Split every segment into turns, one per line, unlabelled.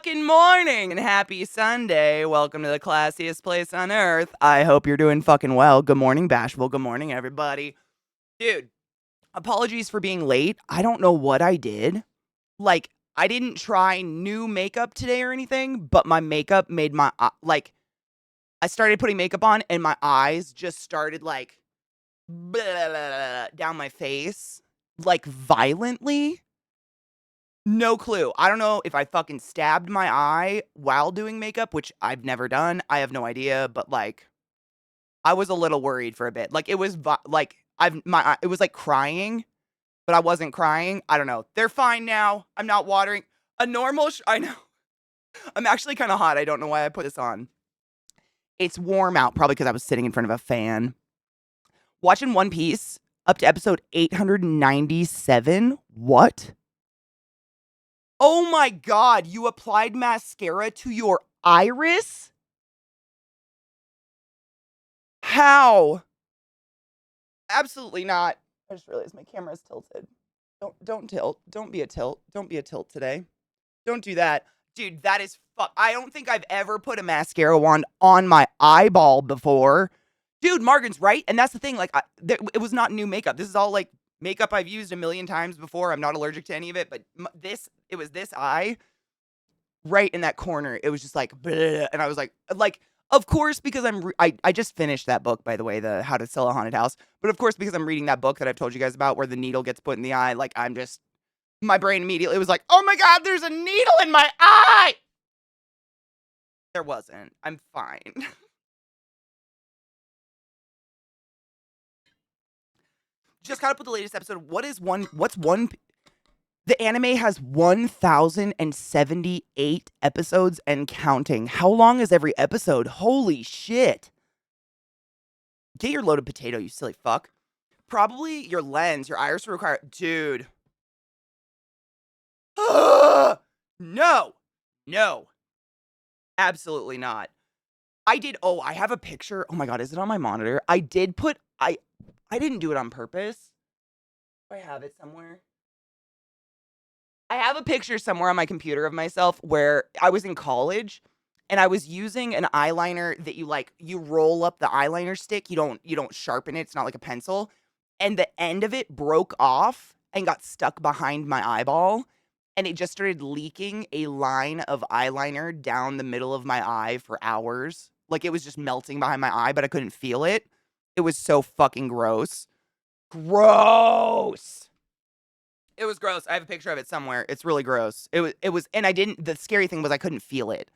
fucking morning and happy Sunday. Welcome to the classiest place on earth. I hope you're doing fucking well. Good morning, Bashful. Good morning, everybody. Dude, apologies for being late. I don't know what I did. I didn't try new makeup today or anything, but my makeup made my, I started putting makeup on and my eyes just started, blah, blah, blah, blah, down my face, violently. No clue. I don't know if I fucking stabbed my eye while doing makeup, which I've never done. I have no idea, but I was a little worried for a bit. It was it was like crying, but I wasn't crying. I don't know. They're fine now. I'm not watering. I know. I'm actually kind of hot. I don't know why I put this on. It's warm out, probably because I was sitting in front of a fan. Watching One Piece up to episode 897. What? Oh my god, you applied mascara to your iris? How? Absolutely not. I just realized my camera is tilted. Don't tilt. Don't be a tilt. Don't be a tilt today. Don't do that. Dude, that is fuck. I don't think I've ever put a mascara wand on my eyeball before. Dude, Margan's right. And that's the thing. It was not new makeup. This is all makeup I've used a million times before. I'm not allergic to any of it, but it was this eye right in that corner. It was just bleh, and I was of course, because I just finished that book, by the way, the How to Sell a Haunted House. But of course, because I'm reading that book that I've told you guys about where the needle gets put in the eye, my brain immediately was like, oh my god, there's a needle in my eye. There wasn't. I'm fine. Just caught up with the latest episode. The anime has 1,078 episodes and counting. How long is every episode? Holy shit. Get your loaded potato, you silly fuck. Probably your lens, your iris will require... Dude. No. No. Absolutely not. I have a picture. Oh my god, is it on my monitor? I didn't do it on purpose. I have it somewhere. I have a picture somewhere on my computer of myself where I was in college and I was using an eyeliner that you roll up the eyeliner stick. You don't sharpen it. It's not like a pencil. And the end of it broke off and got stuck behind my eyeball. And it just started leaking a line of eyeliner down the middle of my eye for hours. It was just melting behind my eye, but I couldn't feel it. It was so fucking gross. Gross. It was gross. I have a picture of it somewhere. It's really gross. And the scary thing was I couldn't feel it.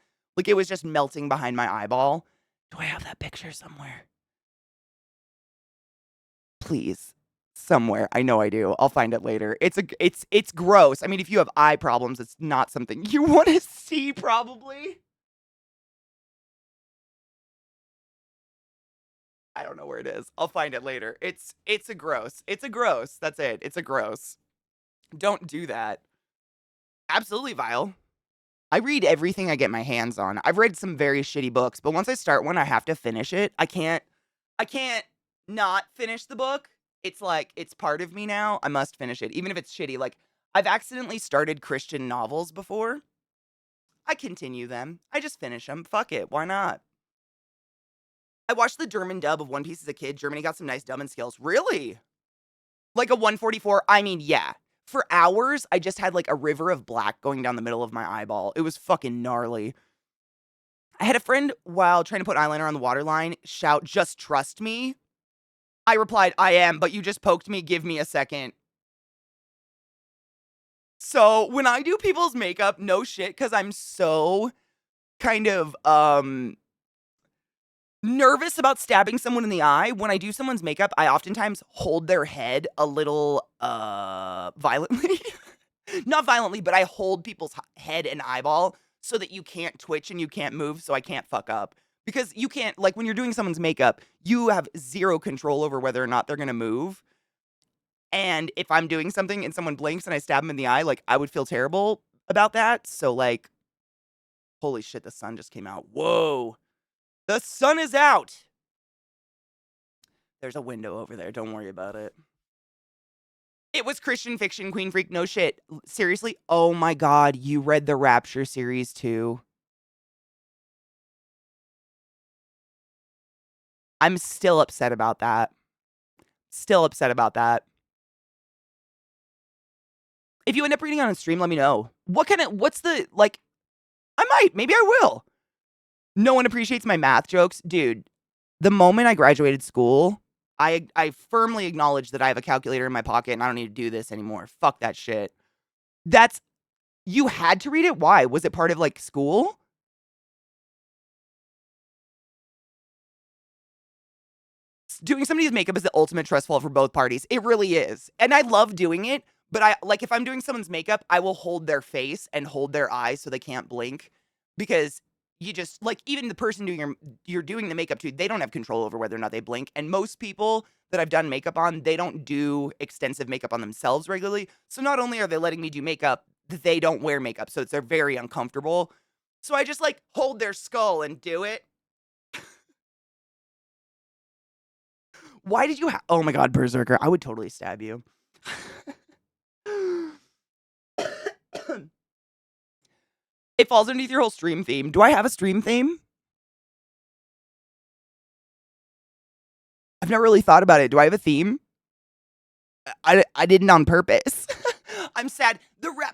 It was just melting behind my eyeball. Do I have that picture somewhere? Please. Somewhere. I know I do. I'll find it later. It's gross. I mean, if you have eye problems, it's not something you want to see, probably. I don't know where it is. I'll find it later. It's a gross. It's a gross. That's it. It's a gross. Don't do that. Absolutely vile. I read everything I get my hands on. I've read some very shitty books, but once I start one, I have to finish it. I can't not finish the book. It's part of me now. I must finish it, even if it's shitty. I've accidentally started Christian novels before. I continue them. I just finish them. Fuck it. Why not? I watched the German dub of One Piece as a kid. Germany got some nice dubbing skills. Really? Like a 144? I mean, yeah. For hours, I just had a river of black going down the middle of my eyeball. It was fucking gnarly. I had a friend, while trying to put eyeliner on the waterline, shout, "Just trust me." I replied, "I am, but you just poked me. Give me a second." So when I do people's makeup, no shit, because I'm so kind of nervous about stabbing someone in the eye. When I do someone's makeup, I oftentimes hold their head a little violently. Not violently, but I hold people's head and eyeball so that you can't twitch and you can't move, so I can't fuck up. Because you can't, when you're doing someone's makeup, you have zero control over whether or not they're gonna move. And if I'm doing something and someone blinks and I stab them in the eye, I would feel terrible about that. So, holy shit, the sun just came out. Whoa. The sun is out. There's a window over there. Don't worry about it. It was Christian fiction, Queen Freak, no shit. Seriously? Oh my god, you read the Rapture series too. I'm still upset about that. Still upset about that. If you end up reading on a stream, let me know. What's the, like, I might, maybe I will. No one appreciates my math jokes. Dude, the moment I graduated school, I firmly acknowledge that I have a calculator in my pocket and I don't need to do this anymore. Fuck that shit. That's, you had to read it? Why? Was it part of, like, school? Doing somebody's makeup is the ultimate trust fall for both parties. It really is. And I love doing it, but if I'm doing someone's makeup, I will hold their face and hold their eyes so they can't blink because you just, like, even the person you're doing the makeup to, they don't have control over whether or not they blink. And most people that I've done makeup on, they don't do extensive makeup on themselves regularly. So not only are they letting me do makeup, they don't wear makeup. So they're very uncomfortable. So I just, like, hold their skull and do it. Why did you oh my god, Berserker, I would totally stab you. It falls underneath your whole stream theme. Do I have a stream theme? I've never really thought about it. Do I have a theme? I didn't on purpose. I'm sad.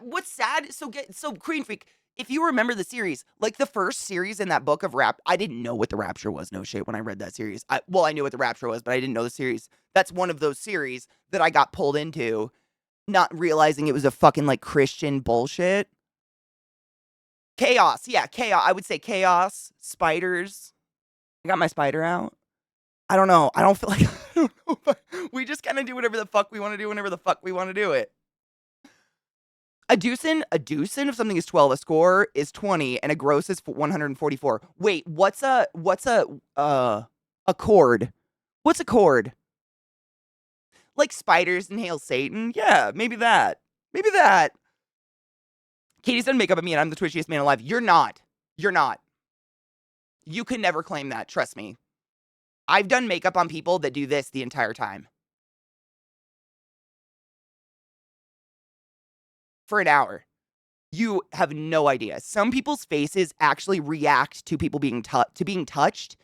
What's sad? So Queen Freak, if you remember the series, like the first series in that book of rap, I didn't know what the Rapture was. No shit. When I read that series, I knew what the Rapture was, but I didn't know the series. That's one of those series that I got pulled into, not realizing it was a fucking, like, Christian bullshit. Chaos. Yeah, chaos. I would say chaos, spiders. I got my spider out. I don't know. I don't feel like, I don't know, but we just kind of do whatever the fuck we want to do whenever the fuck we want to do it. A deucin of something is 12, a score is 20, and a gross is 144. Wait, what's a chord? What's a chord? Like spiders and Hail Satan? Yeah, maybe that. Maybe that. Katie's done makeup on me and I'm the twitchiest man alive. You're not. You're not. You could never claim that. Trust me. I've done makeup on people that do this the entire time. For an hour. You have no idea. Some people's faces actually react to people being touched,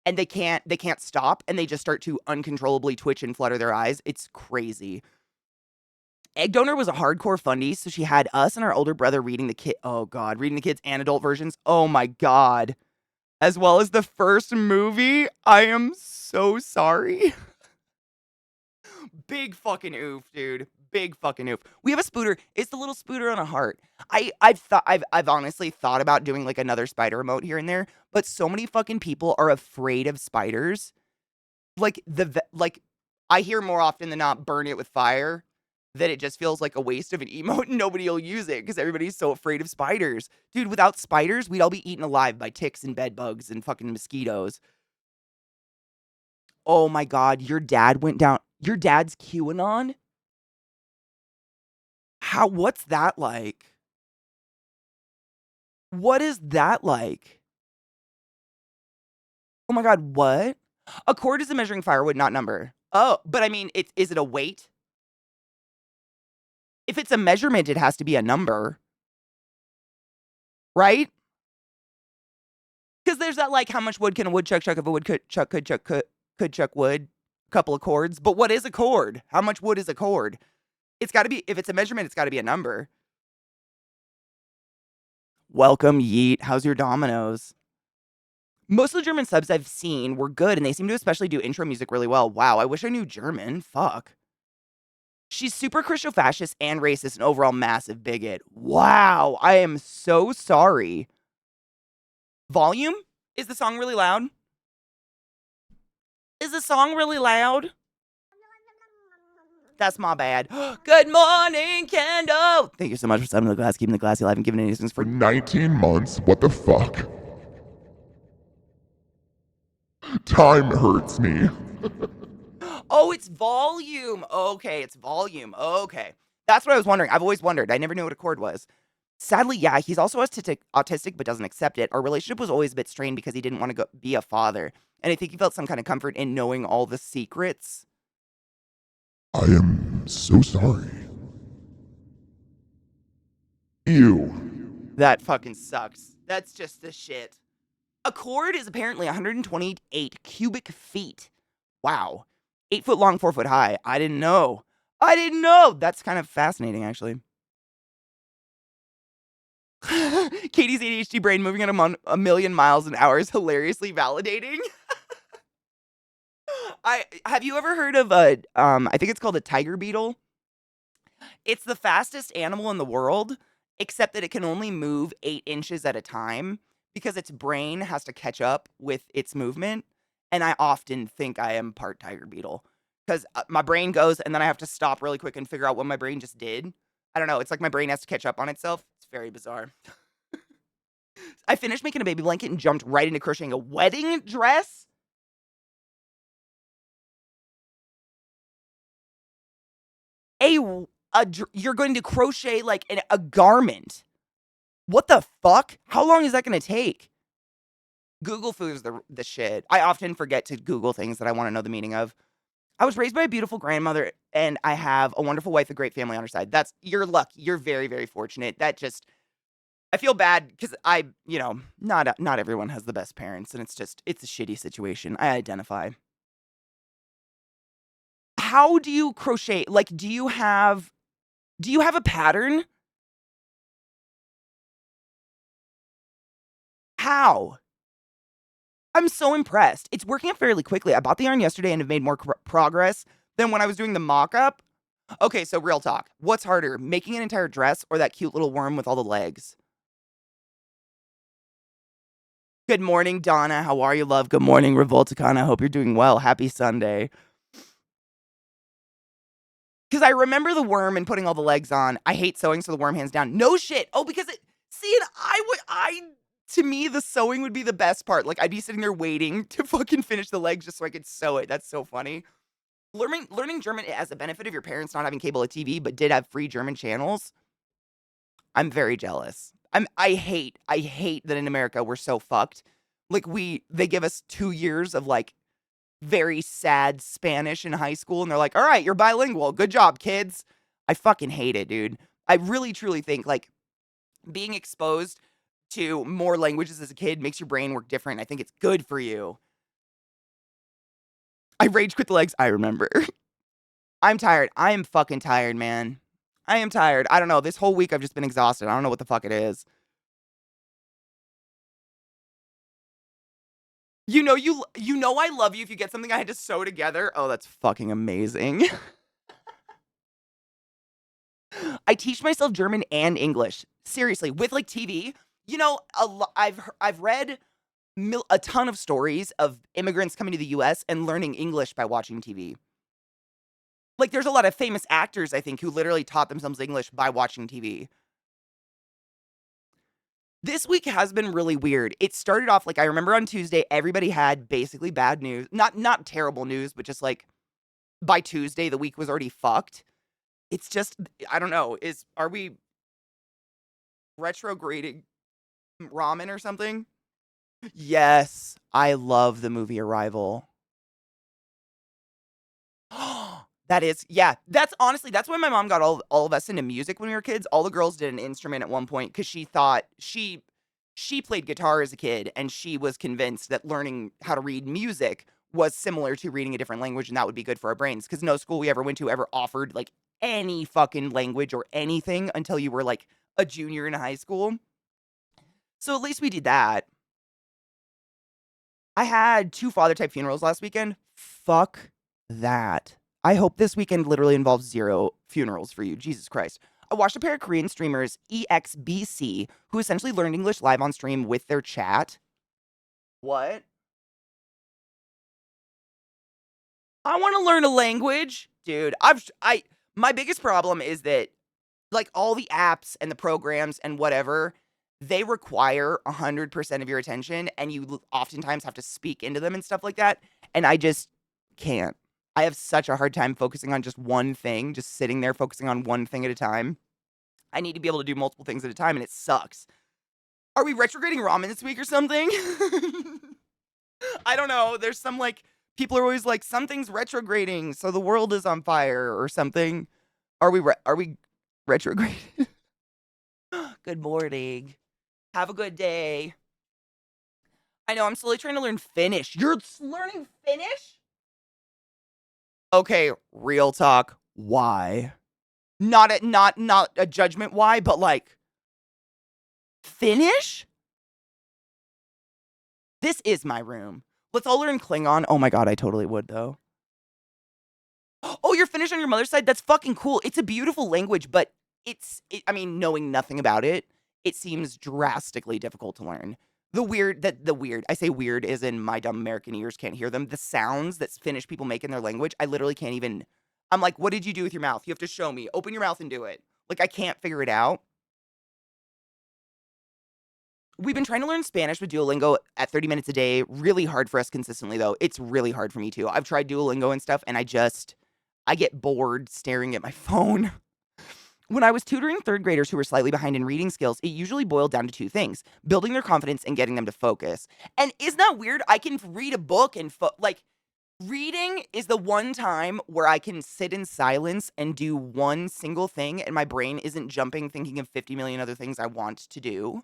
and they can't stop, and they just start to uncontrollably twitch and flutter their eyes. It's crazy. Egg Donor was a hardcore fundie, so she had us and our older brother reading the kids and adult versions. Oh my god. As well as the first movie. I am so sorry. Big fucking oof, dude. Big fucking oof. We have a spooter. It's the little spooter on a heart. I've honestly thought about doing, like, another spider remote here and there, but so many fucking people are afraid of spiders. Like, I hear more often than not, burn it with fire, that it just feels like a waste of an emote and nobody will use it because everybody's so afraid of spiders. Dude, without spiders, we'd all be eaten alive by ticks and bed bugs and fucking mosquitoes. Oh my god, your dad's QAnon? What's that like? What is that like? Oh my god, what? A cord is a measuring firewood, not number. Oh, but I mean, is it a weight? If it's a measurement, it has to be a number. Right? Because there's that, like, how much wood can a woodchuck chuck if a woodchuck could chuck wood? Couple of cords. But what is a cord? How much wood is a cord? It's got to be, if it's a measurement, it's got to be a number. Welcome, Yeet. How's your Dominoes? Most of the German subs I've seen were good, and they seem to especially do intro music really well. Wow, I wish I knew German. Fuck. She's super Christo-fascist and racist and overall massive bigot. Wow, I am so sorry. Volume? Is the song really loud? Is the song really loud? That's my bad. Good morning, Kendall. Thank you so much for subbing to the class, keeping the classy alive, and giving any assistance
For 19 months? What the fuck? Time hurts me.
Oh, it's volume. Okay, it's volume. Okay. That's what I was wondering. I've always wondered. I never knew what a chord was. Sadly, yeah, he's also autistic but doesn't accept it. Our relationship was always a bit strained because he didn't want to be a father. And I think he felt some kind of comfort in knowing all the secrets.
I am so sorry. Ew.
That fucking sucks. That's just the shit. A cord is apparently 128 cubic feet. Wow. 8 foot long, 4 foot high. I didn't know. I didn't know. That's kind of fascinating, actually. Katie's ADHD brain moving at a million miles an hour is hilariously validating. I have you ever heard of a I think it's called a tiger beetle? It's the fastest animal in the world, except that it can only move 8 inches at a time because its brain has to catch up with its movement. And I often think I am part tiger beetle because my brain goes and then I have to stop really quick and figure out what my brain just did. I don't know. It's like my brain has to catch up on itself. It's very bizarre. I finished making a baby blanket and jumped right into crocheting a wedding dress. You're going to crochet like a garment. What the fuck? How long is that going to take? Google Food's the shit. I often forget to Google things that I want to know the meaning of. I was raised by a beautiful grandmother, and I have a wonderful wife, a great family on her side. That's your luck. You're very, very fortunate. That just I feel bad because not everyone has the best parents, and it's a shitty situation. I identify. How do you crochet? Like, do you have a pattern? How? I'm so impressed. It's working out fairly quickly. I bought the yarn yesterday and have made more progress than when I was doing the mock-up. Okay, so real talk. What's harder, making an entire dress or that cute little worm with all the legs? Good morning, Donna. How are you, love? Good morning, Revolticon. I hope you're doing well. Happy Sunday. Because I remember the worm and putting all the legs on. I hate sewing, so the worm hands down. No shit. Oh, because see, and to me, the sewing would be the best part. Like, I'd be sitting there waiting to fucking finish the legs just so I could sew it. That's so funny. Learning German as a benefit of your parents not having cable or TV, but did have free German channels. I'm very jealous. I hate that in America we're so fucked. Like they give us 2 years of like very sad Spanish in high school and they're like, "All right, you're bilingual. Good job, kids." I fucking hate it, dude. I really truly think like being exposed to more languages as a kid makes your brain work different. I think it's good for you. I rage quit the legs. I remember. I'm tired. I am fucking tired, man. I am tired. I don't know. This whole week I've just been exhausted. I don't know what the fuck it is. You know I love you if you get something I had to sew together. Oh, that's fucking amazing. I teach myself German and English. Seriously, with like TV. I've read a ton of stories of immigrants coming to the US and learning English by watching TV. Like there's a lot of famous actors I think who literally taught themselves English by watching TV. This week has been really weird. It started off like I remember on Tuesday everybody had basically bad news. Not terrible news, but just like by Tuesday the week was already fucked. It's just I don't know. Are we retrograding ramen or something? Yes, I love the movie Arrival. That is, yeah. That's honestly, that's why my mom got all of us into music when we were kids. All the girls did an instrument at one point because she thought she played guitar as a kid and she was convinced that learning how to read music was similar to reading a different language and that would be good for our brains. Because no school we ever went to ever offered like any fucking language or anything until you were like a junior in high school. So at least we did that. I had 2 father type funerals last weekend. Fuck that. I hope this weekend literally involves 0 funerals for you. Jesus Christ. I watched a pair of Korean streamers, EXBC, who essentially learned English live on stream with their chat. What? I want to learn a language. Dude, my biggest problem is that like all the apps and the programs and whatever, they require 100% of your attention and you oftentimes have to speak into them and stuff like that. And I just can't. I have such a hard time focusing on just one thing, just sitting there focusing on one thing at a time. I need to be able to do multiple things at a time and it sucks. Are we retrograding ramen this week or something? I don't know. There's some like People are always like, something's retrograding, so the world is on fire or something. Are we retrograding? Good morning. Have a good day. I know I'm slowly trying to learn Finnish. You're learning Finnish? Okay, real talk. Why? Not a judgment why, but like Finnish? This is my room. Let's all learn Klingon. Oh my god, I totally would though. Oh, you're Finnish on your mother's side? That's fucking cool. It's a beautiful language, but I mean, knowing nothing about it, it seems drastically difficult to learn. I say weird as in my dumb American ears can't hear them. The sounds that Finnish people make in their language, I literally can't even. I'm like, what did you do with your mouth? You have to show me. Open your mouth and do it. Like, I can't figure it out. We've been trying to learn Spanish with Duolingo at 30 minutes a day. Really hard for us consistently, though. It's really hard for me, too. I've tried Duolingo and stuff, and I get bored staring at my phone. When I was tutoring third graders who were slightly behind in reading skills, it usually boiled down to two things: building their confidence and getting them to focus. And isn't that weird? I can read a book and, reading is the one time where I can sit in silence and do one single thing, and my brain isn't jumping thinking of 50 million other things I want to do.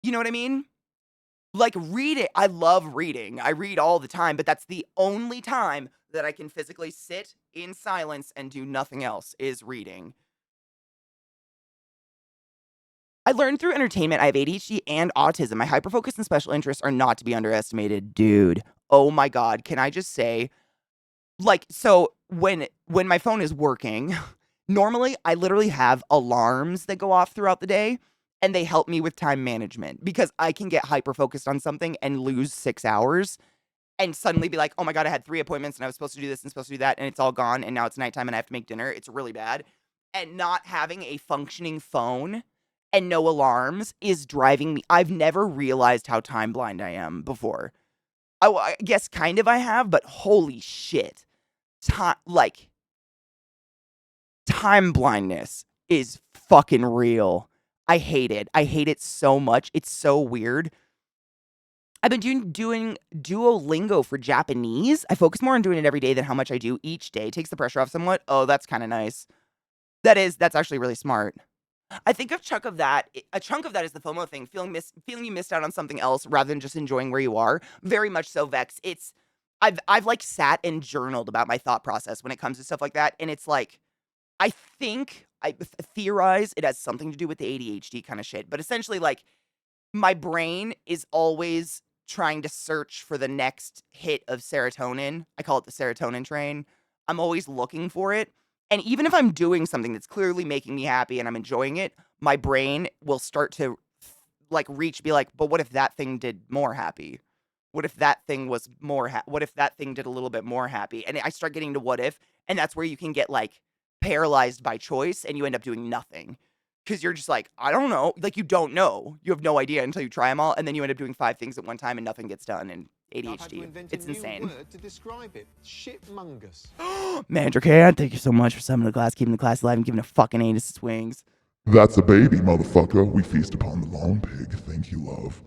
You know what I mean? Like, read it. I love reading. I read all the time, but that's the only time that I can physically sit in silence and do nothing else is reading. I learned through entertainment I have ADHD and autism. My hyperfocus and special interests are not to be underestimated. Dude, oh my god, can I just say, like, so when my phone is working, normally I literally have alarms that go off throughout the day, and they help me with time management because I can get hyper focused on something and lose 6 hours and suddenly be like, "Oh my god, I had 3 appointments and I was supposed to do this and supposed to do that, and it's all gone, and now it's nighttime and I have to make dinner." It's really bad. And not having a functioning phone and no alarms is driving me. I've never realized how time blind I am before. I guess kind of I have, but holy shit. Time like time blindness is fucking real. I hate it. I hate it so much. It's so weird. I've been doing Duolingo for Japanese. I focus more on doing it every day than how much I do each day. Takes the pressure off somewhat. Oh, that's kind of nice. That's actually really smart. I think a chunk of that is the FOMO thing, feeling you missed out on something else rather than just enjoying where you are. Very much so, Vex. I've like sat and journaled about my thought process when it comes to stuff like that, and it's like I think I theorize it has something to do with the ADHD kind of shit, but essentially like my brain is always trying to search for the next hit of serotonin. I call it the serotonin train. I'm always looking for it. And even if I'm doing something that's clearly making me happy and I'm enjoying it, my brain will start to be like, but what if that thing did more happy? What if that thing was what if that thing did a little bit more happy? And I start getting to what if, and that's where you can get like paralyzed by choice and you end up doing nothing. Because you're just like, I don't know. Like, you don't know. You have no idea until you try them all. And then you end up doing 5 things at one time and nothing gets done. And ADHD. It's insane.
Word to describe it. Shitmungus.
Manager Karen, thank you so much for summoning the class, keeping the class alive, and giving a fucking anus its wings.
That's a baby, motherfucker. We feast upon the long pig. Thank you, love.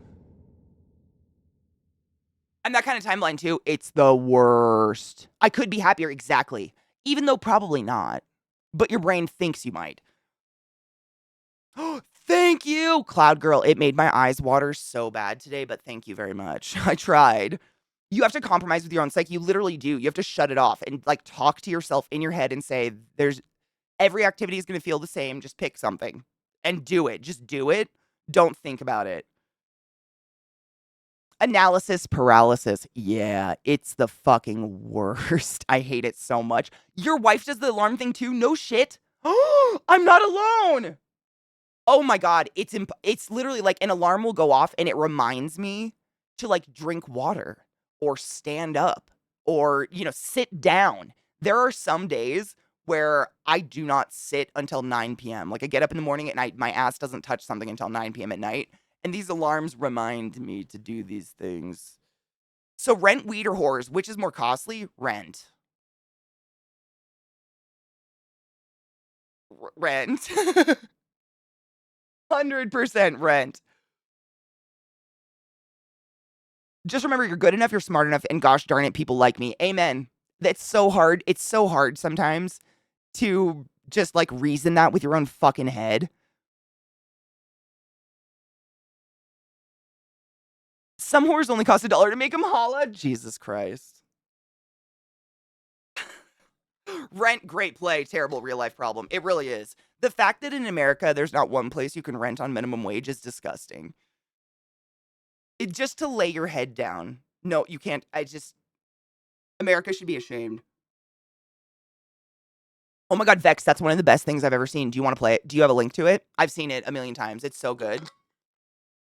I'm that kind of timeline too. It's the worst. I could be happier, exactly. Even though probably not. But your brain thinks you might. Thank you, Cloud Girl. It made my eyes water so bad today, but thank you very much. I tried. You have to compromise with your own psyche. You literally do. You have to shut it off and like talk to yourself in your head and say, there's every activity is going to feel the same. Just pick something and do it. Just do it. Don't think about it. Analysis paralysis. Yeah, it's the fucking worst. I hate it so much. Your wife does the alarm thing too? No shit. I'm not alone. Oh my god, it's literally like an alarm will go off and it reminds me to like drink water or stand up or, sit down. There are some days where I do not sit until 9 PM. Like I get up in the morning and my ass doesn't touch something until 9 PM at night. And these alarms remind me to do these things. So rent, weed, or whores, which is more costly? Rent. Rent. 100% rent. Just remember, you're good enough, you're smart enough, and gosh darn it, people like me. Amen. That's so hard. It's so hard sometimes to just like reason that with your own fucking head. Some whores only cost $1 to make them holla. Jesus Christ. Rent, great play, terrible real life problem. It really is. The fact that in America there's not one place you can rent on minimum wage is disgusting. Just to lay your head down. No, you can't. America should be ashamed. Oh my God, Vex, that's one of the best things I've ever seen. Do you want to play it? Do you have a link to it? I've seen it a million times. It's so good.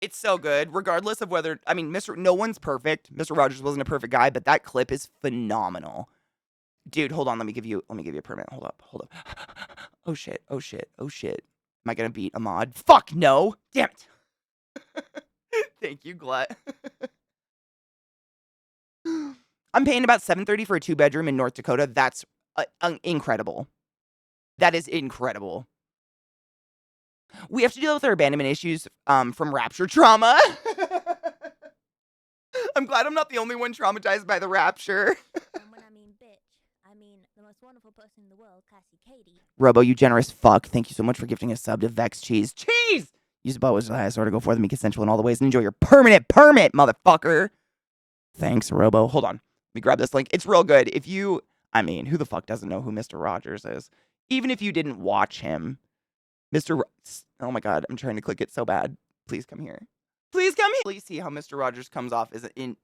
It's so good, regardless of whether, I mean, no one's perfect. Mr. Rogers wasn't a perfect guy, but that clip is phenomenal. Dude, hold on. Let me give you a permit. Hold up. Oh shit. Am I gonna beat Ahmad? Fuck no. Damn it. Thank you, Glut. I'm paying about $730 for a 2-bedroom in North Dakota. That's incredible. That is incredible. We have to deal with our abandonment issues from rapture trauma. I'm glad I'm not the only one traumatized by the rapture.
And when I mean bitch, I mean the most wonderful person in the world, ClassyKatie.
Robo, you generous fuck. Thank you so much for gifting a sub to Vex Cheese. Cheese! Use a bow as the highest order, go forth and be consensual in all the ways, and enjoy your permanent permit, motherfucker. Thanks, Robo. Hold on. Let me grab this link. It's real good. I mean, who the fuck doesn't know who Mr. Rogers is? Even if you didn't watch him, oh my God, I'm trying to click it so bad. Please come here. Please come here. Please see how Mr. Rogers comes off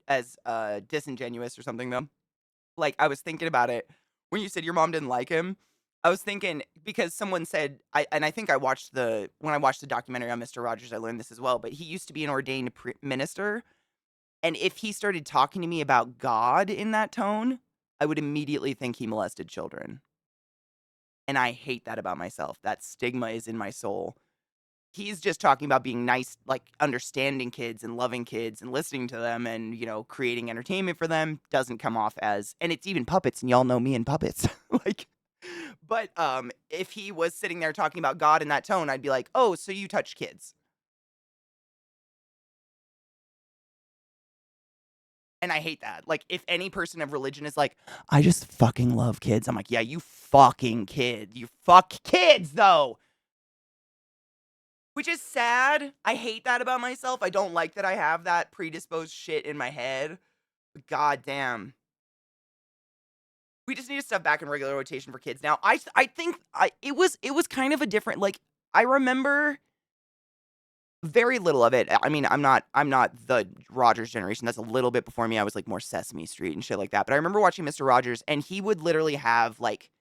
as disingenuous or something, though. Like, I was thinking about it when you said your mom didn't like him. I was thinking, because someone said, when I watched the documentary on Mr. Rogers, I learned this as well, but he used to be an ordained minister. And if he started talking to me about God in that tone, I would immediately think he molested children. And I hate that about myself. That stigma is in my soul. He's just talking about being nice, like understanding kids and loving kids and listening to them and, creating entertainment for them. Doesn't come off as, and it's even puppets, and y'all know me and puppets. But if he was sitting there talking about God in that tone, I'd be like, oh, so you touch kids. And I hate that. Like, if any person of religion is like, I just fucking love kids. I'm like, yeah, you fucking kid. You fuck kids, though. Which is sad. I hate that about myself. I don't like that I have that predisposed shit in my head. But God damn. We just need to step back in regular rotation for kids now. I think it was kind of a different, like, I remember very little of it. I mean, I'm not the Rogers generation. That's a little bit before me. I was like more Sesame Street and shit like that. But I remember watching Mr. Rogers, and he would literally have like,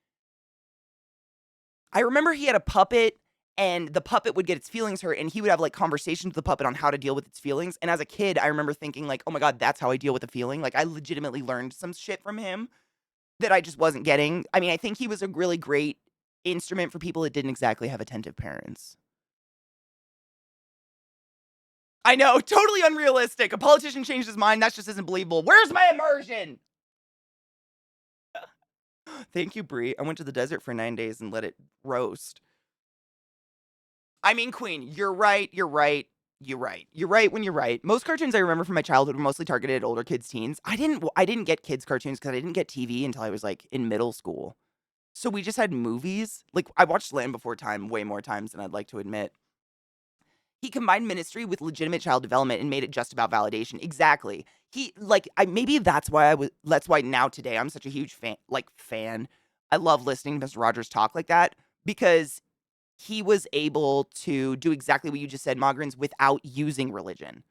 I remember he had a puppet, and the puppet would get its feelings hurt, and he would have like conversations with the puppet on how to deal with its feelings. And as a kid, I remember thinking like, oh my God, that's how I deal with a feeling. Like, I legitimately learned some shit from him that I just wasn't getting. I mean, I think he was a really great instrument for people that didn't exactly have attentive parents. I know, totally unrealistic. A politician changed his mind. That just isn't believable. Where's my immersion? Thank you, Brie. I went to the desert for 9 days and let it roast. I mean, Queen, you're right when you're right. Most cartoons I remember from my childhood were mostly targeted at older kids, teens. I didn't get kids cartoons because I didn't get TV until I was like in middle school. So we just had movies. Like, I watched Land Before Time way more times than I'd like to admit. He combined ministry with legitimate child development and made it just about validation. Exactly. Maybe that's why now today I'm such a huge fan. I love listening to Mr. Rogers talk like that because he was able to do exactly what you just said, Mogrins, without using religion.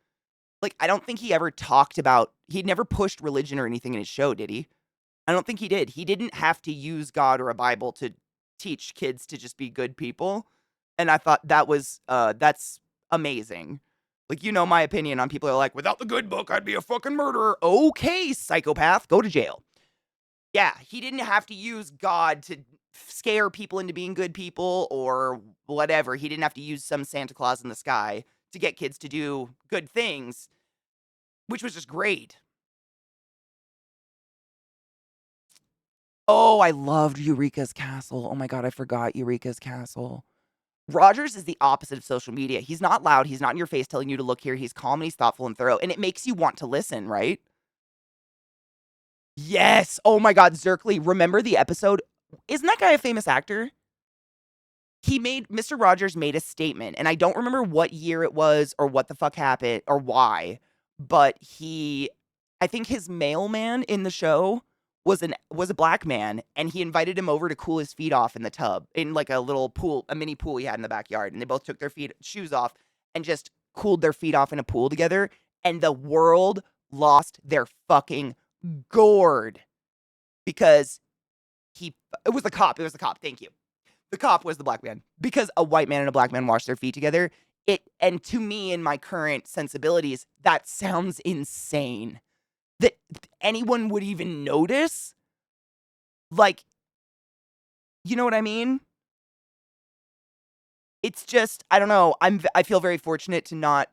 Like, I don't think he never pushed religion or anything in his show, did he? I don't think he did. He didn't have to use God or a Bible to teach kids to just be good people. And I thought that's amazing. Like, my opinion on people are like, without the good book, I'd be a fucking murderer. Okay, psychopath, go to jail. Yeah, he didn't have to use God to scare people into being good people or whatever. He didn't have to use some Santa Claus in the sky to get kids to do good things, which was just great. Oh, I loved Eureka's Castle. Oh my God, I forgot Eureka's Castle. Rogers is the opposite of social media. He's not loud. He's not in your face telling you to look here. He's calm and he's thoughtful and thorough. And it makes you want to listen, right? Yes. Oh my God, Zerkly. Remember the episode? Isn't that guy a famous actor? Mr. Rogers made a statement, and I don't remember what year it was or what the fuck happened or why, but I think his mailman in the show was a black man, and he invited him over to cool his feet off in the tub in like a little pool, a mini pool he had in the backyard, and they both took their shoes off and just cooled their feet off in a pool together, and the world lost their fucking gourd because it was the cop. Thank you. The cop was the black man because a white man and a black man washed their feet together. And to me, in my current sensibilities, that sounds insane that anyone would even notice. Like, you know what I mean? It's just, I don't know. I feel very fortunate to not,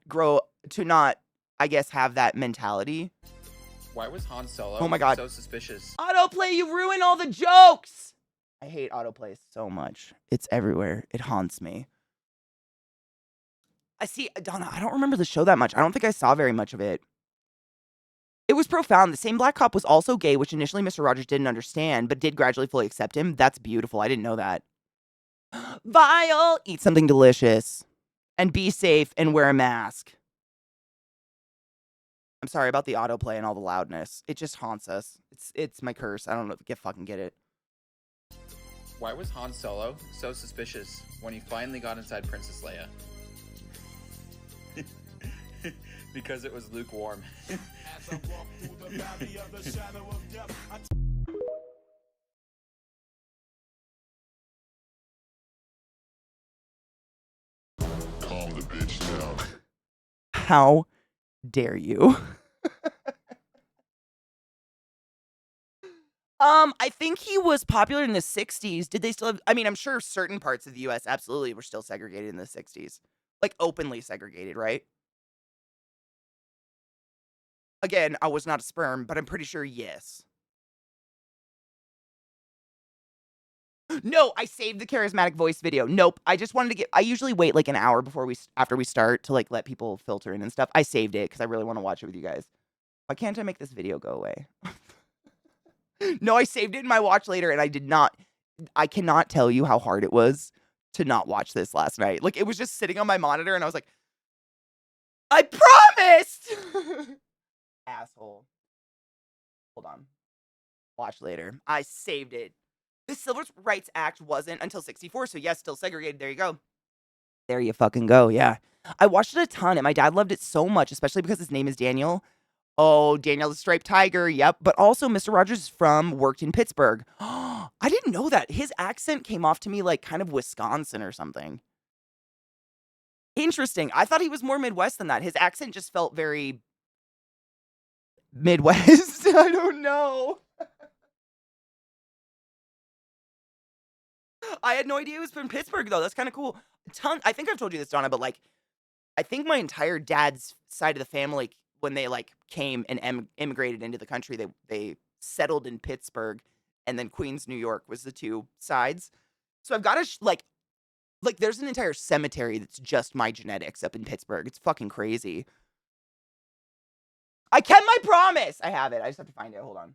I guess, have that mentality.
Why was Han Solo
Oh my God.
so suspicious?
Autoplay, you ruin all the jokes. I hate autoplay so much. It's everywhere. It haunts me. Donna, I don't remember the show that much. I don't think I saw very much of it. It was profound. The same black cop was also gay, which initially Mr. Rogers didn't understand, but did gradually fully accept him. That's beautiful. I didn't know that. Vile! Eat something delicious. And be safe and wear a mask. I'm sorry about the autoplay and all the loudness. It just haunts us. It's my curse. I don't know if you fucking get it.
Why was Han Solo so suspicious when he finally got inside Princess Leia? Because it was lukewarm.
Calm the bitch down.
How dare you? I think he was popular in the 60s. Did they still have, I mean, I'm sure certain parts of the US absolutely were still segregated in the 60s. Like openly segregated, right? Again, I was not a sperm, but I'm pretty sure yes. No, I saved the charismatic voice video. Nope. I just wanted to I usually wait like an hour after we start to like let people filter in and stuff. I saved it because I really want to watch it with you guys. Why can't I make this video go away? No, I saved it in my watch later and I cannot tell you how hard it was to not watch this last night. Like it was just sitting on my monitor and I was like, I promised! Asshole. Hold on. Watch later. I saved it. The Civil Rights Act wasn't until 64, so yes, still segregated. There you go. There you fucking go, yeah. I watched it a ton, and my dad loved it so much, especially because his name is Daniel. Oh, Daniel the Striped Tiger, yep. But also, Mr. Rogers worked in Pittsburgh. I didn't know that. His accent came off to me like kind of Wisconsin or something. Interesting. I thought he was more Midwest than that. His accent just felt very Midwest. I don't know. I had no idea he was from Pittsburgh, though. That's kind of cool. I think I've told you this, Donna, but like, I think my entire dad's side of the family, when they like came and immigrated into the country, they settled in Pittsburgh, and then Queens, New York was the two sides. So I've got to like there's an entire cemetery that's just my genetics up in Pittsburgh. It's fucking crazy. I kept my promise. I have it. I just have to find it. Hold on.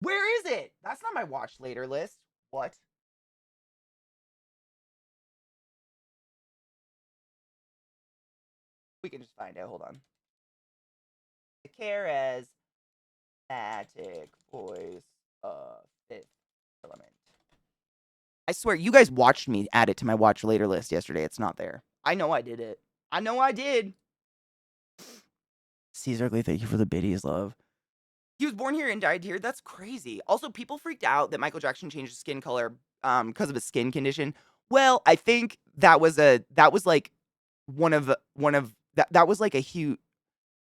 Where is it? That's not my watch later list. What? We can just find out. Hold on. The charismatic voice of Fifth Element. I swear, you guys watched me add it to my watch later list yesterday. It's not there. I know I did it. I know I did. Caesar Lee, thank you for the biddies, love. He was born here and died here. That's crazy. Also, people freaked out that Michael Jackson changed his skin color because of a skin condition. Well, I think that was like one of that was like a huge,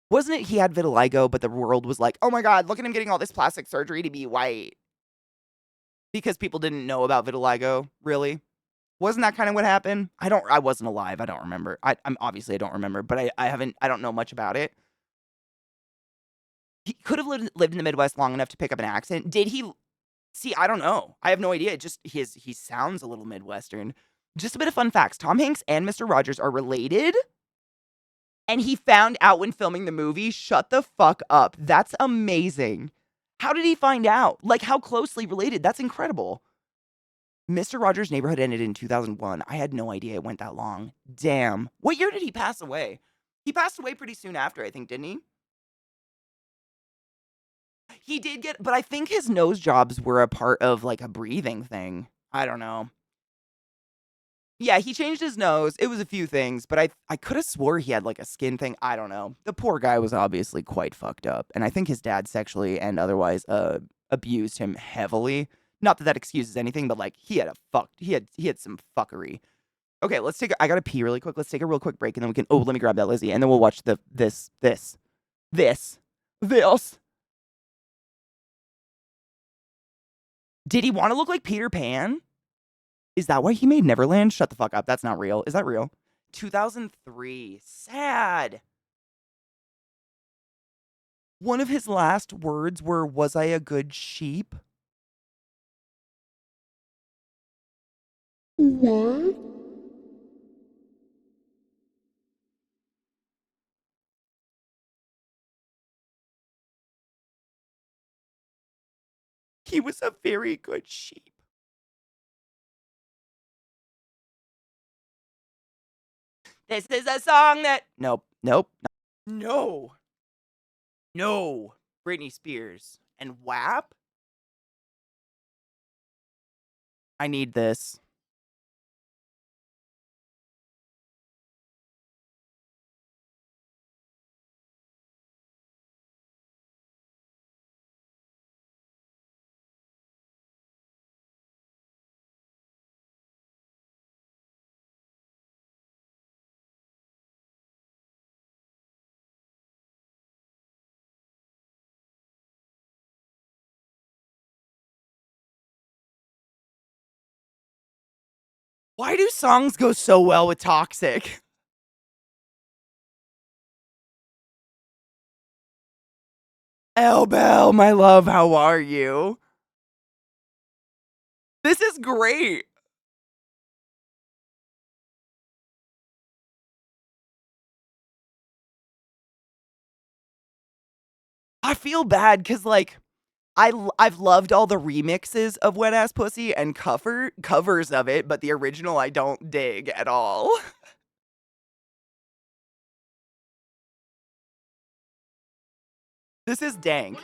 wasn't it? He had vitiligo, but the world was like, oh my God, look at him getting all this plastic surgery to be white. Because people didn't know about vitiligo, really. Wasn't that kind of what happened? I wasn't alive. I don't remember. I'm obviously I don't remember, but I don't know much about it. He could have lived in the Midwest long enough to pick up an accent. Did he? See, I don't know. I have no idea. Just he sounds a little Midwestern. Just a bit of fun facts. Tom Hanks and Mr. Rogers are related. And he found out when filming the movie. Shut the fuck up. That's amazing. How did he find out? Like, how closely related? That's incredible. Mr. Rogers' Neighborhood ended in 2001. I had no idea it went that long. Damn. What year did he pass away? He passed away pretty soon after, I think, didn't he? He did get, but I think his nose jobs were a part of like a breathing thing. I don't know. Yeah, he changed his nose. It was a few things, but I could have swore he had like a skin thing. I don't know. The poor guy was obviously quite fucked up, and I think his dad sexually and otherwise abused him heavily. Not that that excuses anything, but like he had some fuckery. Okay, I gotta pee really quick. Let's take a real quick break, and then we can. Oh, let me grab that Lizzie, and then we'll watch this. Did he want to look like Peter Pan? Is that why he made Neverland? Shut the fuck up. That's not real. Is that real? 2003. Sad. One of his last words were, "Was I a good sheep?"
What?
He was a very good sheep. This is a song that. Nope. No. Britney Spears. And WAP? I need this. Why do songs go so well with Toxic? Elbel, my love, how are you? This is great. I feel bad because, like, I've loved all the remixes of Wet Ass Pussy and covers of it, but the original I don't dig at all. This is dank.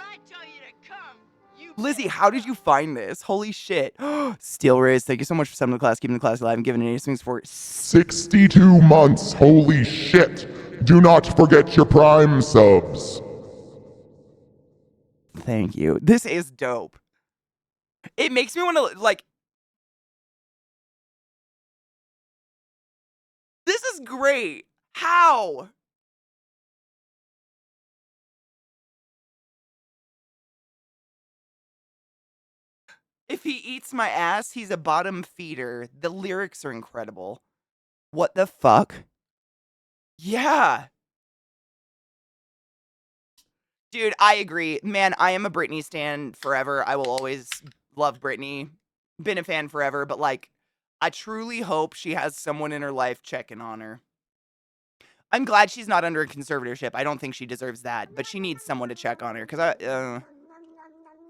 Lizzie, how did you find this? Holy shit. Steel Riz, thank you so much for summoning the class, keeping the class alive, and giving any swings for
62 months. Holy shit. Do not forget your Prime subs.
Thank you. This is dope. It makes me want to, like... This is great. How? If he eats my ass, he's a bottom feeder. The lyrics are incredible. What the fuck? Yeah. Dude, I agree. Man, I am a Britney stan forever. I will always love Britney. Been a fan forever, but like, I truly hope she has someone in her life checking on her. I'm glad she's not under a conservatorship. I don't think she deserves that, but she needs someone to check on her because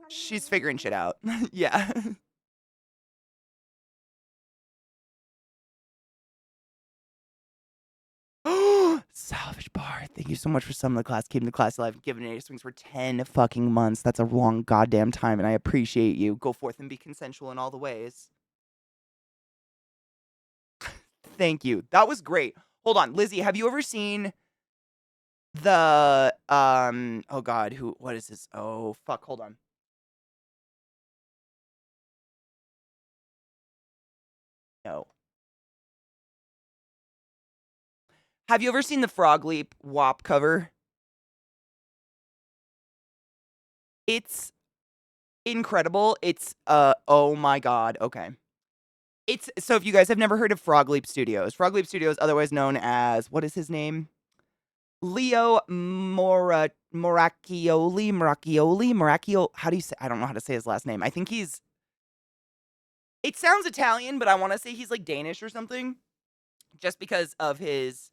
she's figuring shit out. Yeah. Salvage Bar, thank you so much for summoning the class, keeping the class alive, giving 8 swings for 10 fucking months. That's a long goddamn time, and I appreciate you. Go forth and be consensual in all the ways. Thank you. That was great. Hold on, Lizzie, have you ever seen the oh god, what is this? Oh fuck, hold on. No. Have you ever seen the Frog Leap WAP cover? It's incredible. It's oh my god. Okay. It's so if you guys have never heard of Frog Leap Studios, otherwise known as, what is his name? Leo Moracchioli. How do you say? I don't know how to say his last name. I think he's It sounds Italian, but I want to say he's like Danish or something, just because of his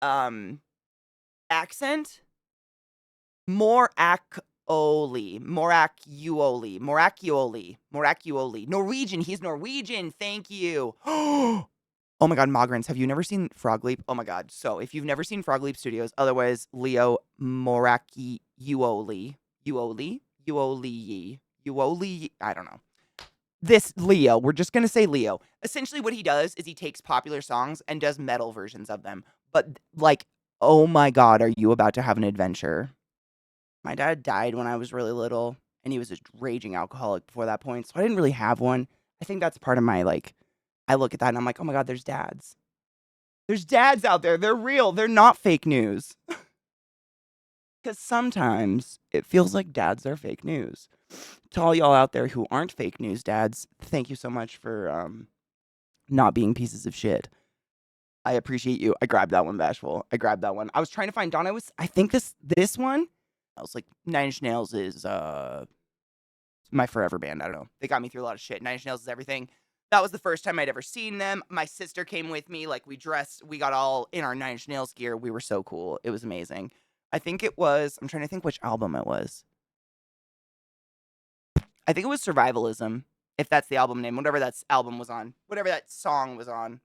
um accent. Moracuoli. Norwegian. He's Norwegian. Thank you. Oh my God, Mogrins, have you never seen Frog Leap? Oh my God. So if you've never seen Frog Leap Studios, otherwise Leo Moracuoli, Uoli, I don't know. This Leo, we're just gonna say Leo. Essentially, what he does is he takes popular songs and does metal versions of them. But like, oh my God, are you about to have an adventure? My dad died when I was really little, and he was a raging alcoholic before that point, so I didn't really have one. I think that's part of my, like, I look at that and I'm like, "Oh my God, there's dads. There's dads out there. They're real. They're not fake news." Because sometimes it feels like dads are fake news. To all y'all out there who aren't fake news dads, thank you so much for not being pieces of shit. I appreciate you. I grabbed that one, Bashful. I grabbed that one. I was trying to find Dawn. I think this one. I was like, Nine Inch Nails is my forever band. I don't know. They got me through a lot of shit. Nine Inch Nails is everything. That was the first time I'd ever seen them. My sister came with me. Like, we got all in our Nine Inch Nails gear. We were so cool. It was amazing. I think it was, I'm trying to think which album it was. I think it was Survivalism, if that's the album name, whatever that album was on, whatever that song was on.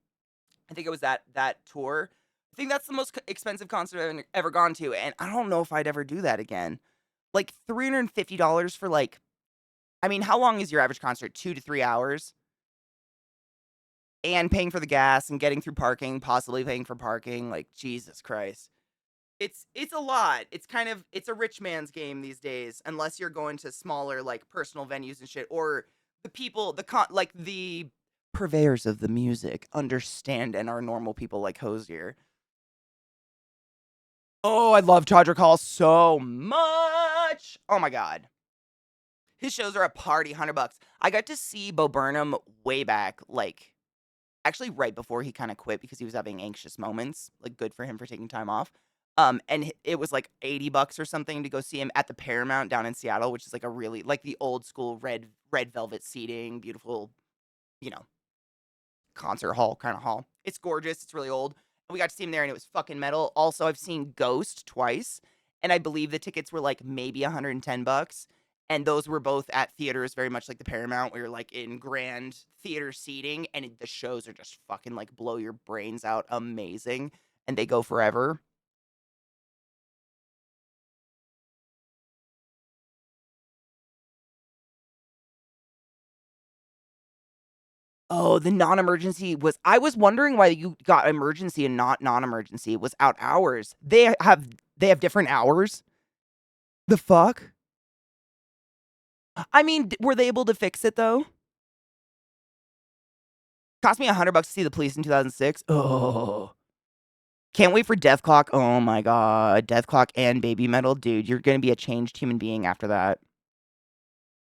I think it was that tour. I think that's the most expensive concert I've ever gone to, and I don't know if I'd ever do that again. Like $350 for like, I mean, how long is your average concert? 2 to 3 hours? And paying for the gas and getting through parking, possibly paying for parking, like Jesus Christ. It's a lot. It's a rich man's game these days, unless you're going to smaller like personal venues and shit, or the people, like the purveyors of the music understand and are normal people like Hosier. Oh, I love Todrick Hall so much. Oh my God. His shows are a party, $100. I got to see Bo Burnham way back, like actually right before he kind of quit because he was having anxious moments. Like, good for him for taking time off. And it was like $80 or something to go see him at the Paramount down in Seattle, which is like a really like the old school red velvet seating, beautiful, you know, concert hall kind of hall. It's gorgeous. It's really old. And we got to see him there, and it was fucking metal. Also, I've seen Ghost twice, and I believe the tickets were like maybe $110. And those were both at theaters, very much like the Paramount, where you're like in grand theater seating, and the shows are just fucking like blow your brains out, amazing, and they go forever. Oh, the non-emergency was. I was wondering why you got emergency and not non-emergency. It was out hours. They have different hours. The fuck? I mean, were they able to fix it though? Cost me $100 to see the Police in 2006. Oh, can't wait for Death Clock. Oh my God, Death Clock and Baby Metal, dude. You're gonna be a changed human being after that.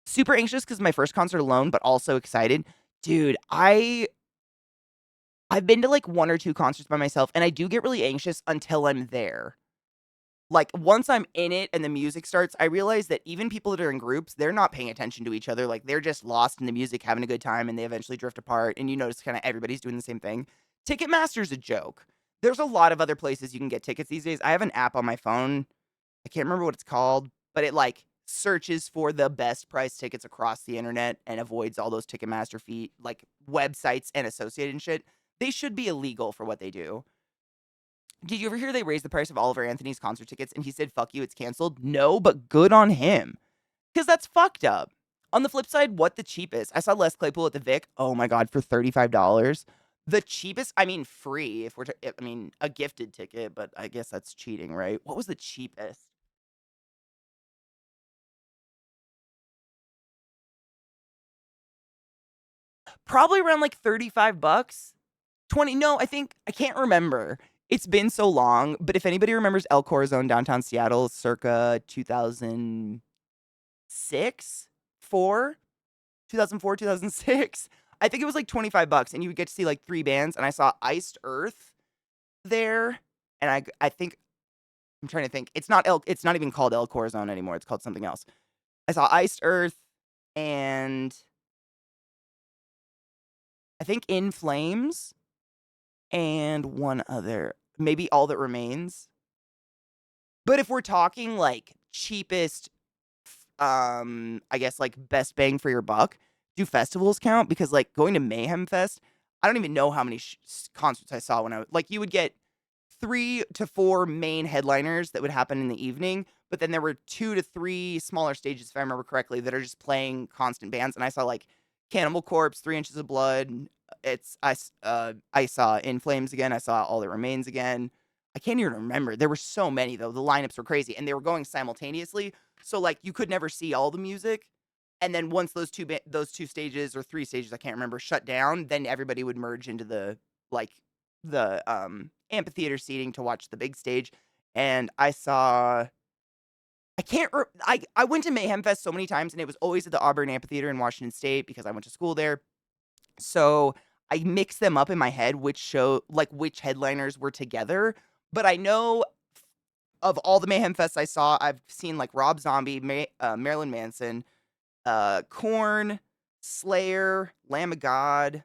Super anxious because my first concert alone, but also excited, dude. I've been to like one or two concerts by myself, and I do get really anxious until I'm there. Like, once I'm in it and the music starts, I realize that even people that are in groups, they're not paying attention to each other. Like, they're just lost in the music, having a good time, and they eventually drift apart. And you notice kind of everybody's doing the same thing. Ticketmaster's a joke. There's a lot of other places you can get tickets these days. I have an app on my phone. I can't remember what it's called, but it like searches for the best price tickets across the internet and avoids all those Ticketmaster fee like websites and associated shit. They should be illegal for what they do. Did you ever hear they raised the price of Oliver Anthony's concert tickets and he said, "Fuck you, it's canceled"? No, but good on him. Because that's fucked up. On the flip side, what the cheapest? I saw Les Claypool at the Vic. Oh my God, for $35. The cheapest, I mean, free, if I mean, a gifted ticket, but I guess that's cheating, right? What was the cheapest? Probably around like $35. 20, no, I can't remember. It's been so long, but if anybody remembers El Corazon downtown Seattle circa 2006, 4, 2004, 2006, I think it was like $25 and you would get to see like 3 bands, and I saw Iced Earth there, and I think I'm trying to think. It's not even called El Corazon anymore. It's called something else. I saw Iced Earth and I think In Flames and one other, maybe All That Remains. But if we're talking like cheapest, I guess like best bang for your buck, do festivals count? Because like going to Mayhem Fest, I don't even know how many concerts I saw when I was like, you would get 3 to 4 main headliners that would happen in the evening, but then there were 2 to 3 smaller stages, if I remember correctly, that are just playing constant bands. And I saw like Cannibal Corpse, 3 Inches of Blood. I saw In Flames again. I saw All That Remains again. I can't even remember. There were so many though. The lineups were crazy, and they were going simultaneously. So like you could never see all the music. And then once those two stages or 3 stages, I can't remember, shut down, then everybody would merge into like the amphitheater seating to watch the big stage. And I saw I went to Mayhem Fest so many times, and it was always at the Auburn Amphitheater in Washington State because I went to school there. So I mixed them up in my head which headliners were together. But I know of all the Mayhem Fests I saw, I've seen like Rob Zombie, Marilyn Manson, Korn, Slayer, Lamb of God.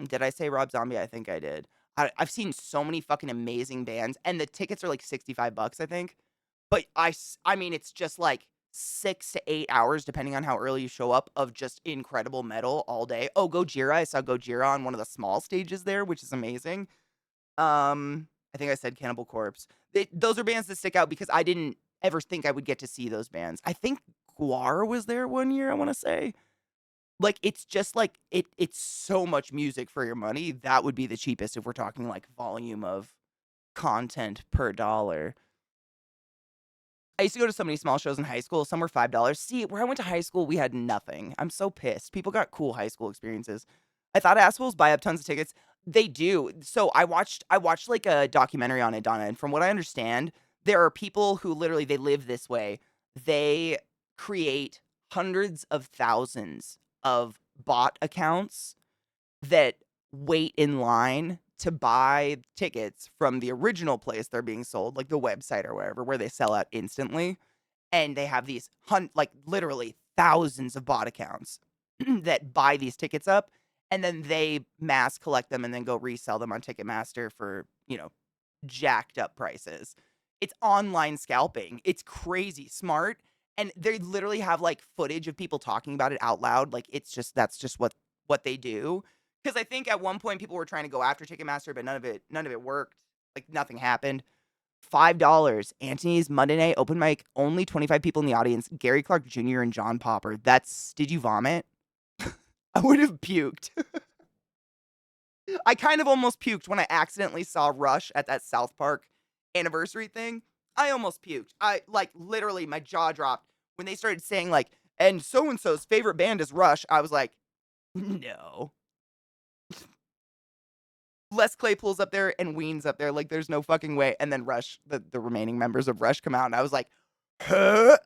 Did I say Rob Zombie? I think I did. I've seen so many fucking amazing bands, and the tickets are like $65, I think. But I mean, it's just like 6 to 8 hours, depending on how early you show up, of just incredible metal all day. Oh, Gojira! I saw Gojira on one of the small stages there, which is amazing. I think I said Cannibal Corpse. Those are bands that stick out because I didn't ever think I would get to see those bands. I think Guar was there one year, I want to say. Like, it's just like, it's so much music for your money. That would be the cheapest if we're talking like volume of content per dollar. I used to go to so many small shows in high school. Some were $5. See, where I went to high school, we had nothing. I'm so pissed. People got cool high school experiences. I thought assholes buy up tons of tickets. They do. So I watched like a documentary on it, Donna, and from what I understand, there are people who literally they live this way. They create hundreds of thousands of bot accounts that wait in line to buy tickets from the original place they're being sold, like the website or wherever, where they sell out instantly. And they have these like literally thousands of bot accounts that buy these tickets up, and then they mass collect them and then go resell them on Ticketmaster for, jacked up prices. It's online scalping. It's crazy smart. And they literally have like footage of people talking about it out loud. Like that's just what they do. Because I think at one point people were trying to go after Ticketmaster, but none of it worked. Like nothing happened. $5. Antony's Monday night open mic. Only 25 people in the audience. Gary Clark Jr. and John Popper. Did you vomit? I would have puked. I kind of almost puked when I accidentally saw Rush at that South Park anniversary thing. I almost puked. I literally my jaw dropped when they started saying like, and so and so's favorite band is Rush. I was like, no. Les Claypool's up there and Ween's up there. Like, there's no fucking way. And then Rush, the remaining members of Rush come out, and I was like, huh?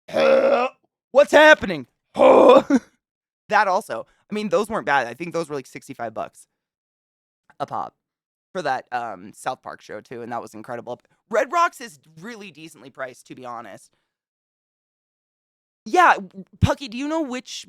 Huh? What's happening? Huh? That also. I mean, those weren't bad. I think those were like $65 a pop for that South Park show too, and that was incredible. Red Rocks is really decently priced, to be honest. Yeah, Pucky, do you know which?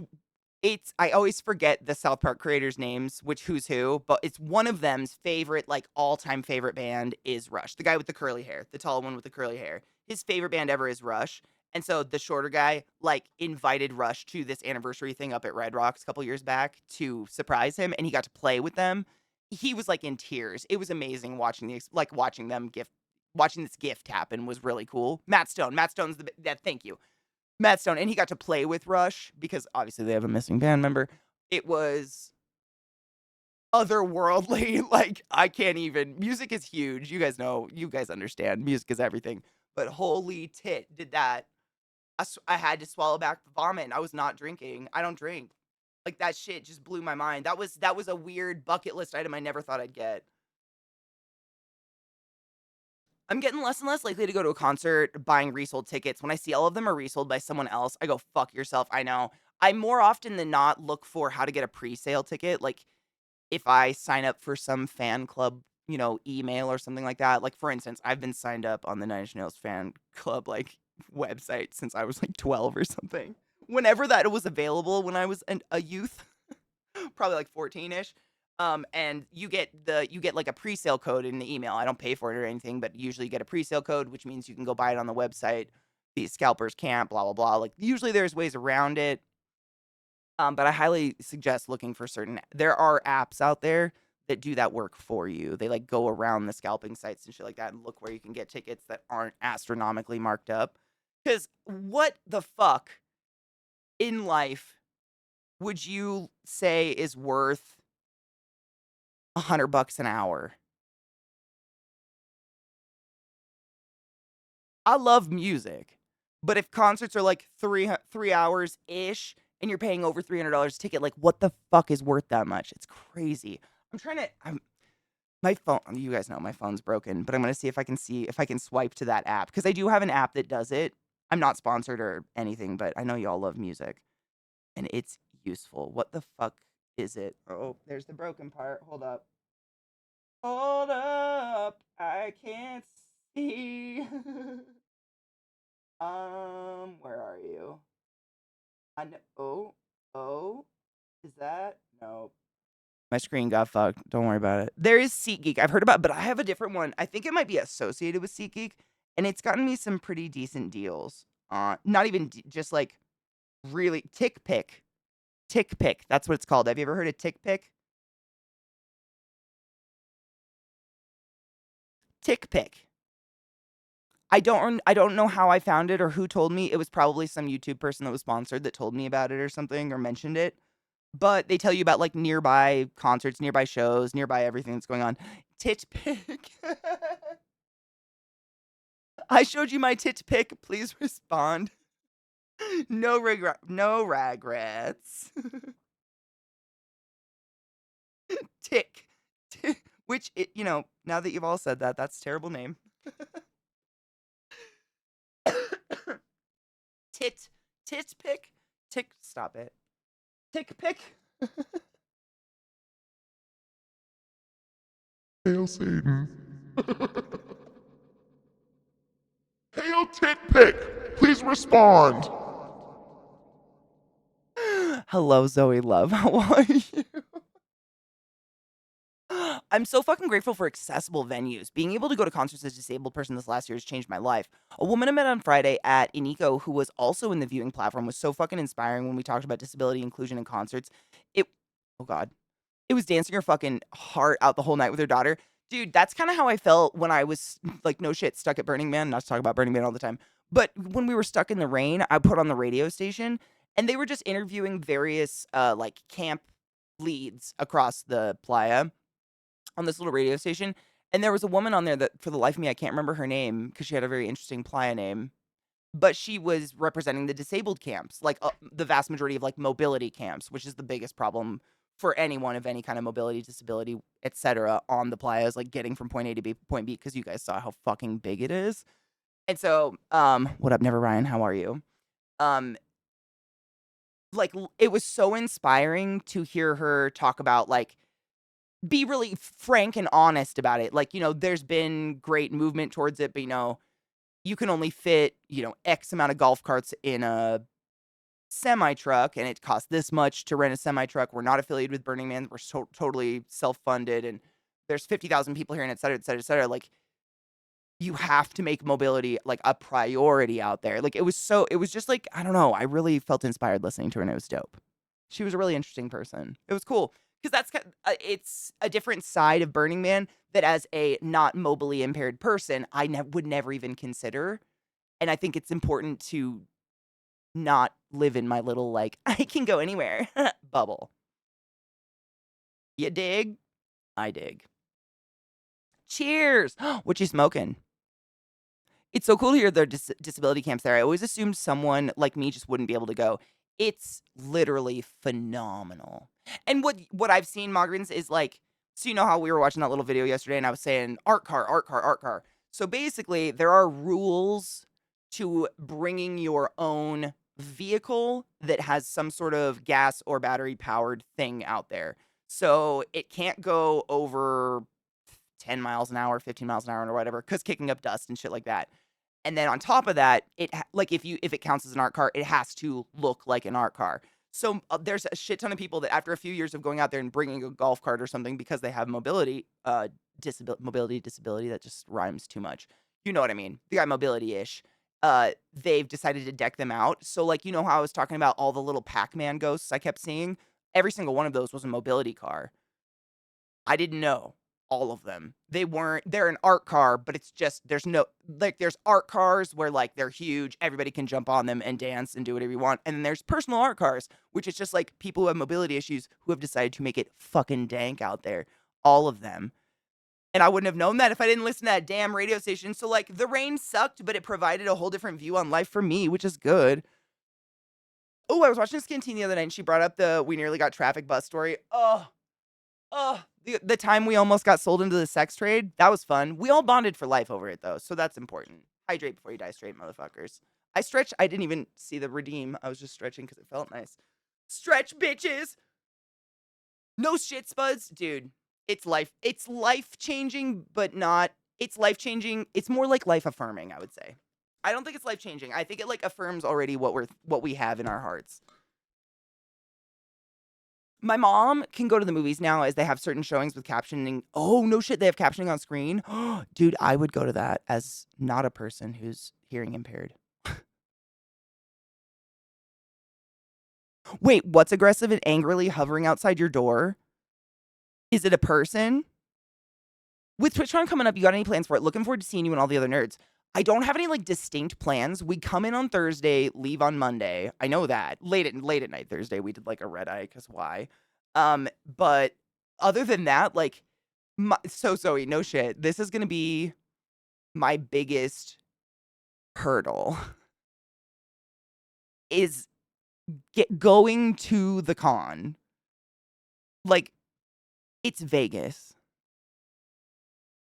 I always forget the South Park creators' names, who's who, but it's one of them's favorite, like all-time favorite band is Rush. The guy with the curly hair, the tall one with the curly hair. His favorite band ever is Rush. And so the shorter guy, like, invited Rush to this anniversary thing up at Red Rocks a couple years back to surprise him, and he got to play with them. He was, like, in tears. It was amazing watching this gift happen was really cool. Matt Stone's thank you. Matt Stone, and he got to play with Rush because obviously they have a missing band member. It was otherworldly. Like, I can't even. Music is huge. You guys know. You guys understand. Music is everything. But holy tit, did that. I had to swallow back the vomit, and I was not drinking. I don't drink. Like, that shit just blew my mind. That was a weird bucket list item I never thought I'd get. I'm getting less and less likely to go to a concert buying resold tickets. When I see all of them are resold by someone else, I go, fuck yourself. I know. I more often than not look for how to get a pre-sale ticket. Like, if I sign up for some fan club, email or something like that. Like, for instance, I've been signed up on the Nine Inch Nails fan club, like, website since I was, like, 12 or something. whenever that was available when I was a youth, probably like 14-ish. And you get like a pre-sale code in the email. I don't pay for it or anything, but usually you get a pre-sale code, which means you can go buy it on the website. These scalpers can't, blah blah blah. Like usually there's ways around it. But I highly suggest looking for certain. There are apps out there that do that work for you. They like go around the scalping sites and shit like that and look where you can get tickets that aren't astronomically marked up. Because what the fuck in life would you say is worth $100 an hour? I love music, but if concerts are like 3 hours ish and you're paying over $300 a ticket, like what the fuck is worth that much? It's crazy. My phone, you guys know my phone's broken, but I'm gonna see if I can swipe to that app because I do have an app that does it. I'm not sponsored or anything, but I know y'all love music and it's useful. What the fuck is it? Oh, there's the broken part. Hold up. Hold up. I can't see. Where are you? I know. Oh, is that? No. My screen got fucked. Don't worry about it. There is SeatGeek. I've heard about it, but I have a different one. I think it might be associated with SeatGeek, and it's gotten me some pretty decent deals. Not even just like really TickPick. TickPick. That's what it's called. Have you ever heard of TickPick? TickPick. I don't know how I found it or who told me. It was probably some YouTube person that was sponsored that told me about it or something or mentioned it. But they tell you about like nearby concerts, nearby shows, nearby everything that's going on. TitPick. I showed you my TitPick. Please respond. No regrets. Tick. Which now that you've all said that, that's a terrible name. Titpick. Stop it. TickPick.
Hail Satan. Hail Titpick! Please respond!
Hello, Zoe Love. How are you? I'm so fucking grateful for accessible venues. Being able to go to concerts as a disabled person this last year has changed my life. A woman I met on Friday at Iniko, who was also in the viewing platform, was so fucking inspiring when we talked about disability inclusion in concerts. Oh God. It was dancing her fucking heart out the whole night with her daughter. Dude, that's kind of how I felt when I was, like, no shit, stuck at Burning Man. Not to talk about Burning Man all the time. But when we were stuck in the rain, I put on the radio station, and they were just interviewing various, like, camp leads across the playa on this little radio station. And there was a woman on there that, for the life of me, I can't remember her name because she had a very interesting playa name. But she was representing the disabled camps, like the vast majority of like mobility camps, which is the biggest problem for anyone of any kind of mobility, disability, etc. on the playas, like getting from point A to point B, because you guys saw how fucking big it is. And so, what up, Never Ryan? How are you? Like it was so inspiring to hear her talk about like be really frank and honest about it. Like, there's been great movement towards it, but you can only fit, X amount of golf carts in a semi truck, and it costs this much to rent a semi truck. We're not affiliated with Burning Man. We're totally self funded, and there's 50,000 people here, and et cetera, et cetera, et cetera. Like, you have to make mobility like a priority out there. Like, it was just like, I don't know. I really felt inspired listening to her, and it was dope. She was a really interesting person. It was cool because it's a different side of Burning Man that as a not mobily impaired person, I would never even consider. And I think it's important to not live in my little, like, I can go anywhere bubble. You dig? I dig. Cheers. What you smoking? It's so cool to hear their disability camps there. I always assumed someone like me just wouldn't be able to go. It's literally phenomenal. And what I've seen, Margarins, is like, so you know how we were watching that little video yesterday and I was saying art car, art car, art car. So basically, there are rules to bringing your own vehicle that has some sort of gas or battery powered thing out there. So it can't go over 10 miles an hour, 15 miles an hour, or whatever, because kicking up dust and shit like that. And then on top of that, like if it counts as an art car, it has to look like an art car. So there's a shit ton of people that after a few years of going out there and bringing a golf cart or something because they have mobility disability, that just rhymes too much. You know what I mean? They got mobility-ish. They've decided to deck them out. So like, you know how I was talking about all the little Pac-Man ghosts I kept seeing? Every single one of those was a mobility car. I didn't know all of them. They're an art car, but it's just, there's art cars where like they're huge, everybody can jump on them and dance and do whatever you want. And then there's personal art cars, which is just like people who have mobility issues who have decided to make it fucking dank out there. All of them. And I wouldn't have known that if I didn't listen to that damn radio station. So like the rain sucked, but it provided a whole different view on life for me, which is good. Oh, I was watching Skintine the other night and she brought up the we nearly got traffic bus story. The time we almost got sold into the sex trade, that was fun. We all bonded for life over it, though, so that's important. Hydrate before you die straight, motherfuckers. I stretched. I didn't even see the redeem. I was just stretching because it felt nice. Stretch, bitches! No shit, Spuds. Dude, it's life. It's life-changing, but not... It's life-changing. It's more like life-affirming, I would say. I don't think it's life-changing. I think it, like, affirms already what we have in our hearts. My mom can go to the movies now as they have certain showings with captioning. Oh, no shit, they have captioning on screen? Dude, I would go to that as not a person who's hearing impaired. Wait, what's aggressive and angrily hovering outside your door? Is it a person? With TwitchCon coming up, you got any plans for it? Looking forward to seeing you and all the other nerds. I don't have any, like, distinct plans. We come in on Thursday, leave on Monday. I know that. Late at night Thursday, we did, like, a red-eye, because why? But other than that, like, so Zoe, no shit. This is going to be my biggest hurdle. Is going to the con. Like, it's Vegas.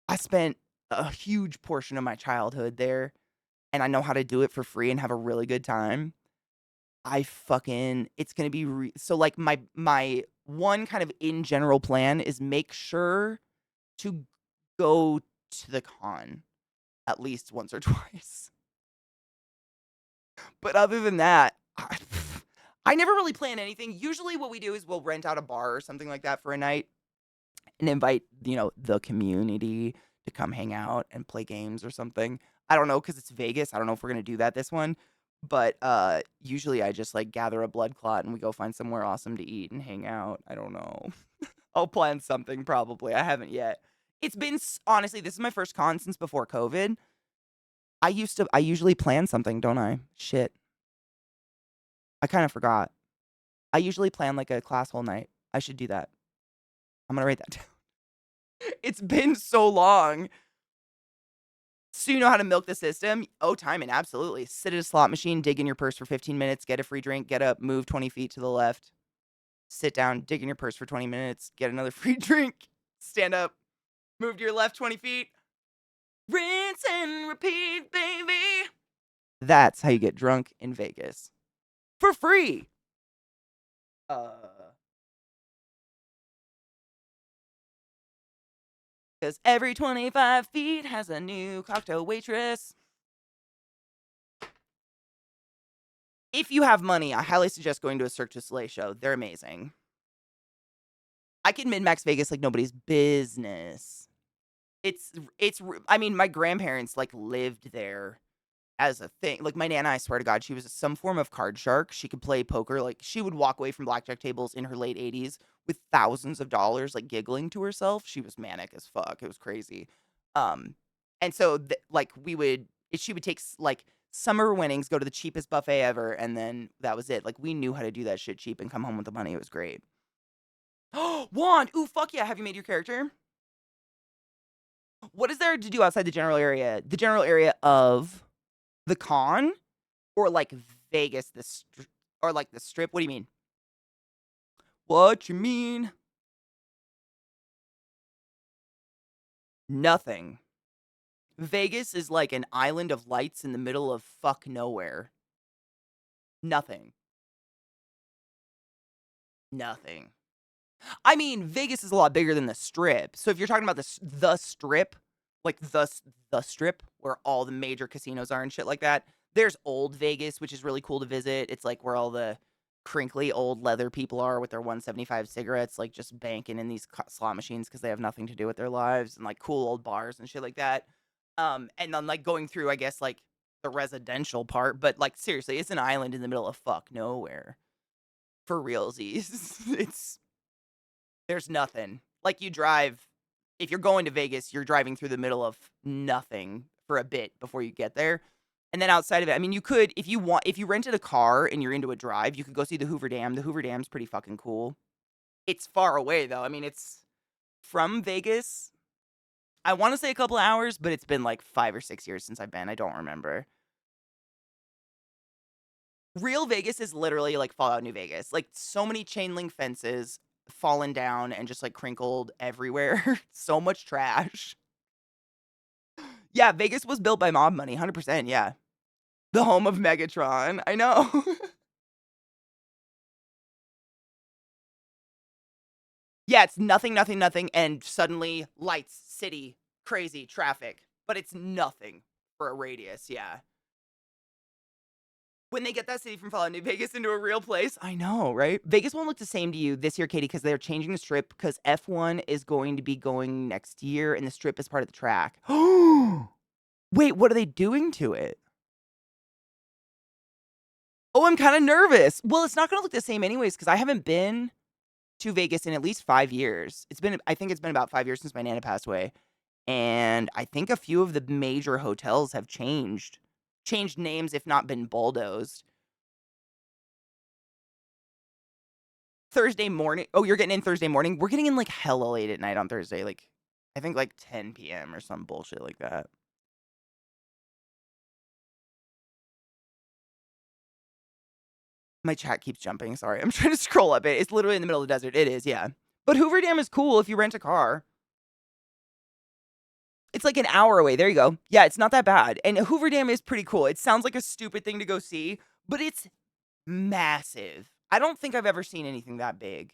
I spent a huge portion of my childhood there, and I know how to do it for free and have a really good time. It's gonna be so like my one kind of in general plan is make sure to go to the con at least once or twice. But other than that, I never really plan anything. Usually what we do is we'll rent out a bar or something like that for a night and invite, the community to come hang out and play games or something. I don't know, because it's Vegas. I don't know if we're going to do that this one. But usually I just, like, gather a blood clot and we go find somewhere awesome to eat and hang out. I don't know. I'll plan something probably. I haven't yet. It's been, honestly, this is my first con since before COVID. I usually plan something, don't I? Shit. I kind of forgot. I usually plan, like, a class whole night. I should do that. I'm going to write that down. It's been so long. So you know how to milk the system? Oh, timing, absolutely. Sit at a slot machine, dig in your purse for 15 minutes, get a free drink, get up, move 20 feet to the left. Sit down, dig in your purse for 20 minutes, get another free drink, stand up, move to your left 20 feet. Rinse and repeat, baby. That's how you get drunk in Vegas. For free. Because every 25 feet has a new cocktail waitress. If you have money, I highly suggest going to a Cirque du Soleil show. They're amazing. I can min-max Vegas like nobody's business. I mean, my grandparents, like, lived there as a thing. Like, my Nana, I swear to God, she was some form of card shark. She could play poker. Like, she would walk away from blackjack tables in her late 80s with thousands of dollars, like, giggling to herself. She was manic as fuck. It was crazy. And so, she would take, like, summer winnings, go to the cheapest buffet ever, and then that was it. Like, we knew how to do that shit cheap and come home with the money. It was great. Wand! Ooh, fuck yeah. Have you made your character? What is there to do outside the general area? The general area of the con? Or, like, Vegas, or, like, the strip? What do you mean? What you mean? Nothing. Vegas is like an island of lights in the middle of fuck nowhere. Nothing. Nothing. I mean, Vegas is a lot bigger than the strip. So if you're talking about the strip, like the strip, where all the major casinos are and shit like that. There's old Vegas, which is really cool to visit. It's like where all the crinkly old leather people are with their 175 cigarettes, like just banking in these slot machines because they have nothing to do with their lives, and like cool old bars and shit like that. And then like going through, I guess, like the residential part, but like seriously, it's an island in the middle of fuck nowhere. For realsies. There's nothing. Like you drive, if you're going to Vegas, you're driving through the middle of nothing for a bit before you get there. And then outside of it, I mean, you could, if you rented a car and you're into a drive, you could go see the Hoover Dam. The Hoover Dam's pretty fucking cool. It's far away though. I mean, it's from Vegas. I want to say a couple of hours, but it's been like 5 or 6 years since I've been. I don't remember. Real Vegas is literally like Fallout New Vegas. Like so many chain link fences fallen down and just like crinkled everywhere. So much trash. Yeah, Vegas was built by mob money, 100%. Yeah. The home of Megatron. I know. Yeah, it's nothing, nothing, nothing. And suddenly lights, city, crazy, traffic. But it's nothing for a radius. Yeah. When they get that city from Fallout New Vegas into a real place, I know, right? Vegas won't look the same to you this year, Katie, because they're changing the strip because F1 is going to be going next year and the strip is part of the track. Wait, what are they doing to it? Oh, I'm kind of nervous. Well, it's not going to look the same anyways because I haven't been to Vegas in at least 5 years. I think it's been about 5 years since my Nana passed away. And I think a few of the major hotels have changed names, if not been bulldozed. Thursday morning. Oh, you're getting in Thursday morning? We're getting in like hella late at night on Thursday. Like, I think like 10 p.m. or some bullshit like that. My chat keeps jumping. Sorry. I'm trying to scroll up it. It's literally in the middle of the desert. It is, yeah. But Hoover Dam is cool if you rent a car. It's like an hour away. There you go. Yeah, it's not that bad. And Hoover Dam is pretty cool. It sounds like a stupid thing to go see, but it's massive. I don't think I've ever seen anything that big.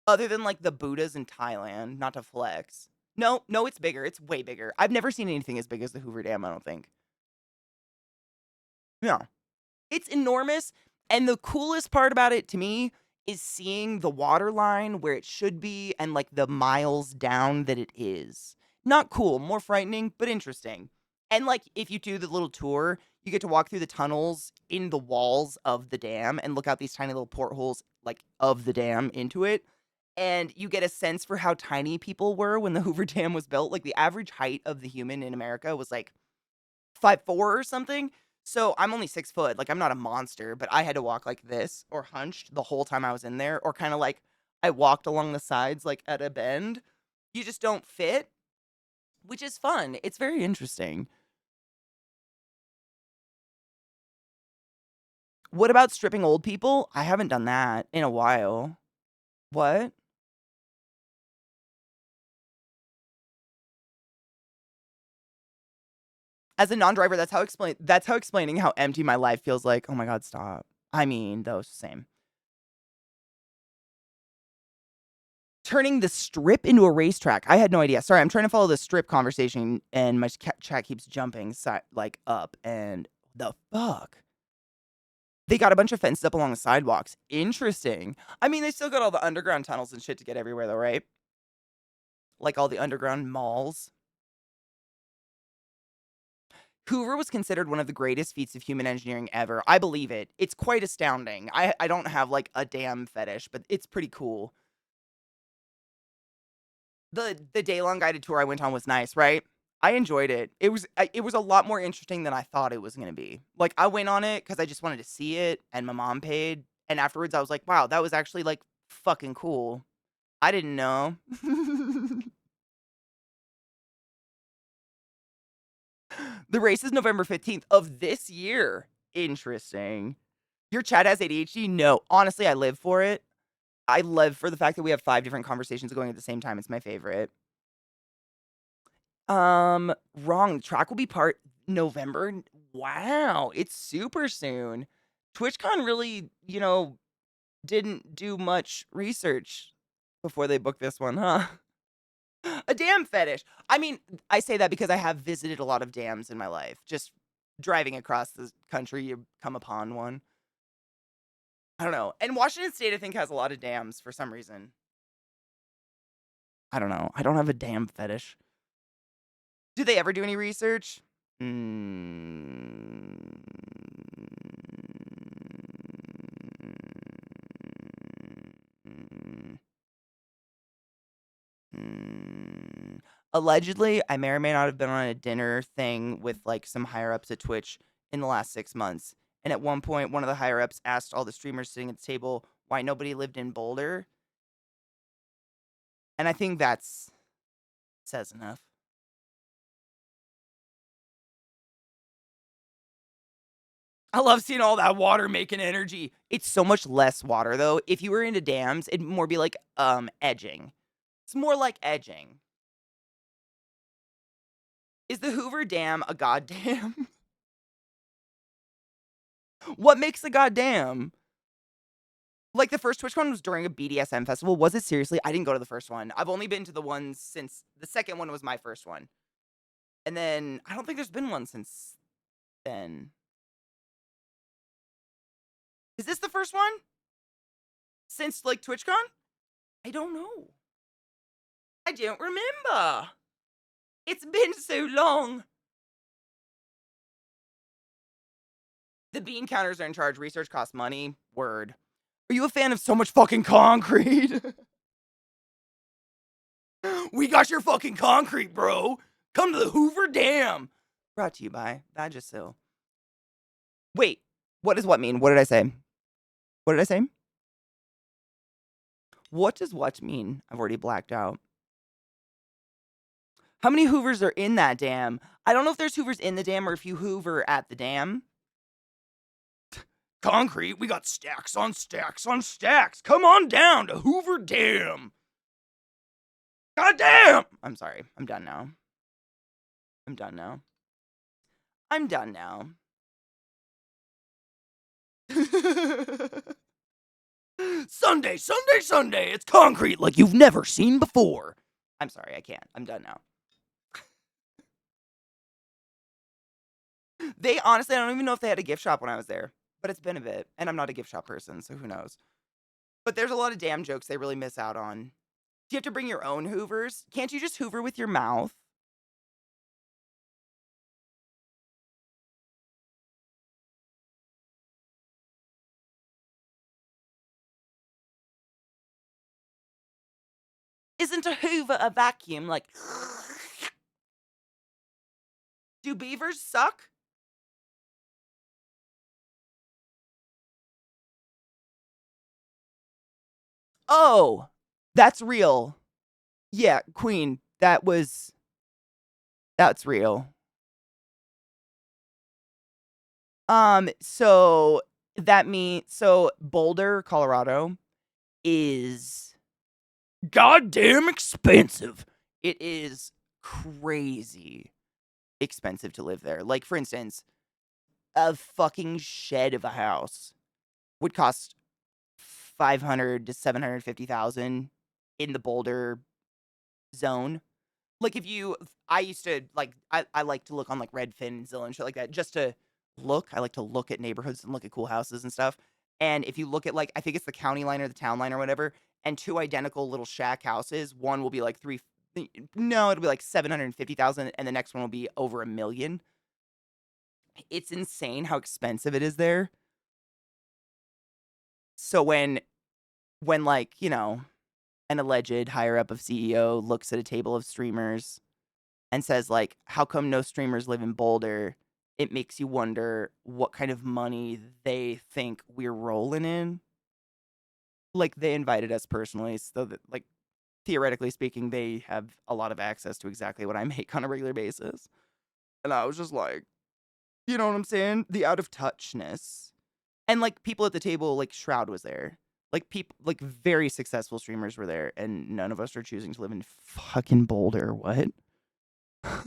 Other than like the Buddhas in Thailand, not to flex. No, it's bigger. It's way bigger. I've never seen anything as big as the Hoover Dam, I don't think. Yeah. It's enormous. And the coolest part about it to me is seeing the water line where it should be and like the miles down that it is. Not cool, more frightening, but interesting. And like if you do the little tour, you get to walk through the tunnels in the walls of the dam and look out these tiny little portholes like of the dam into it. And you get a sense for how tiny people were when the Hoover Dam was built. Like the average height of the human in America was like 5'4" or something. So I'm only 6 foot. Like I'm not a monster, but I had to walk like this or hunched the whole time I was in there, or kind of like I walked along the sides like at a bend. You just don't fit, which is fun. It's very interesting. What about stripping old people? I haven't done that in a while. What? As a non-driver, that's how explaining how empty my life feels like. Oh my god, stop. I mean, those same. Turning the strip into a racetrack. I had no idea. Sorry, I'm trying to follow the strip conversation and my chat keeps jumping like up, and the fuck? They got a bunch of fences up along the sidewalks. Interesting. I mean, they still got all the underground tunnels and shit to get everywhere though, right? Like all the underground malls. Hoover was considered one of the greatest feats of human engineering ever. I believe it. It's quite astounding. I don't have like a damn fetish, but it's pretty cool. The day-long guided tour I went on was nice, right? I enjoyed it. It was a lot more interesting than I thought it was going to be. Like I went on it cuz I just wanted to see it and my mom paid, and afterwards I was like, "Wow, that was actually like fucking cool." I didn't know. The race is November 15th of this year. Interesting. Your chat has ADHD? No. Honestly, I live for it. I live for the fact that we have 5 different conversations going at the same time. It's my favorite. Wrong. The track will be part November. Wow. It's super soon. TwitchCon really, didn't do much research before they booked this one, huh? A dam fetish. I mean, I say that because I have visited a lot of dams in my life. Just driving across the country, you come upon one. I don't know. And Washington State, I think, has a lot of dams for some reason. I don't know. I don't have a dam fetish. Do they ever do any research? Allegedly, I may or may not have been on a dinner thing with like some higher ups at Twitch in the last 6 months. And at one point, one of the higher ups asked all the streamers sitting at the table why nobody lived in Boulder. And I think that's says enough. I love seeing all that water making energy. It's so much less water though. If you were into dams, it'd more be like edging. It's more like edging. Is the Hoover Dam a goddamn? What makes a goddamn? Like the first TwitchCon was during a BDSM festival. Was it seriously? I didn't go to the first one. I've only been to the ones since the second one was my first one. And then I don't think there's been one since then. Is this the first one? Since like TwitchCon? I don't know. I don't remember. It's been so long. The bean counters are in charge. Research costs money. Word. Are you a fan of so much fucking concrete? We got your fucking concrete, bro. Come to the Hoover Dam. Brought to you by Vagisil. Wait, what does what mean? What did I say? What did I say? What does what mean? I've already blacked out. How many Hoovers are in that dam? I don't know if there's Hoovers in the dam or if you Hoover at the dam. Concrete, we got stacks on stacks on stacks. Come on down to Hoover Dam. God damn! I'm sorry. I'm done now. I'm done now. I'm done now. Sunday, Sunday, Sunday. It's concrete like you've never seen before. I'm sorry. I can't. I'm done now. They honestly, I don't even know if they had a gift shop when I was there. But it's been a bit. And I'm not a gift shop person, so who knows. But there's a lot of damn jokes they really miss out on. Do you have to bring your own Hoovers? Can't you just Hoover with your mouth? Isn't a Hoover a vacuum? Like, do beavers suck? Oh, that's real. Yeah, Queen, that's real. So Boulder, Colorado is goddamn expensive. It is crazy expensive to live there. Like, for instance, a fucking shed of a house would cost $500,000 to $750,000 in the Boulder zone. Like I used to I like to look on like Redfin and Zillow and shit like that just to look. I like to look at neighborhoods and look at cool houses and stuff. And if you look at like I think it's the county line or the town line or whatever, and two identical little shack houses, one will be like it'll be like 750,000, and the next one will be over $1 million. It's insane how expensive it is there. So when like, you know, an alleged higher up of CEO looks at a table of streamers and says like, how come no streamers live in Boulder? It makes you wonder what kind of money they think we're rolling in. Like, they invited us personally, so that, like, theoretically speaking, they have a lot of access to exactly what I make on a regular basis. And I was just like, you know what I'm saying? The out of touchness. And like people at the table, like Shroud was there. Like people, like very successful streamers were there, and none of us are choosing to live in fucking Boulder. What?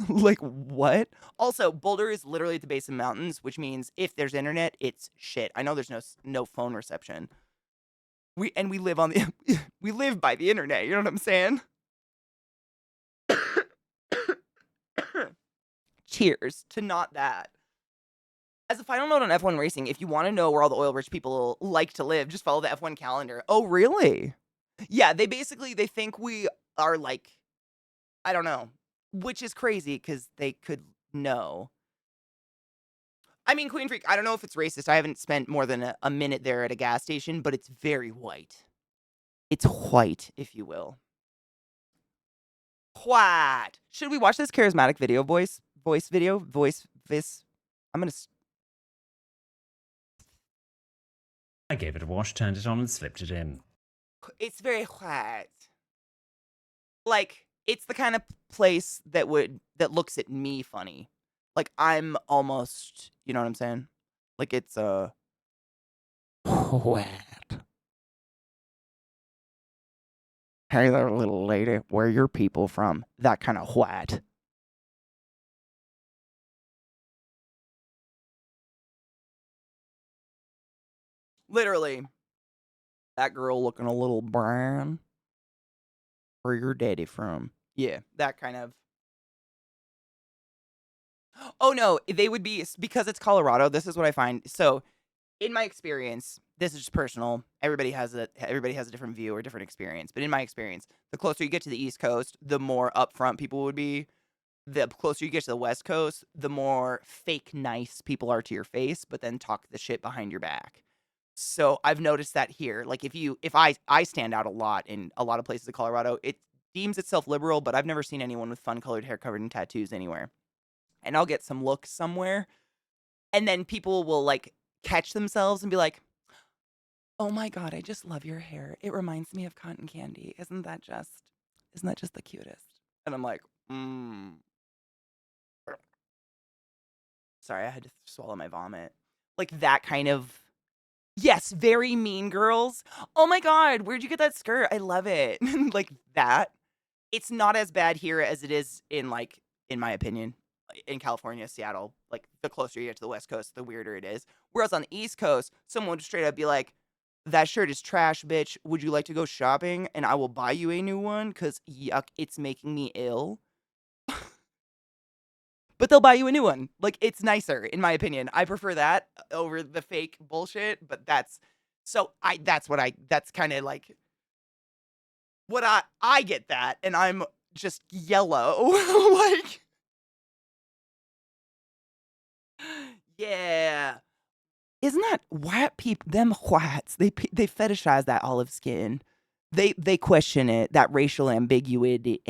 Like what? Also, Boulder is literally at the base of the mountains, which means if there's internet, it's shit. I know there's no phone reception. We live on the we live by the internet. You know what I'm saying? Cheers to not that. As a final note on F1 racing, if you want to know where all the oil rich people like to live, just follow the F1 calendar. Oh, really? Yeah, they think we are like, I don't know, which is crazy because they could know. I mean, Queen Freak, I don't know if it's racist. I haven't spent more than a minute there at a gas station, but it's very white. It's white, if you will. White. Should we watch this charismatic voice video? This. I'm going to.
I gave it a wash, turned it on, and slipped it in.
It's very white. Like, it's the kind of place that looks at me funny. Like, I'm almost, you know what I'm saying? Like, it's wet. Hey there, little lady. Where your people from? That kind of wet. Literally. That girl looking a little brown. Where your daddy from? Yeah, that kind of. Oh no, they would be, because it's Colorado. This is what I find. So, in my experience, this is just personal. Everybody has a different view or different experience. But in my experience, the closer you get to the East Coast, the more upfront people would be. The closer you get to the West Coast, the more fake nice people are to your face, but then talk the shit behind your back. So I've noticed that here. Like if I stand out a lot in a lot of places in Colorado, it deems itself liberal, but I've never seen anyone with fun colored hair covered in tattoos anywhere. And I'll get some looks somewhere, and then people will like catch themselves and be like, "Oh my god, I just love your hair. It reminds me of cotton candy. Isn't that just the cutest?" And I'm like, Sorry, I had to swallow my vomit. Like that kind of. Yes, very Mean Girls. Oh my god, where'd you get that skirt? I love it. Like that. It's not as bad here as it is in my opinion, in California, Seattle. Like the closer you get to the West Coast, the weirder it is. Whereas on the East Coast, someone would straight up be like, "That shirt is trash, bitch. Would you like to go shopping and I will buy you a new one? Cause yuck, it's making me ill." But they'll buy you a new one. Like, it's nicer, in my opinion. I prefer that over the fake bullshit, but that's kind of like what I get that, and I'm just yellow. Like, yeah. Isn't that white people, them whites, they fetishize that olive skin. They question it, that racial ambiguity.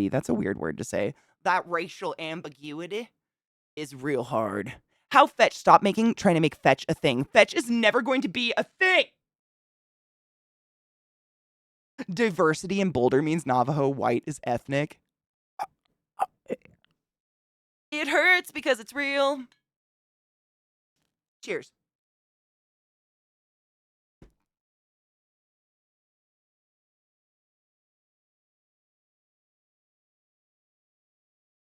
That's a weird word to say. That racial ambiguity is real hard. How fetch? Stop trying to make fetch a thing. Fetch is never going to be a thing. Diversity in Boulder means Navajo white is ethnic. It hurts because it's real. Cheers.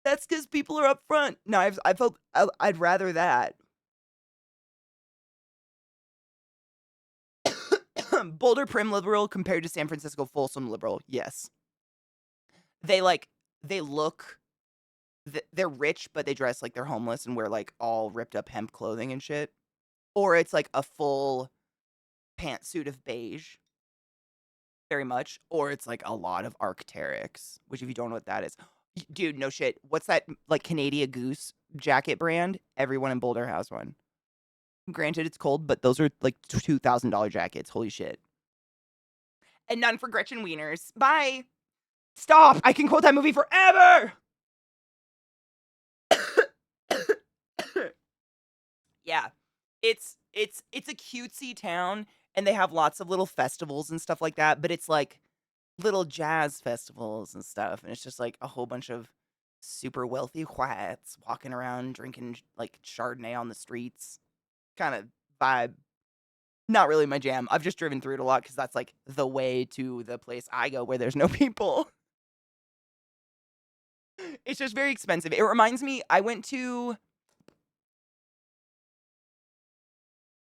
That's because people are up front. No, I felt I'd rather that. Boulder prim liberal compared to San Francisco Folsom liberal. Yes. They look, they're rich, but they dress like they're homeless and wear like all ripped up hemp clothing and shit. Or it's like a full pantsuit of beige. Very much. Or it's like a lot of Arc'teryx, which if you don't know what that is, dude, no shit. What's that like Canadian Goose jacket brand? Everyone in Boulder has one. Granted, it's cold, but those are like $2,000 jackets. Holy shit. And none for Gretchen Wieners. Bye. Stop. I can quote that movie forever. Yeah. It's a cutesy town, and they have lots of little festivals and stuff like that, but it's like little jazz festivals and stuff, and it's just like a whole bunch of super wealthy whites walking around drinking like Chardonnay on the streets. Kind of vibe. Not really my jam. I've just driven through it a lot because that's like the way to the place I go where there's no people. It's just very expensive. It reminds me, I went to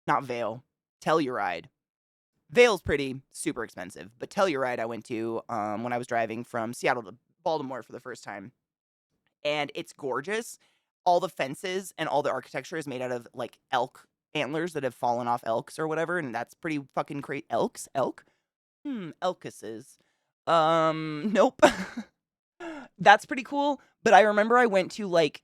not Vail, Telluride. Vail's pretty super expensive, but Telluride I went to when I was driving from Seattle to Baltimore for the first time. and it's gorgeous. All the fences and all the architecture is made out of like elk antlers that have fallen off elks or whatever, and that's pretty fucking great. Elk? Elkuses. Nope. That's pretty cool. But I remember I went to like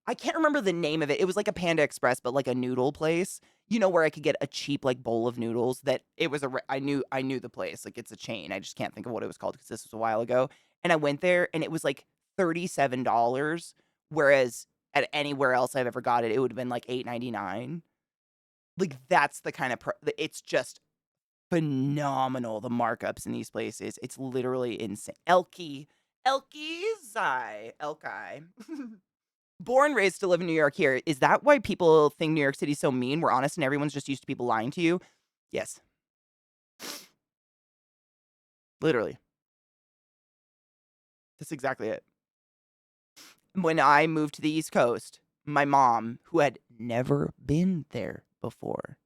I can't remember the name of it. It was like a Panda Express, but like a noodle place. You know, where I could get a cheap like bowl of noodles. That it was I knew the place. Like it's a chain. I just can't think of what it was called because this was a while ago. And I went there and it was like $37, whereas at anywhere else I've ever got it, it would have been like $8.99. Like that's the kind of it's just phenomenal, the markups in these places. It's literally insane. Elky Zai. Elkai. Born, raised to live in New York here. Is that why people think New York City's so mean? We're honest and everyone's just used to people lying to you? Yes. Literally. That's exactly it. When I moved to the East Coast, my mom, who had never been there before,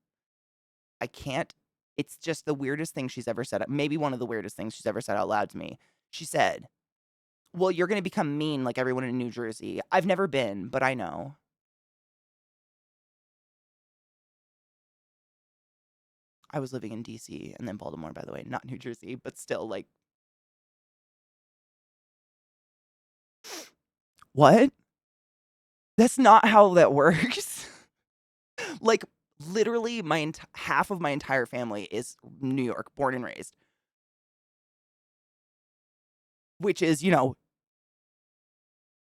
it's just the weirdest thing she's ever said. Maybe one of the weirdest things she's ever said out loud to me. She said, well, you're going to become mean like everyone in New Jersey. I've never been, but I know. I was living in DC and then Baltimore, by the way, not New Jersey, but still, like. What? That's not how that works. Like, literally, half of my entire family is New York, born and raised. Which is,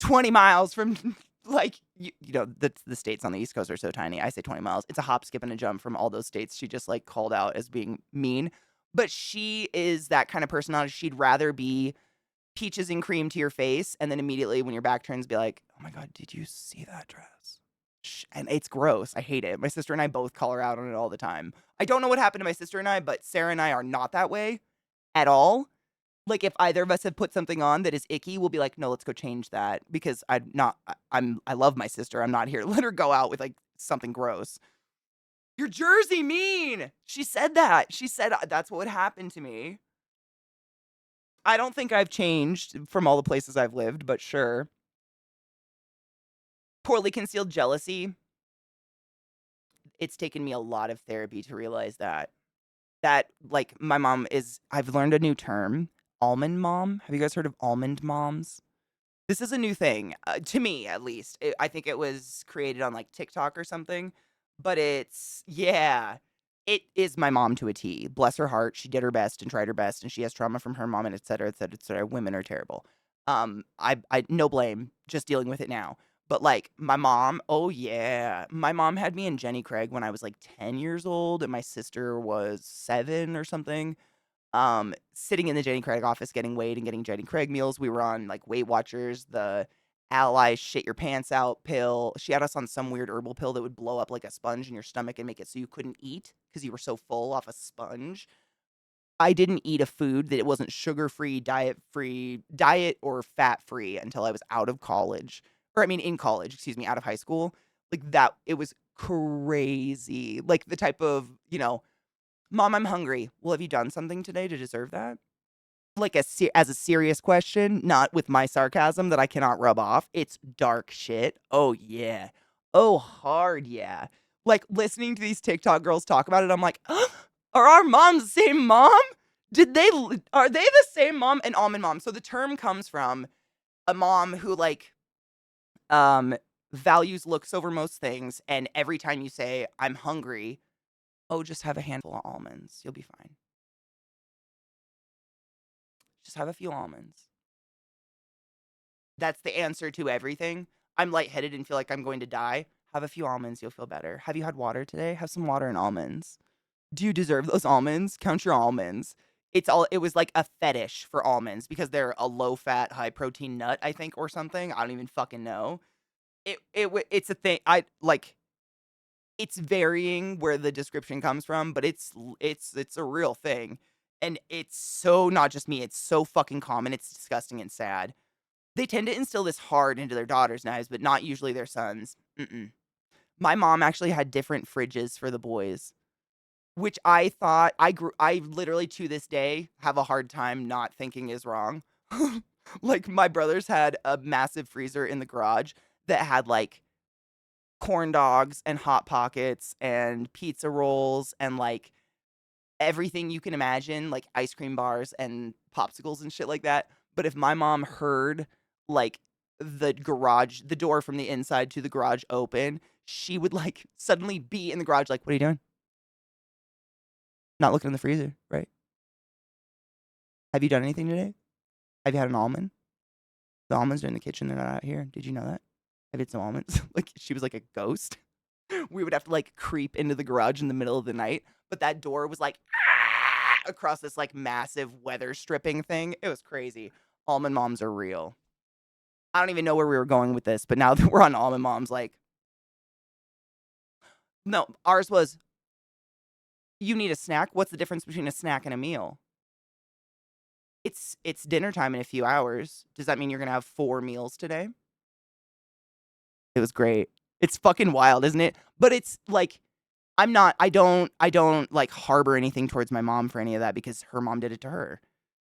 20 miles from, like, the states on the East Coast are so tiny. I say 20 miles. It's a hop, skip, and a jump from all those states she just, like, called out as being mean. But she is that kind of personality. She'd rather be peaches and cream to your face, and then immediately when your back turns, be like, oh my God, did you see that dress? And it's gross. I hate it. My sister and I both call her out on it all the time. I don't know what happened to my sister and I, but Sarah and I are not that way at all. Like, if either of us have put something on that is icky, we'll be like, no, let's go change that, because I love my sister. I'm not here to let her go out with like something gross. You're Jersey mean. She said that. She said that's what happened to me. I don't think I've changed from all the places I've lived, but sure. Poorly concealed jealousy. It's taken me a lot of therapy to realize that. Like, my mom I've learned a new term. Almond mom. Have you guys heard of almond moms? This is a new thing, to me at least. I think it was created on like TikTok or something, but it is my mom to a T. Bless her heart. She did her best and tried her best, and she has trauma from her mom, and et cetera, et cetera, et cetera. Women are terrible. I no blame, just dealing with it now. But like my mom, oh yeah, my mom had me in Jenny Craig when I was like 10 years old, and my sister was 7 or something. Sitting in the Jenny Craig office getting weighed and getting Jenny Craig meals. We were on like Weight Watchers, the Ally shit your pants out pill. She had us on some weird herbal pill that would blow up like a sponge in your stomach and make it so you couldn't eat because you were so full off a sponge. I didn't eat a food that it wasn't sugar-free, diet or fat-free until I was out of college. Or I mean in college, excuse me, out of high school. Like that, it was crazy. Like the type of, Mom, I'm hungry. Well, have you done something today to deserve that? Like as a serious question, not with my sarcasm that I cannot rub off. It's dark shit. Oh yeah. Oh hard yeah. Like listening to these TikTok girls talk about it, I'm like, are our moms the same mom? Are they the same mom? An almond mom. So the term comes from a mom who like values looks over most things, and every time you say I'm hungry, oh, just have a handful of almonds. You'll be fine. Just have a few almonds. That's the answer to everything. I'm lightheaded and feel like I'm going to die. Have a few almonds. You'll feel better. Have you had water today? Have some water and almonds. Do you deserve those almonds? Count your almonds. It was like a fetish for almonds because they're a low fat, high protein nut, I think, or something. I don't even fucking know. It's a thing. It's varying where the description comes from, but it's a real thing. And it's so not just me, it's so fucking common, it's disgusting and sad. They tend to instill this hard into their daughters' lives, but not usually their sons. My mom actually had different fridges for the boys, which I thought I literally to this day have a hard time not thinking is wrong. Like, my brothers had a massive freezer in the garage that had, like, corn dogs and Hot Pockets and pizza rolls and, like, everything you can imagine, like ice cream bars and popsicles and shit like that. But if my mom heard, like, the door from the inside to the garage open, she would, like, suddenly be in the garage like, "What are you doing? Not looking in the freezer, right? Have you done anything today? Have you had an almond? The almonds are in the kitchen, they're not out here. Did you know that? Have you had some almonds?" Like, she was like a ghost. We would have to, like, creep into the garage in the middle of the night, but that door was, like, across this, like, massive weather stripping thing. It was crazy. Almond moms are real. I don't even know where we were going with this, but now that we're on almond moms, like, no, ours was, "You need a snack? What's the difference between a snack and a meal?" It's dinner time in a few hours. Does that mean you're gonna have 4 meals today? It was great. It's fucking wild, isn't it? But it's like, I don't, like, harbor anything towards my mom for any of that because her mom did it to her.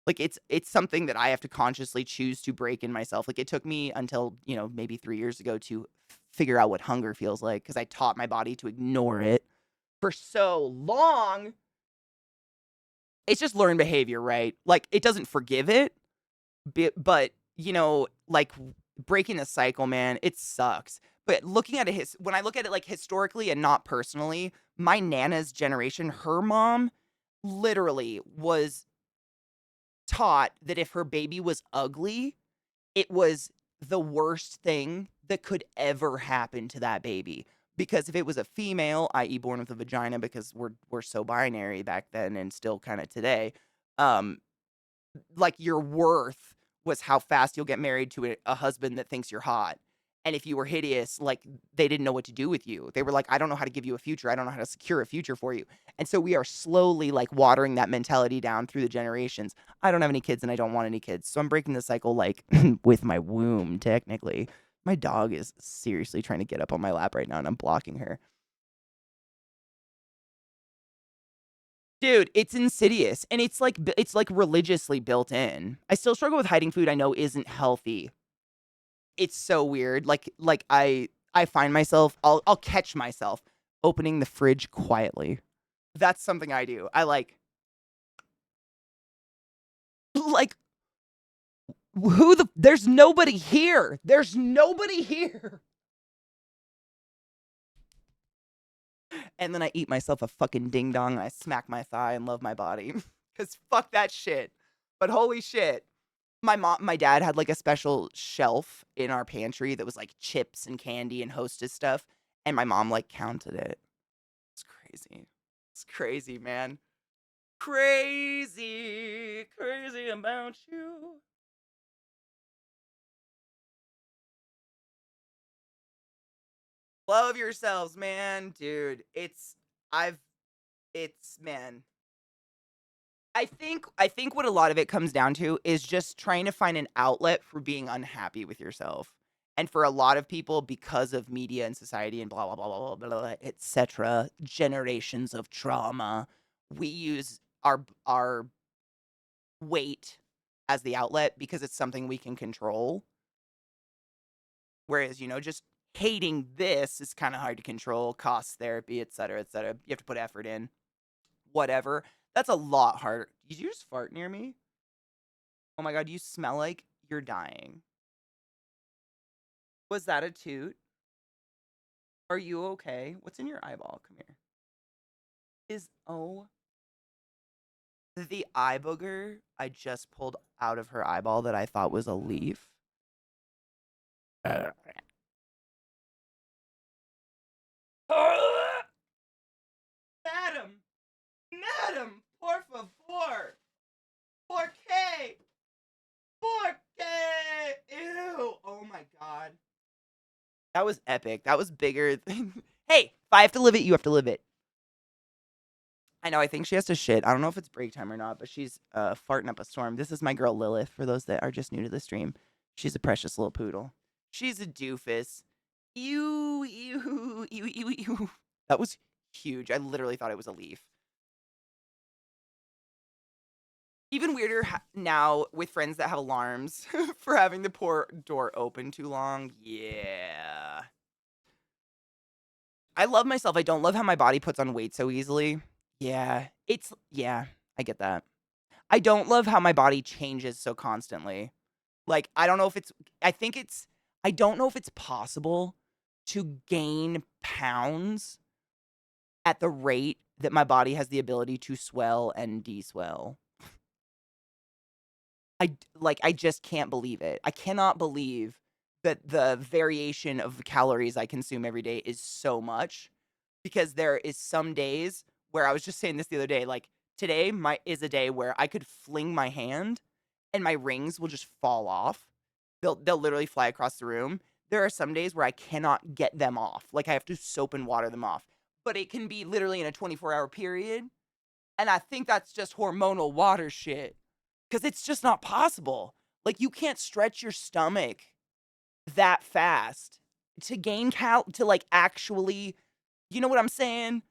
Like, it's something that I have to consciously choose to break in myself. Like, it took me until, maybe 3 years ago to figure out what hunger feels like because I taught my body to ignore it for so long. It's just learned behavior, right? Like, it doesn't forgive it, but, like, breaking a cycle, man, it sucks. But looking at it, when I look at it, like, historically and not personally, my Nana's generation, her mom literally was taught that if her baby was ugly, it was the worst thing that could ever happen to that baby. Because if it was a female, i.e., born with a vagina, because we're so binary back then and still kind of today, um, like, your worth was how fast you'll get married to a husband that thinks you're hot. And if you were hideous, like, they didn't know what to do with you. They were like, "I don't know how to give you a future. I don't know how to secure a future for you." And so we are slowly, like, watering that mentality down through the generations. I don't have any kids and I don't want any kids. So I'm breaking the cycle, like, with my womb, technically. My dog is seriously trying to get up on my lap right now and I'm blocking her. Dude, it's insidious and it's like religiously built in. I still struggle with hiding food I know isn't healthy. It's so weird. Like I find myself I'll catch myself opening the fridge quietly. That's something I do. I like there's nobody here. There's nobody here. And then I eat myself a fucking ding dong and I smack my thigh and love my body. Cuz fuck that shit. But holy shit. My dad had, like, a special shelf in our pantry that was, like, chips and candy and Hostess stuff, and my mom, like, counted it. It's crazy. It's crazy, man. Crazy, crazy about you. Love yourselves, man. Dude, I've man. I think what a lot of it comes down to is just trying to find an outlet for being unhappy with yourself. And for a lot of people, because of media and society and blah blah blah blah blah, blah etc., generations of trauma, we use our weight as the outlet because it's something we can control. Whereas, just hating this is kind of hard to control, costs therapy, etc., etc. You have to put effort in. Whatever. That's a lot harder. Did you just fart near me? Oh my god, you smell like you're dying. Was that a toot? Are you okay? What's in your eyeball? Come here. The eye booger I just pulled out of her eyeball that I thought was a leaf. Madam! Madam! Por favor! Por qué? Por qué? Ew! Oh my god. That was epic. That was bigger than. Hey, if I have to live it, you have to live it. I know, I think she has to shit. I don't know if it's break time or not, but she's farting up a storm. This is my girl Lilith, for those that are just new to the stream. She's a precious little poodle. She's a doofus. Ew, ew, ew, ew, ew. That was huge. I literally thought it was a leaf. Even weirder now with friends that have alarms for having the door open too long. Yeah. I love myself. I don't love how my body puts on weight so easily. Yeah. Yeah, I get that. I don't love how my body changes so constantly. Like, I don't know if it's, I don't know if it's possible to gain pounds at the rate that my body has the ability to swell and deswell. I just can't believe it. I cannot believe that the variation of calories I consume every day is so much, because there is some days where I was just saying this the other day, like today is a day where I could fling my hand and my rings will just fall off. They'll literally fly across the room. There are some days where I cannot get them off. Like I have to soap and water them off. But it can be literally in a 24-hour period. And I think that's just hormonal water shit. Because it's just not possible. Like, you can't stretch your stomach that fast to gain to like actually, you know what I'm saying?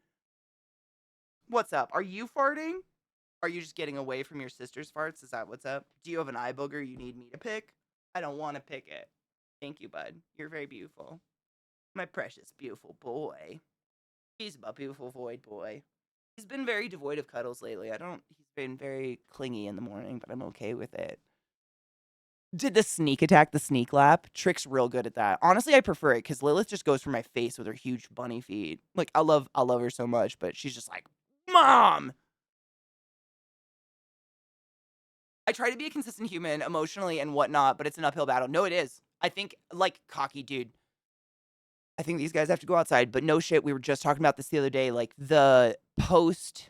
What's up? Are you farting? Are you just getting away from your sister's farts? Is that what's up? Do you have an eye booger you need me to pick? I don't want to pick it. Thank you, bud. You're very beautiful. My precious, beautiful boy. He's a beautiful void boy. He's been very devoid of cuddles lately. He's been very clingy in the morning, but I'm okay with it. Did the sneak attack, the sneak lap? Trick's real good at that. Honestly, I prefer it because Lilith just goes for my face with her huge bunny feet. Like, I love her so much, but she's just like, Mom! I try to be a consistent human emotionally and whatnot, but it's an uphill battle. No, it is. I think, like, cocky dude. I think these guys have to go outside, but no shit. We were just talking about this the other day. Like, the post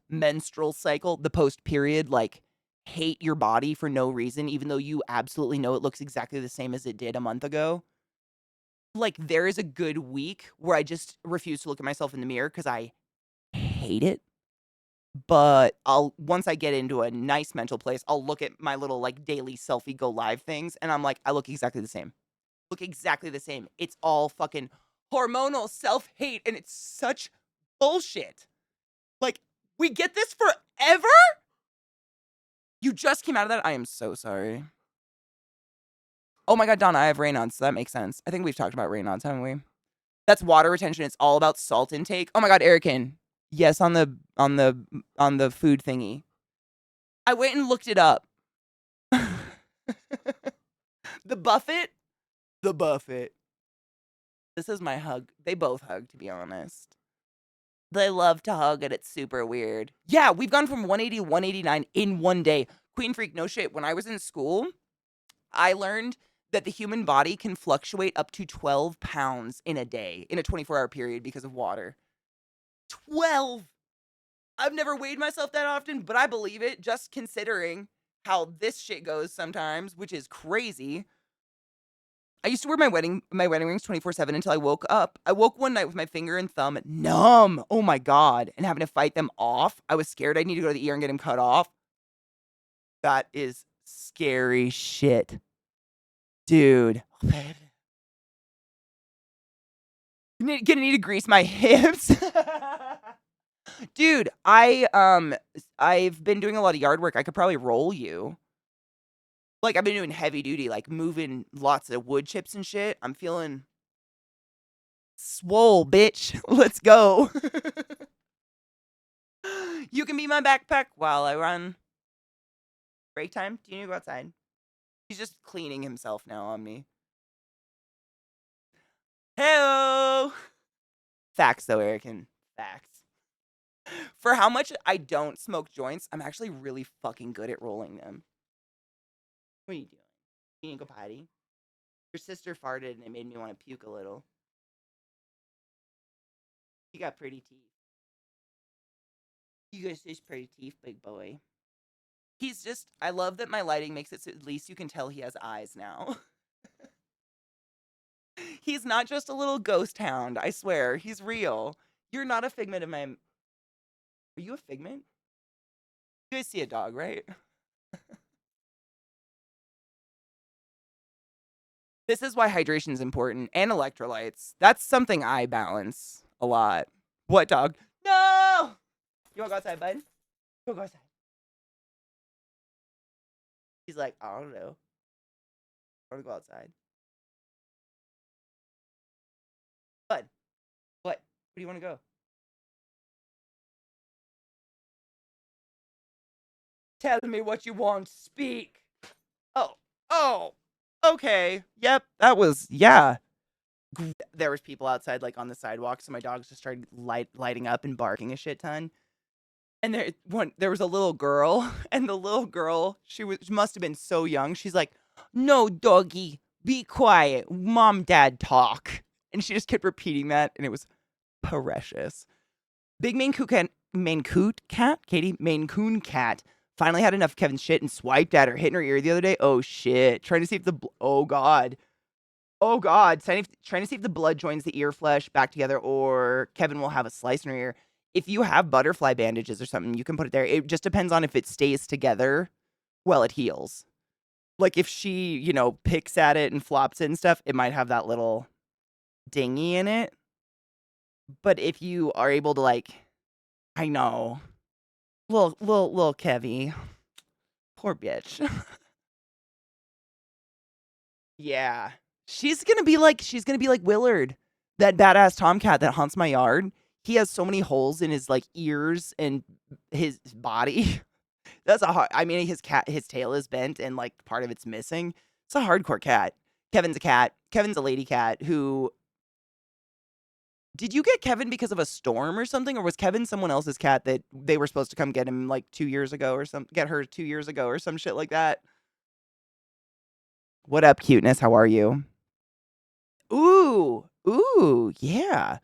menstrual cycle, the post period, like, hate your body for no reason, even though you absolutely know it looks exactly the same as it did a month ago. Like, there is a good week where I just refuse to look at myself in the mirror because I hate it. But once I get into a nice mental place, I'll look at my little like daily selfie go live things and I'm like, I look exactly the same. Look exactly the same. It's all fucking hormonal self-hate and it's such bullshit. Like, we get this forever? You just came out of that? I am so sorry. Oh my god, Donna, I have Raynaud's, so that makes sense. I think we've talked about Raynaud's, haven't we? That's water retention. It's all about salt intake. Oh my god, Erican. Yes, on the food thingy. I went and looked it up. The Buffett? The Buffett. This is my hug. They both hug, to be honest. They love to hug and it's super weird. Yeah, we've gone from 180 to 189 in one day. Queen Freak, no shit. When I was in school, I learned that the human body can fluctuate up to 12 pounds in a day, in a 24-hour period because of water. 12! I've never weighed myself that often, but I believe it, just considering how this shit goes sometimes, which is crazy. I used to wear my wedding rings 24/7 until I woke up. I woke one night with my finger and thumb numb. Oh my god. And having to fight them off. I was scared I'd need to go to the ER and get them cut off. That is scary shit. Dude. Gonna need to grease my hips. Dude, I've been doing a lot of yard work. I could probably roll you. Like, I've been doing heavy duty, like, moving lots of wood chips and shit. I'm feeling swole, bitch. Let's go. You can be my backpack while I run. Break time? Do you need to go outside? He's just cleaning himself now on me. Hey-o! Facts, though, Erican. Facts. For how much I don't smoke joints, I'm actually really fucking good at rolling them. What are you doing? You need to go potty? Your sister farted and it made me want to puke a little. You got pretty teeth. You got such pretty teeth, big boy. He's just, I love that my lighting makes it so at least you can tell he has eyes now. He's not just a little ghost hound, I swear. He's real. You're not a figment of my... Are you a figment? You guys see a dog, right? This is why hydration is important. And electrolytes. That's something I balance a lot. What, dog? No! You wanna go outside, bud? Go outside. like, I don't know. I want to go outside. Bud, what? Where do you want to go? Tell me what you want. Speak. Oh, okay. Yep, that was, yeah. There was people outside, like, on the sidewalk, so my dogs just started lighting up and barking a shit ton. And there was a little girl, and the little girl, she must have been so young. She's like, "No, doggy, be quiet. Mom, dad talk." And she just kept repeating that, and it was precious. Big Maine Coon cat finally had enough of Kevin's shit and swiped at her, hitting her ear the other day. Oh shit! Trying to see if oh god, trying to see if the blood joins the ear flesh back together, or Kevin will have a slice in her ear. If you have butterfly bandages or something, you can put it there. It just depends on if it stays together while it heals. Like if she, picks at it and flops it and stuff, it might have that little dingy in it. But if you are able to, like, I know, little Kevy, poor bitch. Yeah, she's gonna be like Willard, that badass tomcat that haunts my yard. He has so many holes in his, like, ears and his body. That's a hard. I mean, his tail is bent and, like, part of it's missing. It's a hardcore cat. Kevin's a cat. Kevin's a lady cat who. Did you get Kevin because of a storm or something, or was Kevin someone else's cat that they were supposed to come get him like 2 years ago or get her 2 years ago or some shit like that? What up, cuteness? How are you? Ooh, yeah.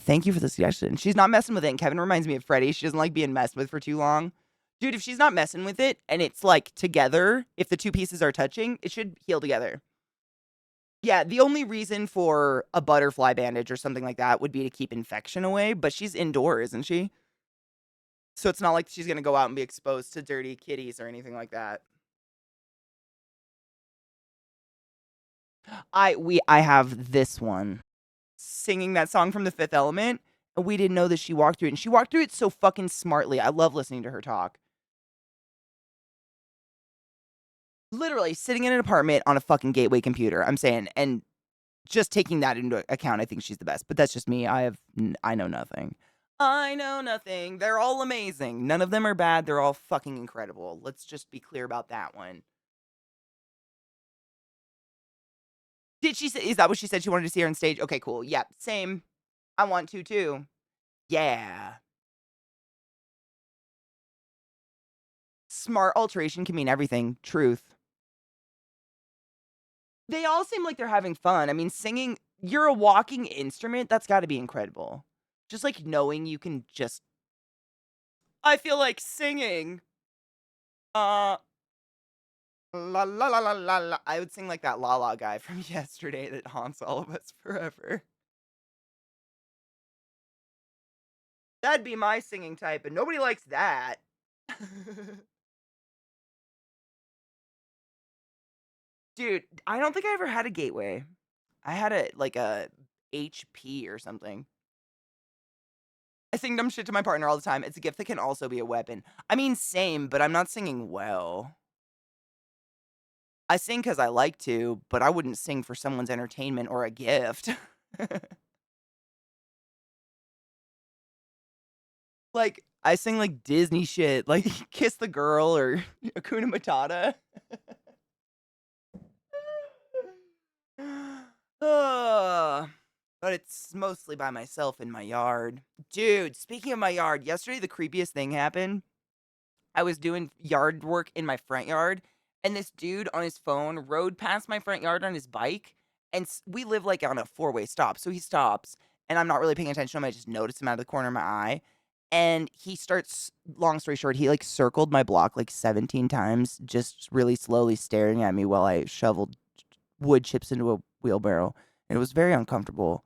Thank you for the suggestion. She's not messing with it, and Kevin reminds me of Freddie. She doesn't like being messed with for too long. Dude, if she's not messing with it and it's, like, together, if the two pieces are touching, it should heal together. Yeah, the only reason for a butterfly bandage or something like that would be to keep infection away, but she's indoor, isn't she? So it's not like she's gonna go out and be exposed to dirty kitties or anything like that. I have this one singing that song from The Fifth Element, and we didn't know that she walked through it, and she walked through it so fucking smartly. I love listening to her talk. Literally sitting in an apartment on a fucking gateway computer, I'm saying, and just taking that into account, I think she's the best. But that's just me. I know nothing. I know nothing. They're all amazing. None of them are bad. They're all fucking incredible. Let's just be clear about that one. Did she say, is that what she said? She wanted to see her on stage? Okay, cool. Yeah, same. I want to too. Yeah. Smart alteration can mean everything. Truth. They all seem like they're having fun. I mean, singing, you're a walking instrument. That's got to be incredible. Just like knowing you can just. I feel like singing. La la la la la la. I would sing like that La La guy from yesterday that haunts all of us forever. That'd be my singing type, and nobody likes that. Dude, I don't think I ever had a gateway. I had a HP or something. I sing dumb shit to my partner all the time. It's a gift that can also be a weapon. I mean, same, but I'm not singing well. I sing because I like to, but I wouldn't sing for someone's entertainment or a gift. Like, I sing like Disney shit, like Kiss the Girl or Hakuna Matata. But it's mostly by myself in my yard. Dude, speaking of my yard, yesterday the creepiest thing happened. I was doing yard work in my front yard, and this dude on his phone rode past my front yard on his bike, and we live like on a four-way stop. So he stops, and I'm not really paying attention to him. I just noticed him out of the corner of my eye. And he starts, long story short, he like circled my block like 17 times, just really slowly staring at me while I shoveled wood chips into a wheelbarrow. And it was very uncomfortable.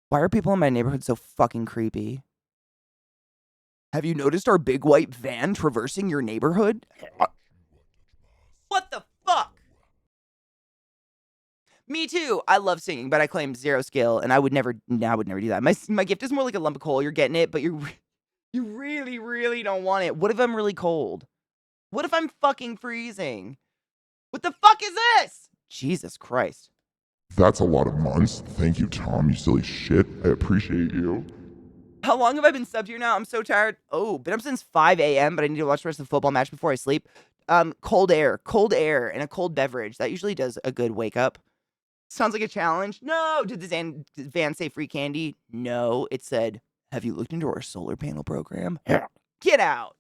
Why are people in my neighborhood so fucking creepy? Have you noticed our big white van traversing your neighborhood? What the fuck? Me too. I love singing, but I claim zero skill, and I would never do that. My gift is more like a lump of coal. You're getting it, but you really, really don't want it. What if I'm really cold? What if I'm fucking freezing? What the fuck is this? Jesus Christ.
That's a lot of months. Thank you, Tom, you silly shit. I appreciate you.
How long have I been subbed here now? I'm so tired. Oh, been up since 5 a.m., but I need to watch the rest of the football match before I sleep. Cold air, and a cold beverage. That usually does a good wake up. Sounds like a challenge. No. Did the van say free candy? No. It said, have you looked into our solar panel program? Get out.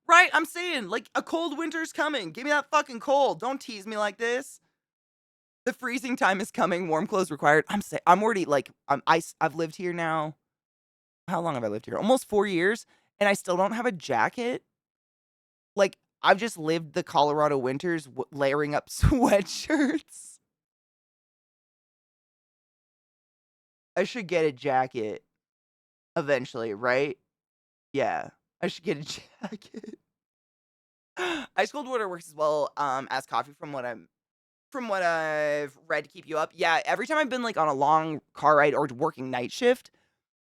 Right? I'm saying, like, a cold winter's coming. Give me that fucking cold. Don't tease me like this. The freezing time is coming. Warm clothes required. I'm already, like, I've lived here now. How long have I lived here? Almost 4 years, and I still don't have a jacket. Like, I've just lived the Colorado winters layering up sweatshirts. I should get a jacket eventually, right? Yeah, I should get a jacket. Ice cold water works as well as coffee from what I've read to keep you up. Yeah, every time I've been like on a long car ride or working night shift,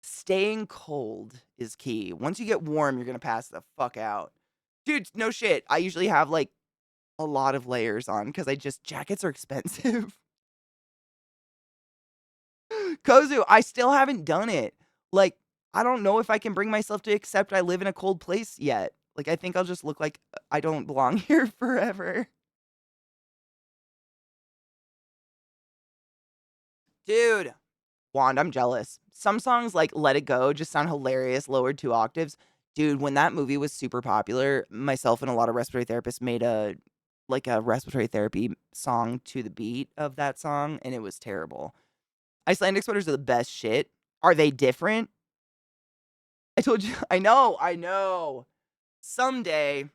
staying cold is key. Once you get warm, you're gonna pass the fuck out. Dude, no shit. I usually have like a lot of layers on because jackets are expensive. Kozu, I still haven't done it. Like, I don't know if I can bring myself to accept I live in a cold place yet. Like, I think I'll just look like I don't belong here forever. Dude, Wand, I'm jealous. Some songs like Let It Go just sound hilarious, lowered 2 octaves. Dude, when that movie was super popular, myself and a lot of respiratory therapists made a respiratory therapy song to the beat of that song, and it was terrible. Icelandic sweaters are the best shit. Are they different? I told you. I know. Someday,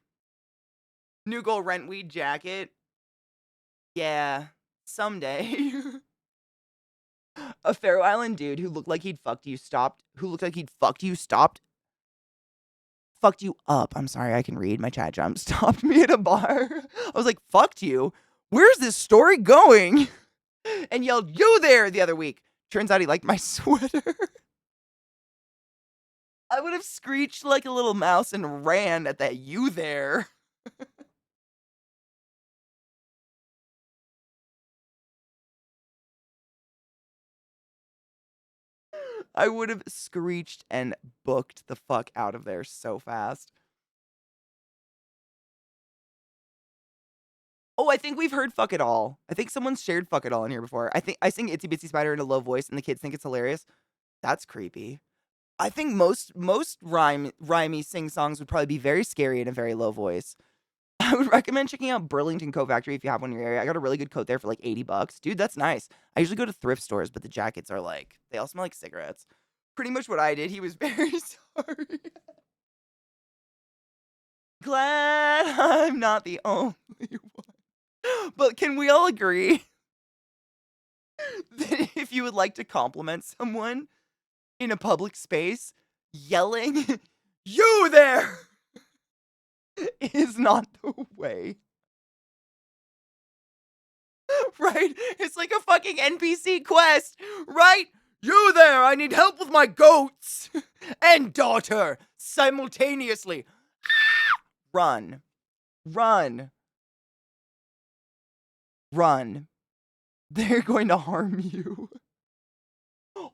new goal rent weed jacket. Yeah, someday. A Faroe Island dude who looked like he'd fucked you fucked you up. I'm sorry, I can read. My chat jump stopped me at a bar. I was like, fucked you? Where's this story going? And yelled, you there, the other week. Turns out he liked my sweater. I would have screeched like a little mouse and ran at that you there. I would have screeched and booked the fuck out of there so fast. Oh, I think we've heard Fuck It All. I think someone's shared Fuck It All in here before. I sing Itsy Bitsy Spider in a low voice and the kids think it's hilarious. That's creepy. I think most rhymey sing songs would probably be very scary in a very low voice. I would recommend checking out Burlington Coat Factory if you have one in your area. I got a really good coat there for like $80. Dude, that's nice. I usually go to thrift stores, but the jackets are like, they all smell like cigarettes. Pretty much what I did. He was very sorry. Glad I'm not the only one. But can we all agree that if you would like to compliment someone in a public space, yelling, you there, is not the way. Right? It's like a fucking NPC quest, right? You there, I need help with my goats and daughter simultaneously. Run. Run. Run. They're going to harm you.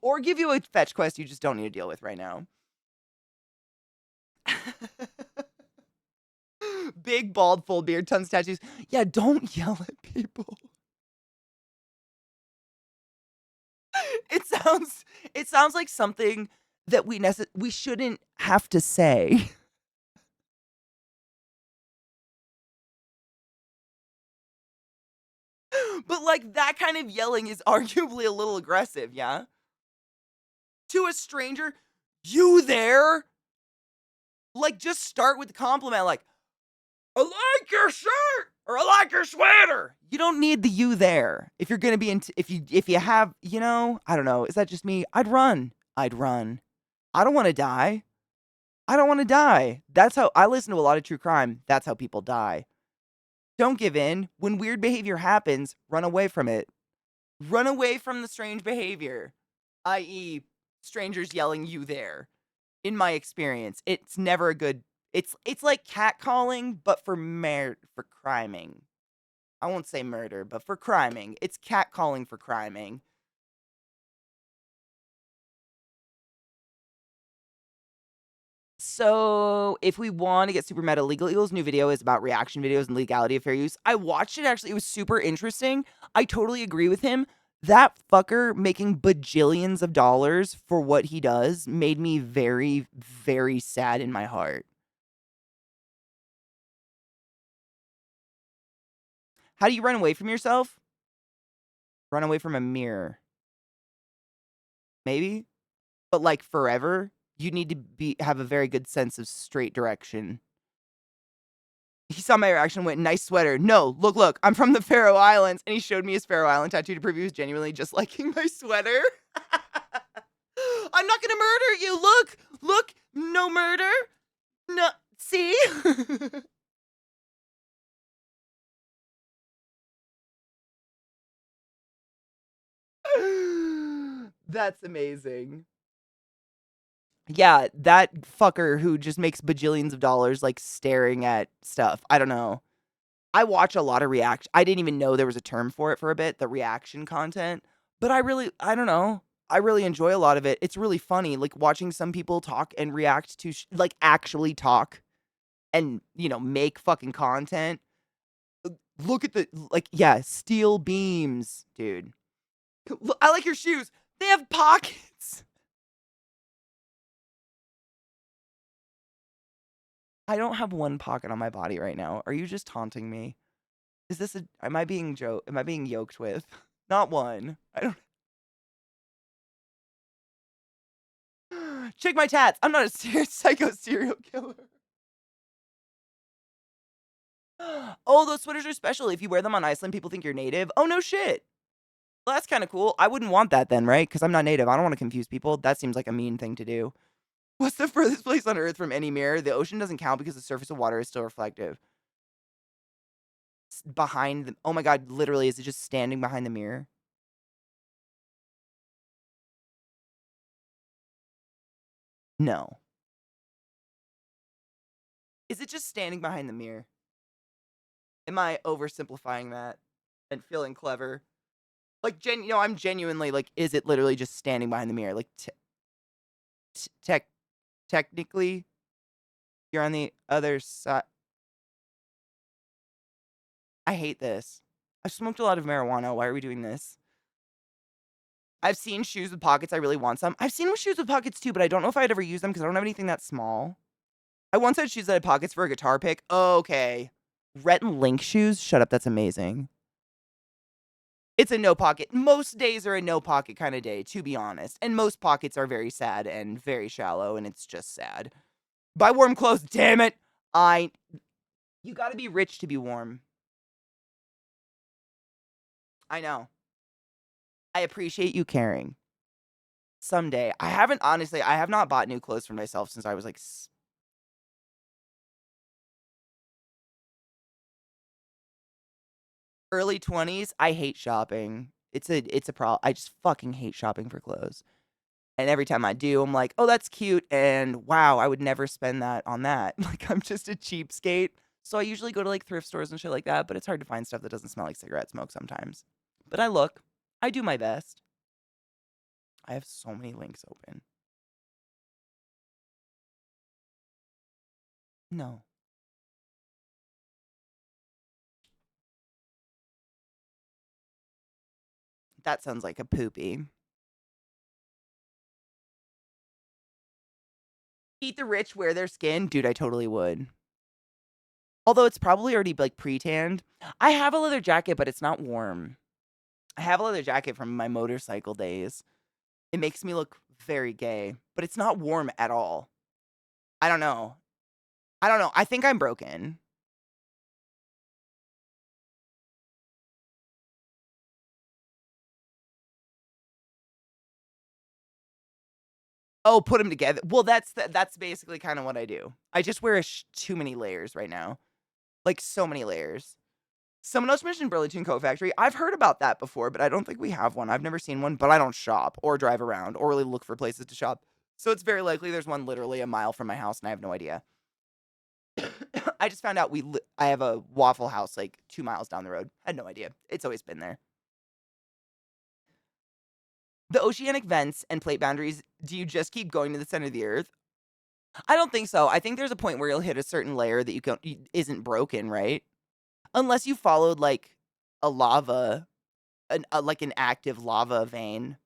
Or give you a fetch quest you just don't need to deal with right now. Big, bald, full beard, tons of tattoos. Yeah, don't yell at people. It sounds like something that we shouldn't have to say. But like that kind of yelling is arguably a little aggressive, yeah? To a stranger, you there? Like just start with the compliment like, I like your shirt or I like your sweater. You don't need the you there. If you're going to be if you have, I don't know, is that just me? I'd run. I don't want to die. That's how I listen to a lot of true crime. That's how people die. Don't give in. When weird behavior happens, run away from it. Run away from the strange behavior, i.e., strangers yelling you there. In my experience, it's never a good It's like catcalling, but for criming. I won't say murder, but for criming. It's catcalling for criming. So, if we want to get super meta, Legal Eagle's new video is about reaction videos and legality of fair use. I watched it, actually. It was super interesting. I totally agree with him. That fucker making bajillions of dollars for what he does made me very, very sad in my heart. How do you run away from yourself? Run away from a mirror. Maybe? But like forever? You need to have a very good sense of straight direction. He saw my reaction and went, nice sweater. No, look, I'm from the Faroe Islands. And he showed me his Faroe Island tattoo to prove he was genuinely just liking my sweater. I'm not gonna murder you. Look, no murder. No, see? That's amazing. Yeah, that fucker who just makes bajillions of dollars, like, staring at stuff. I don't know. I watch a lot of react. I didn't even know there was a term for it for a bit, the reaction content. But I don't know. I really enjoy a lot of it. It's really funny, like, watching some people talk and react to, like, actually talk and, make fucking content. Look at yeah, steel beams, dude. I like your shoes. They have pockets. I don't have one pocket on my body right now. Are you just taunting me? Is this am I being yoked with? Not one. I don't. Check my tats. I'm not a psycho serial killer. Oh, those sweaters are special. If you wear them on Iceland, people think you're native. Oh, no shit. Well, that's kind of cool. I wouldn't want that then, right? Because I'm not native. I don't want to confuse people. That seems like a mean thing to do. What's the furthest place on Earth from any mirror? The ocean doesn't count because the surface of water is still reflective. Behind the... Oh my god, literally, is it just standing behind the mirror? No. Is it just standing behind the mirror? Am I oversimplifying that and feeling clever? Like, I'm genuinely, like, is it literally just standing behind the mirror? Like, technically, you're on the other side. I hate this. I've smoked a lot of marijuana. Why are we doing this? I've seen shoes with pockets. I really want some. I've seen shoes with pockets too, but I don't know if I'd ever use them because I don't have anything that small. I once had shoes that had pockets for a guitar pick. Okay. Rhett and Link shoes? Shut up. That's amazing. It's a no pocket. Most days are a no pocket kind of day, to be honest. And most pockets are very sad and very shallow, and it's just sad. Buy warm clothes, damn it. You gotta be rich to be warm. I know. I appreciate you caring. Someday. I have not bought new clothes for myself since I was like... early 20s. I hate shopping. It's a problem. I just fucking hate shopping for clothes. And every time I do, I'm like, oh, that's cute. And wow, I would never spend that on that. Like, I'm just a cheapskate. So I usually go to like thrift stores and shit like that, but it's hard to find stuff that doesn't smell like cigarette smoke sometimes. But I look. I do my best. I have so many links open. No. That sounds like a poopy. Eat the rich, wear their skin? Dude, I totally would. Although it's probably already like pre-tanned. I have a leather jacket, but it's not warm. I have a leather jacket from my motorcycle days. It makes me look very gay, but it's not warm at all. I don't know. I think I'm broken. Oh, put them together. Well, that's basically kind of what I do. I just wear too many layers right now. Like, so many layers. Someone else mentioned Burlington Coat Factory. I've heard about that before, but I don't think we have one. I've never seen one, but I don't shop or drive around or really look for places to shop. So it's very likely there's one literally a mile from my house, and I have no idea. I just found out I have a Waffle House like 2 miles down the road. I had no idea. It's always been there. The oceanic vents and plate boundaries, do you just keep going to the center of the earth? I don't think so. I think there's a point where you'll hit a certain layer that isn't broken, right? Unless you followed like a lava, like an active lava vein.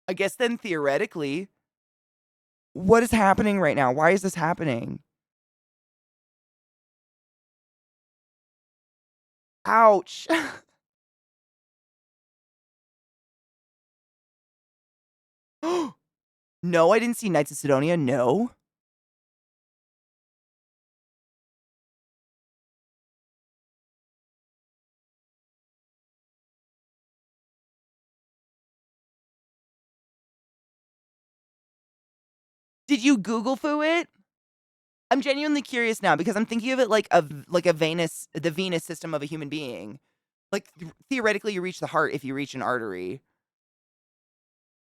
I guess then theoretically, what is happening right now? Why is this happening? Ouch. No, I didn't see Knights of Sidonia. No. Did you Google foo it? I'm genuinely curious now because I'm thinking of it like the Venus system of a human being. Like theoretically, you reach the heart if you reach an artery.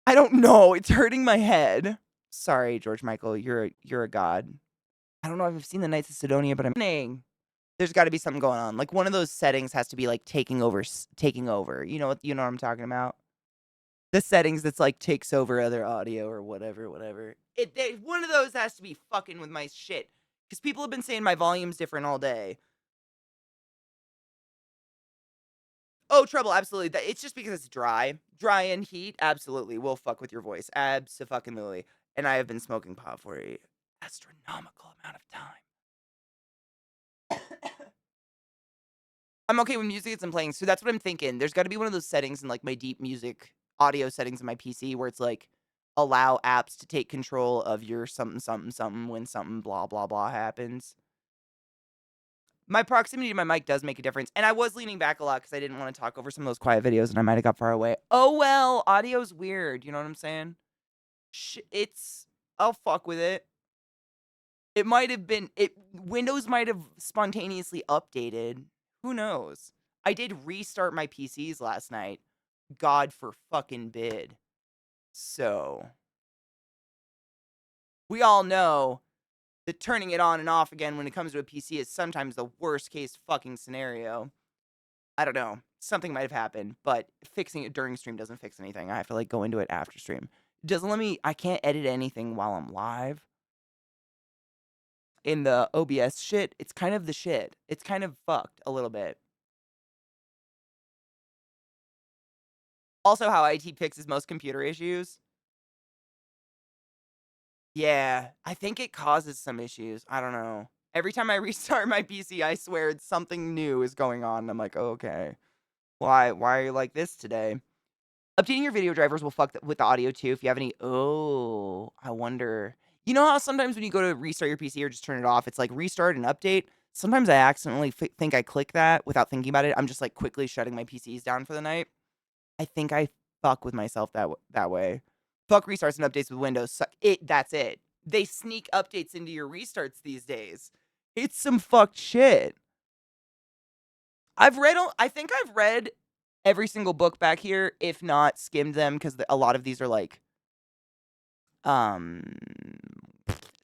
I don't know. It's hurting my head. Sorry, George Michael. You're a god. I don't know if I've seen the Knights of Sidonia, but I'm saying there's got to be something going on. Like one of those settings has to be like taking over. You know what I'm talking about? The settings that's like takes over other audio or whatever. One of those has to be fucking with my shit because people have been saying my volume's different all day. Oh, trouble, absolutely. It's just because it's dry and heat. Absolutely, will fuck with your voice. Abso-fucking-lutely. And I have been smoking pot for an astronomical amount of time. I'm okay with music it's playing, so that's what I'm thinking. There's got to be one of those settings in like my deep music audio settings in my PC where it's like allow apps to take control of your something something something when something blah blah blah happens. My proximity to my mic does make a difference, and I was leaning back a lot because I didn't want to talk over some of those quiet videos, and I might have got far away. Oh well, audio's weird. You know what I'm saying? I'll fuck with it. It might have been Windows might have spontaneously updated. Who knows? I did restart my PCs last night. God for fucking bid. So we all know that turning it on and off again when it comes to a PC is sometimes the worst case fucking scenario. I don't know. Something might have happened, but fixing it during stream doesn't fix anything. I have to like go into it after stream. It doesn't let me, I can't edit anything while I'm live. In the OBS shit, it's kind of the shit. It's kind of fucked a little bit. Also how IT fixes most computer issues. Yeah, I think it causes some issues. I don't know. Every time I restart my PC, I swear something new is going on. And I'm like, oh, okay. Why are you like this today? Updating your video drivers will fuck with the audio too. If you have any, I wonder. You know how sometimes when you go to restart your PC or just turn it off, it's like restart and update? Sometimes I accidentally think I click that without thinking about it. I'm just like quickly shutting my PCs down for the night. I think I fuck with myself that way. Fuck restarts and updates with Windows. That's it. They sneak updates into your restarts these days. It's some fucked shit. I think I've read every single book back here, if not skimmed them, because a lot of these are like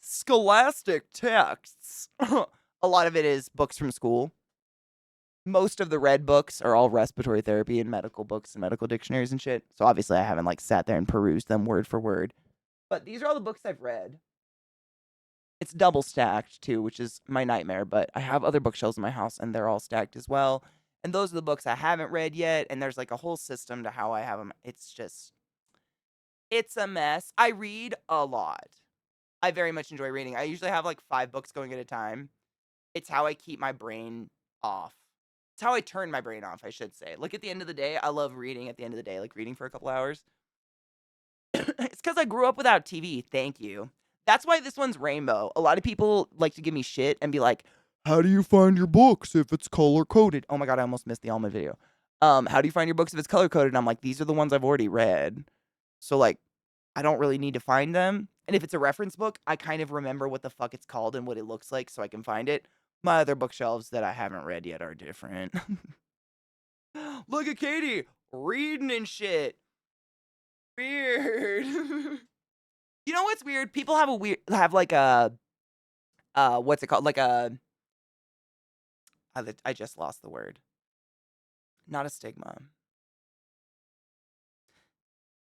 scholastic texts. A lot of it is books from school. Most of the read books are all respiratory therapy and medical books and medical dictionaries and shit. So obviously I haven't like sat there and perused them word for word. But these are all the books I've read. It's double stacked too, which is my nightmare, but I have other bookshelves in my house and they're all stacked as well. And those are the books I haven't read yet, and there's like a whole system to how I have them. It's a mess. I read a lot. I very much enjoy reading. I usually have like 5 books going at a time. It's how I keep my brain off. It's how I turn my brain off, I should say. Like at the end of the day, I love reading at the end of the day, like reading for a couple hours. It's because I grew up without TV. Thank you. That's why this one's rainbow. A lot of people like to give me shit and be like, how do you find your books if it's color coded? Oh my God, I almost missed the Alma video. How do you find your books if it's color coded? And I'm like, these are the ones I've already read. So like, I don't really need to find them. And if it's a reference book, I kind of remember what the fuck it's called and what it looks like so I can find it. My other bookshelves that I haven't read yet are different. Look at Katie reading and shit. Weird. You know what's weird? People have like a what's it called? Like a I just lost the word. Not a stigma.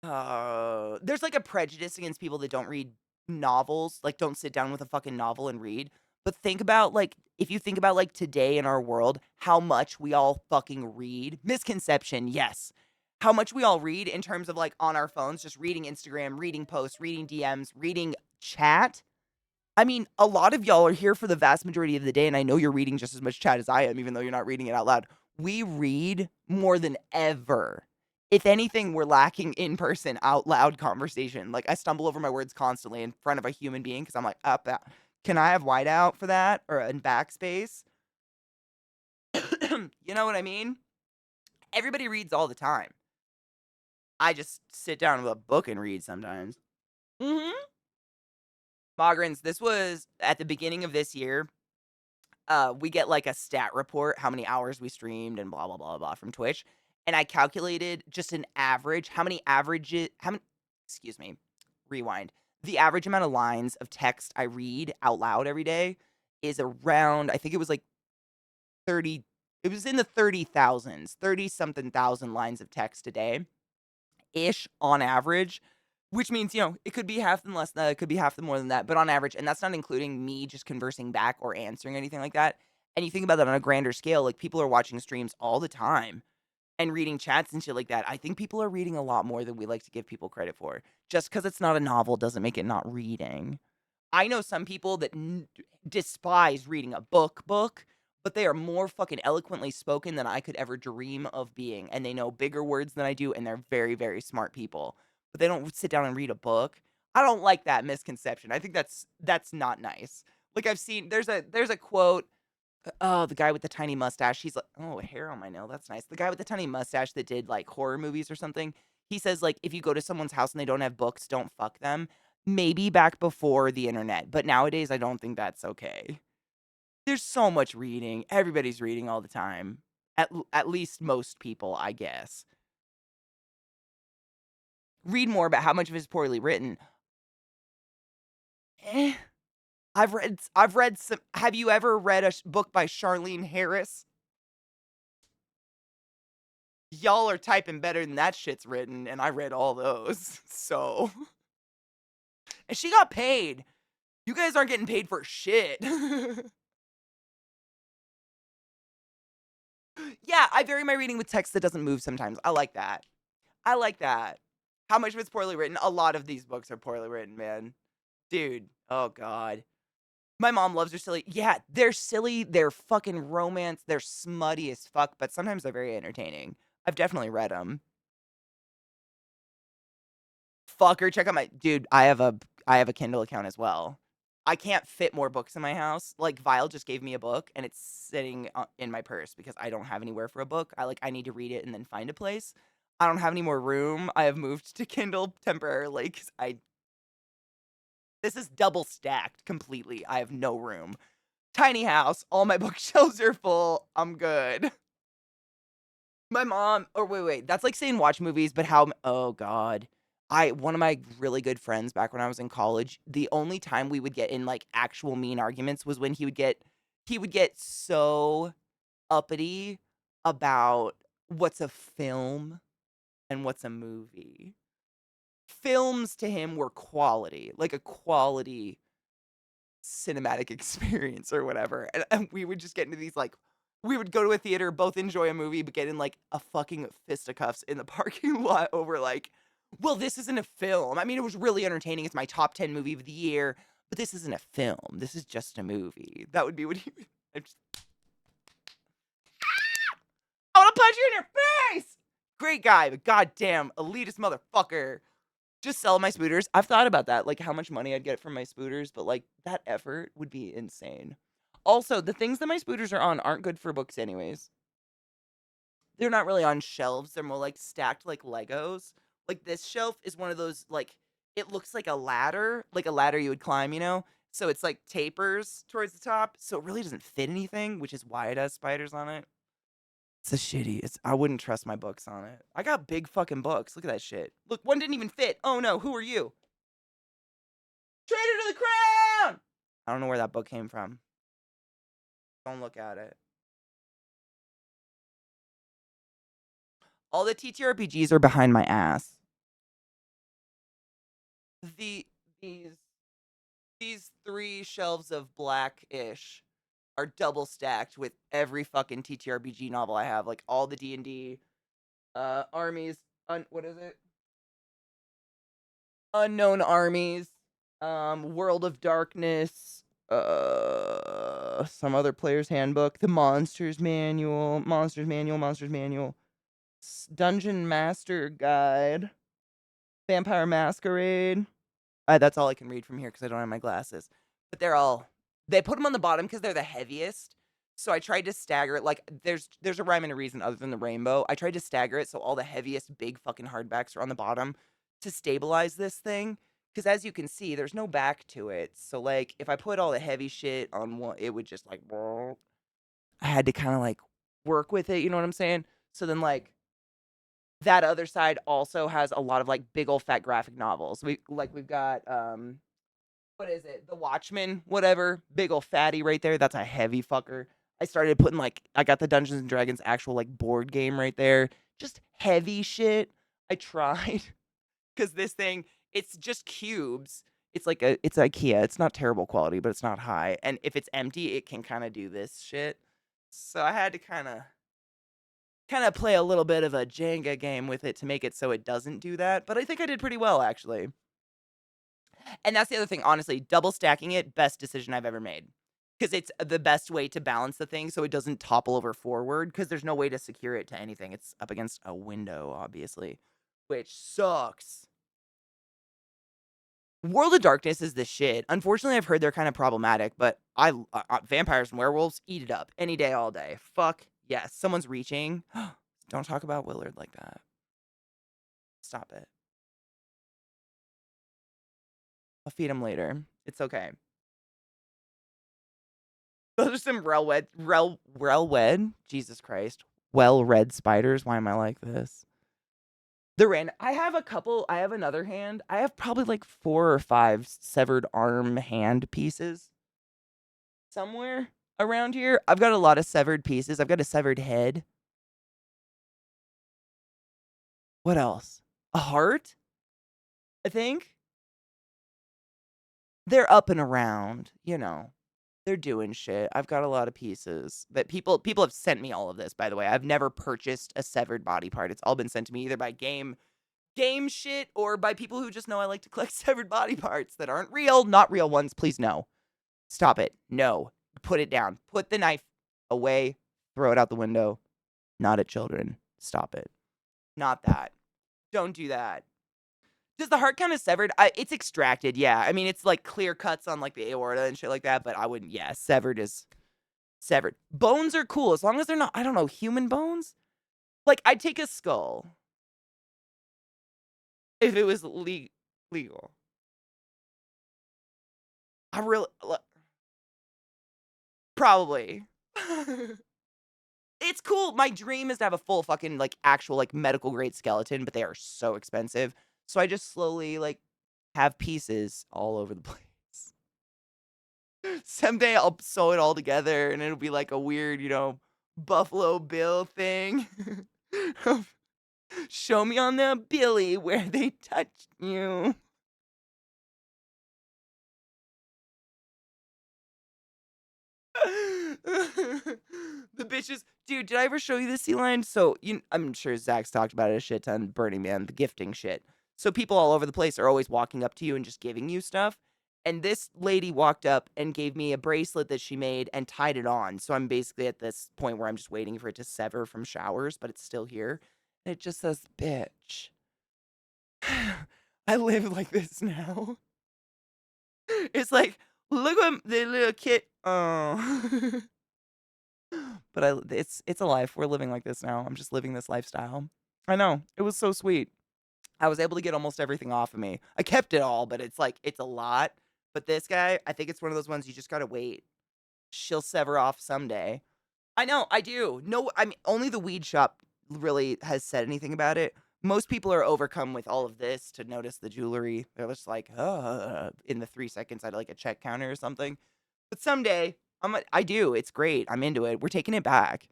There's like a prejudice against people that don't read novels, like don't sit down with a fucking novel and read. But think about like if you think about like today in our world, how much we all fucking read. Misconception, yes. How much we all read in terms of like on our phones, just reading Instagram, reading posts, reading DMs, reading chat. I mean, a lot of y'all are here for the vast majority of the day, and I know you're reading just as much chat as I am, even though you're not reading it out loud. We read more than ever. If anything, we're lacking in person, out loud conversation. Like, I stumble over my words constantly in front of a human being because I'm like, up, can I have whiteout for that? Or in backspace? You know what I mean? Everybody reads all the time. I just sit down with a book and read sometimes. Mm-hmm. Mogrins, this was at the beginning of this year. We get like a stat report, how many hours we streamed and blah, blah, blah, blah from Twitch. And I calculated just an average, excuse me, rewind. The average amount of lines of text I read out loud every day is around, I think it was like 30, it was in the 30,000s, 30 something thousand lines of text a day ish on average. Which means, it could be half and less than that, it could be half and more than that, but on average, and that's not including me just conversing back or answering anything like that. And you think about that on a grander scale, like people are watching streams all the time and reading chats and shit like that. I think people are reading a lot more than we like to give people credit for. Just because it's not a novel doesn't make it not reading. I know some people that despise reading a book, but they are more fucking eloquently spoken than I could ever dream of being. And they know bigger words than I do, and they're very, very smart people. But they don't sit down and read a book. I don't like that misconception. I think that's not nice. Like I've seen there's a quote. Oh, the guy with the tiny mustache. He's like, oh, hair on my nail. That's nice. The guy with the tiny mustache that did like horror movies or something. He says like if you go to someone's house and they don't have books, don't fuck them. Maybe back before the internet, but nowadays I don't think that's okay. There's so much reading. Everybody's reading all the time. At least most people, I guess. Read more about how much of it is poorly written. I've read some. Have you ever read a book by Charlene Harris? Y'all are typing better than that shit's written, and I read all those. So, and she got paid. You guys aren't getting paid for shit. Yeah, I vary my reading with text that doesn't move sometimes. I like that. I like that. How much of it's poorly written? A lot of these books are poorly written, man. Dude, oh god. My mom loves her silly. Yeah, they're silly. They're fucking romance. They're smutty as fuck, but sometimes they're very entertaining. I've definitely read them. Fucker, check out my dude. I have a Kindle account as well. I can't fit more books in my house. Like Vile just gave me a book and it's sitting in my purse because I don't have anywhere for a book. I need to read it and then find a place. I don't have any more room. I have moved to Kindle temporarily because this is double stacked completely. I have no room. Tiny house. All my bookshelves are full. I'm good. My mom, or wait, that's like saying watch movies, but oh god. One of my really good friends back when I was in college, the only time we would get in like actual mean arguments was when he would get so uppity about what's a film and what's a movie. Films to him were quality, like a quality cinematic experience or whatever. And we would just get into these like we would go to a theater, both enjoy a movie, but get in like a fucking fisticuffs in the parking lot over like, well, this isn't a film. I mean, it was really entertaining. It's my top 10 movie of the year, but this isn't a film. This is just a movie. That would be what he would. I want to punch you in your face. Great guy, but goddamn elitist motherfucker. Just sell my spooters. I've thought about that, like how much money I'd get from my spooters, but like that effort would be insane. Also, the things that my spooters are on aren't good for books anyways. They're not really on shelves. They're more like stacked like Legos. Like this shelf is one of those like it looks like a ladder you would climb, So it's like tapers towards the top, so it really doesn't fit anything, which is why it has spiders on it. It's a shitty. I wouldn't trust my books on it. I got big fucking books. Look at that shit. Look, one didn't even fit. Oh no, who are you? Traitor to the crown! I don't know where that book came from. Don't look at it. All the TTRPGs are behind my ass. The these 3 shelves of black-ish are double stacked with every fucking TTRPG novel I have, like all the D&D, armies, what is it? Unknown Armies, World of Darkness, some other player's handbook, the Monsters Manual, Dungeon Master Guide, Vampire Masquerade. That's all I can read from here because I don't have my glasses. But they put them on the bottom because they're the heaviest. So I tried to stagger it. Like, there's a rhyme and a reason other than the rainbow. I tried to stagger it so all the heaviest big fucking hardbacks are on the bottom to stabilize this thing. Because as you can see, there's no back to it. So, like, if I put all the heavy shit on one, it would just, like, I had to kind of, like, work with it. You know what I'm saying? So then, like, that other side also has a lot of, like, big old fat graphic novels. We've got, what is it? The Watchmen, whatever. Big ol' fatty right there. That's a heavy fucker. I started putting, like, I got the Dungeons and Dragons actual, like, board game right there. Just heavy shit. I tried. Because this thing, it's just cubes. It's IKEA. It's not terrible quality, but it's not high. And if it's empty, it can kind of do this shit. So I had to kind of play a little bit of a Jenga game with it to make it so it doesn't do that. But I think I did pretty well, actually. And that's the other thing, honestly, double stacking it, best decision I've ever made. Because it's the best way to balance the thing so it doesn't topple over forward, because there's no way to secure it to anything. It's up against a window, obviously, which sucks. World of Darkness is the shit. Unfortunately, I've heard they're kind of problematic, but vampires and werewolves, eat it up any day, all day. Fuck yes. Someone's reaching. Don't talk about Willard like that. Stop it. I'll feed him later. It's okay. Those are some Jesus Christ. Well-read spiders. Why am I like this? The random. I have another hand. I have probably like 4 or 5 severed arm hand pieces somewhere around here. I've got a lot of severed pieces. I've got a severed head. What else? A heart? I think. They're up and around, you know. They're doing shit. I've got a lot of pieces. But people have sent me all of this, by the way. I've never purchased a severed body part. It's all been sent to me either by game shit or by people who just know I like to collect severed body parts that aren't real. Not real ones, please no. Stop it. No. Put it down. Put the knife away. Throw it out the window. Not at children. Stop it. Not that. Don't do that. Does the heart count as severed? It's extracted, yeah. I mean, it's like clear cuts on like the aorta and shit like that, but I wouldn't, yeah, severed is severed. Bones are cool as long as they're not, I don't know, human bones? Like, I'd take a skull if it was legal. I really, probably. It's cool. My dream is to have a full fucking, like, actual, like, medical grade skeleton, but they are so expensive. So I just slowly, like, have pieces all over the place. Someday I'll sew it all together and it'll be like a weird, you know, Buffalo Bill thing. Show me on the Billy where they touched you. The bitches. Dude, did I ever show you this sea lion? So, I'm sure Zach's talked about it a shit ton. Burning Man, the gifting shit. So people all over the place are always walking up to you and just giving you stuff. And this lady walked up and gave me a bracelet that she made and tied it on. So I'm basically at this point where I'm just waiting for it to sever from showers, but it's still here. And it just says, bitch. I live like this now. It's like, look at the little kid. Oh. But it's a life. We're living like this now. I'm just living this lifestyle. I know. It was so sweet. I was able to get almost everything off of me. I kept it all, but it's like, it's a lot. But this guy, I think it's one of those ones you just gotta wait. She'll sever off someday. I know, I do. No, I mean, only the weed shop really has said anything about it. Most people are overcome with all of this to notice the jewelry. They're just like, in the 3 seconds I'd like a check counter or something. But someday, I do. It's great. I'm into it. We're taking it back.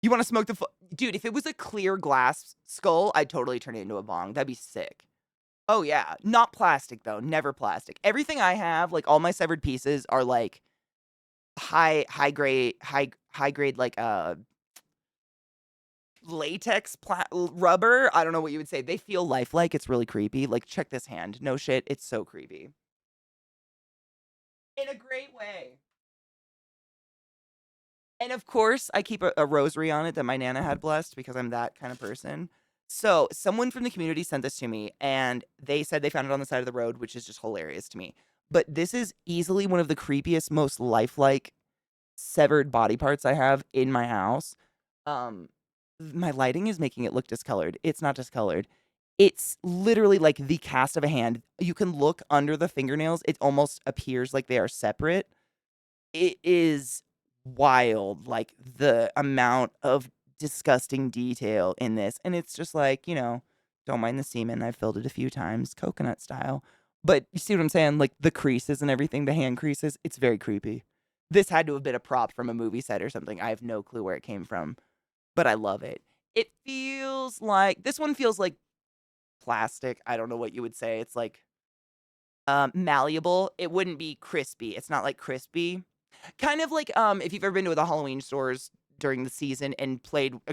You want to smoke the dude? If it was a clear glass skull, I'd totally turn it into a bong. That'd be sick. Oh yeah, not plastic though. Never plastic. Everything I have, like all my severed pieces, are like high grade like latex rubber. I don't know what you would say. They feel lifelike. It's really creepy. Like check this hand. No shit. It's so creepy. In a great way. And of course, I keep a rosary on it that my Nana had blessed because I'm that kind of person. So, someone from the community sent this to me and they said they found it on the side of the road, which is just hilarious to me. But this is easily one of the creepiest, most lifelike severed body parts I have in my house. Um, my lighting is making it look discolored. It's not discolored. It's literally like the cast of a hand. You can look under the fingernails. It almost appears like they are separate. It is wild, like the amount of disgusting detail in this. And it's just like, don't mind the semen. I've filled it a few times, coconut style. But you see what I'm saying? Like the creases and everything, the hand creases, it's very creepy. This had to have been a prop from a movie set or something. I have no clue where it came from, but I love it. This one feels like plastic. I don't know what you would say. It's like malleable. It wouldn't be crispy. It's not like crispy. Kind of like if you've ever been to the Halloween stores during the season and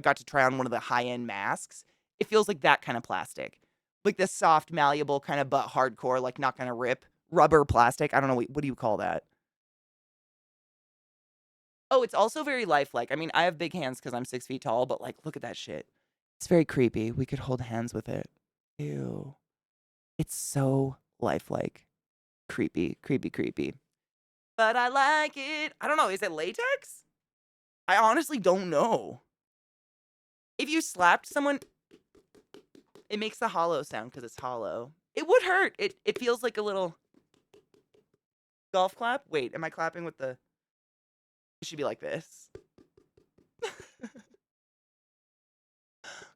got to try on one of the high-end masks, it feels like that kind of plastic. Like the soft, malleable kind of but hardcore, like not gonna rip rubber plastic. I don't know what do you call that? Oh, it's also very lifelike. I mean, I have big hands because I'm 6 feet tall, but like, look at that shit. It's very creepy. We could hold hands with it. Ew. It's so lifelike. Creepy, creepy, creepy. But I like it. I don't know. Is it latex? I honestly don't know. If you slapped someone, it makes a hollow sound because it's hollow. It would hurt. It feels like a little golf clap. Wait, am I clapping with the... It should be like this.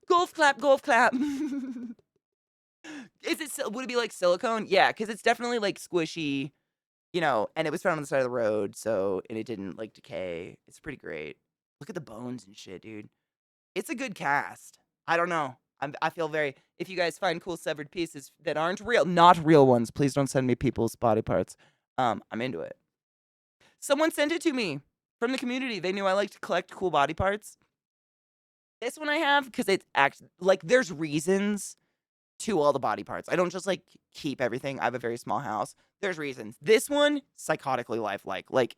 Golf clap, golf clap. Would it be like silicone? Yeah, because it's definitely like squishy, and it was found on the side of the road, and it didn't like decay. It's pretty great. Look at the bones and shit, dude. It's a good cast. I don't know. I feel very. If you guys find cool severed pieces that aren't real, not real ones, please don't send me people's body parts. I'm into it. Someone sent it to me from the community. They knew I like to collect cool body parts. This one I have because it's actually like there's reasons to all the body parts. I don't just like keep everything. I have a very small house. There's reasons. This one, psychotically lifelike. Like,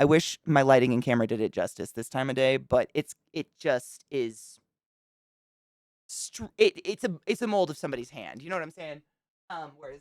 I wish my lighting and camera did it justice this time of day, but it just is. It's a mold of somebody's hand. You know what I'm saying? Whereas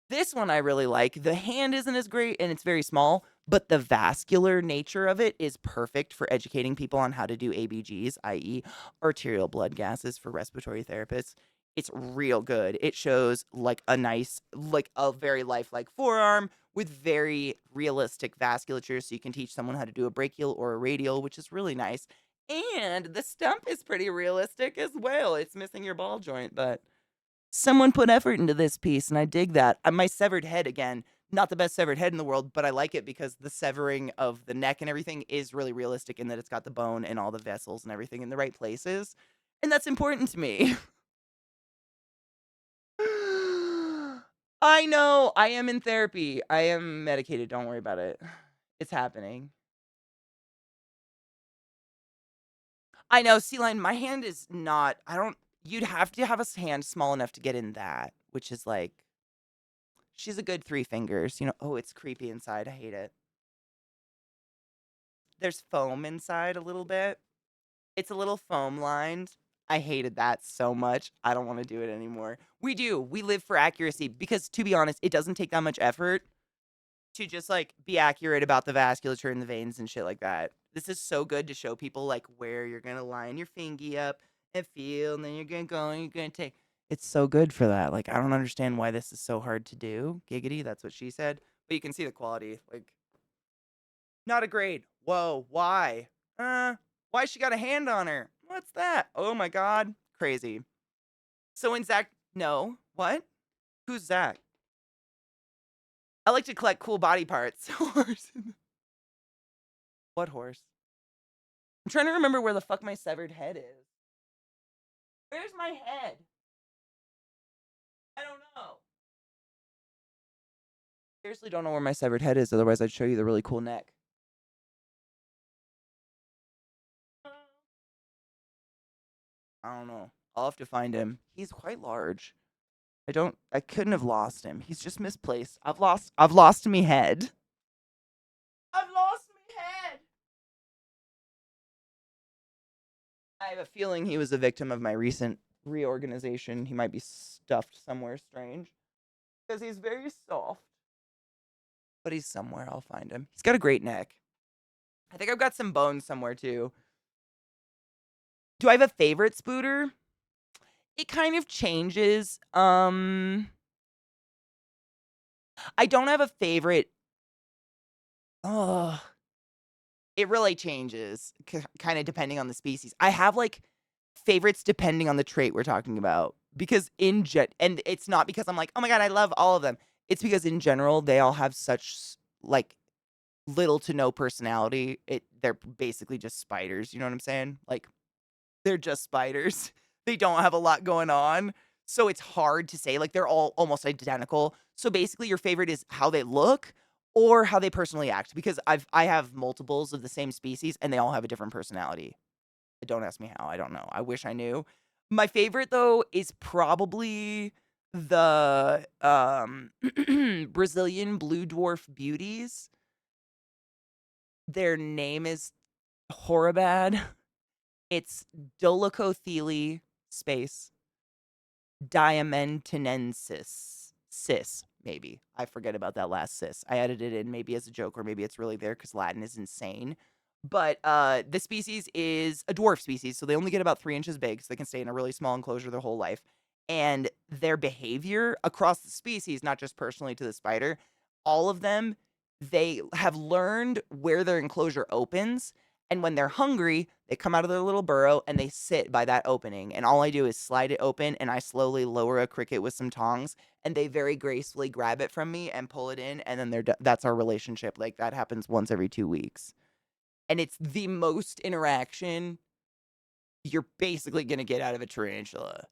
this one I really like. The hand isn't as great and it's very small, but the vascular nature of it is perfect for educating people on how to do ABGs, i.e., arterial blood gases for respiratory therapists. It's real good. It shows like a very lifelike forearm with very realistic vasculature, so you can teach someone how to do a brachial or a radial, which is really nice. And the stump is pretty realistic as well. It's missing your ball joint, but someone put effort into this piece, and I dig that. My severed head, again, not the best severed head in the world, but I like it because the severing of the neck and everything is really realistic in that it's got the bone and all the vessels and everything in the right places. And that's important to me. I know. I am in therapy. I am medicated. Don't worry about it. It's happening. I know, Sea-Line, my hand is not, you'd have to have a hand small enough to get in that, which is like, she's a good 3 fingers, oh, it's creepy inside, I hate it. There's foam inside a little bit. It's a little foam lined. I hated that so much. I don't want to do it anymore. We live for accuracy because, to be honest, it doesn't take that much effort to just like be accurate about the vasculature and the veins and shit like that. This is so good to show people like where you're gonna line your fingy up and feel, and then you're gonna go and you're gonna take. It's so good for that. Like, I don't understand why this is so hard to do. Giggity, that's what she said. But you can see the quality. Like, not a grade. Whoa, why? Why she got a hand on her? What's that? Oh my god, crazy. So when Zach, no, what? Who's Zach? I like to collect cool body parts. Horse. What horse? trying to remember where the fuck my severed head is. Where's my head? I don't know. Seriously don't know where my severed head is, otherwise I'd show you the really cool neck. I don't know. I'll have to find him. He's quite large. I couldn't have lost him. He's just misplaced. I've lost me head. I've lost me head. I have a feeling he was a victim of my recent reorganization. He might be stuffed somewhere strange. Because he's very soft. But he's somewhere. I'll find him. He's got a great neck. I think I've got some bones somewhere too. Do I have a favorite spooter? It kind of changes. I don't have a favorite. Oh, it really changes, kind of depending on the species. I have like favorites depending on the trait we're talking about. Because and it's not because I'm like, oh my god, I love all of them. It's because in general they all have such like little to no personality. They're basically just spiders. You know what I'm saying? Like they're just spiders. They don't have a lot going on. So it's hard to say. Like they're all almost identical. So basically your favorite is how they look or how they personally act. Because I have multiples of the same species and they all have a different personality. Don't ask me how. I don't know. I wish I knew. My favorite though is probably the Brazilian blue dwarf beauties. Their name is Horribad. It's Dolichothele space Diamantinensis. Cis, maybe. I forget about that last cis. I added it in maybe as a joke or maybe it's really there because Latin is insane. But the species is a dwarf species, so they only get about 3 inches big, so they can stay in a really small enclosure their whole life. And their behavior across the species, not just personally to the spider, all of them, they have learned where their enclosure opens. And when they're hungry, they come out of their little burrow and they sit by that opening. And all I do is slide it open and I slowly lower a cricket with some tongs. And they very gracefully grab it from me and pull it in. And then that's our relationship. Like that happens once every 2 weeks. And it's the most interaction you're basically going to get out of a tarantula.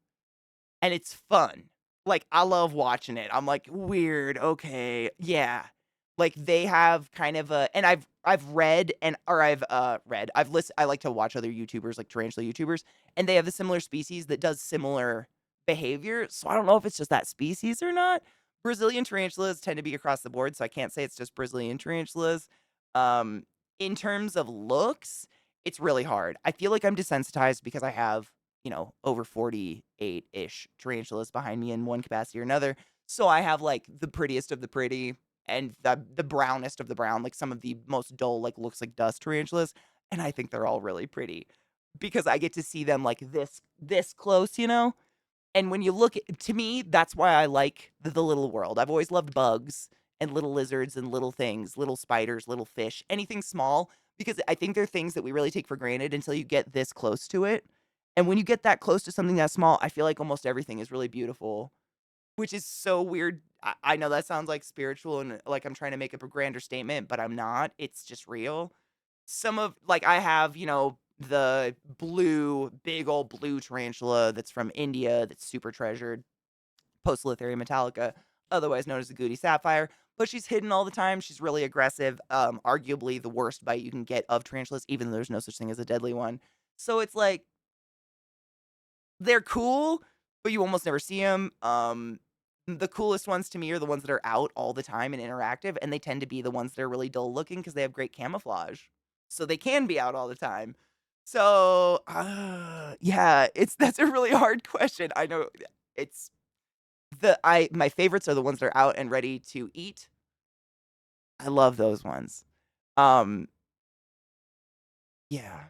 And it's fun. Like, I love watching it. I'm like, weird. Okay. Yeah. Like they have kind of a, and I've read I've listened, I like to watch other YouTubers, like tarantula YouTubers, and they have a similar species that does similar behavior. So I don't know if it's just that species or not. Brazilian tarantulas tend to be across the board, so I can't say it's just Brazilian tarantulas. Um, in terms of looks, it's really hard. I feel like I'm desensitized because I have, over 48-ish tarantulas behind me in one capacity or another. So I have like the prettiest of the pretty and the brownest of the brown, like some of the most dull, like looks like dust tarantulas. And I think they're all really pretty because I get to see them like this close, And when you look to me, that's why I like the little world. I've always loved bugs and little lizards and little things, little spiders, little fish, anything small, because I think they're things that we really take for granted until you get this close to it. And when you get that close to something that small, I feel like almost everything is really beautiful, which is so weird. I know that sounds like spiritual and like I'm trying to make up a grander statement, but I'm not. It's just real. I have, the big old blue tarantula that's from India that's super treasured, Poecilotheria metallica, otherwise known as the Goody Sapphire. But she's hidden all the time. She's really aggressive. Arguably the worst bite you can get of tarantulas, even though there's no such thing as a deadly one. So it's like, they're cool, but you almost never see them. The coolest ones to me are the ones that are out all the time and interactive, and they tend to be the ones that are really dull looking because they have great camouflage. So they can be out all the time. So, yeah, that's a really hard question. I know it's my favorites are the ones that are out and ready to eat. I love those ones. Um, yeah.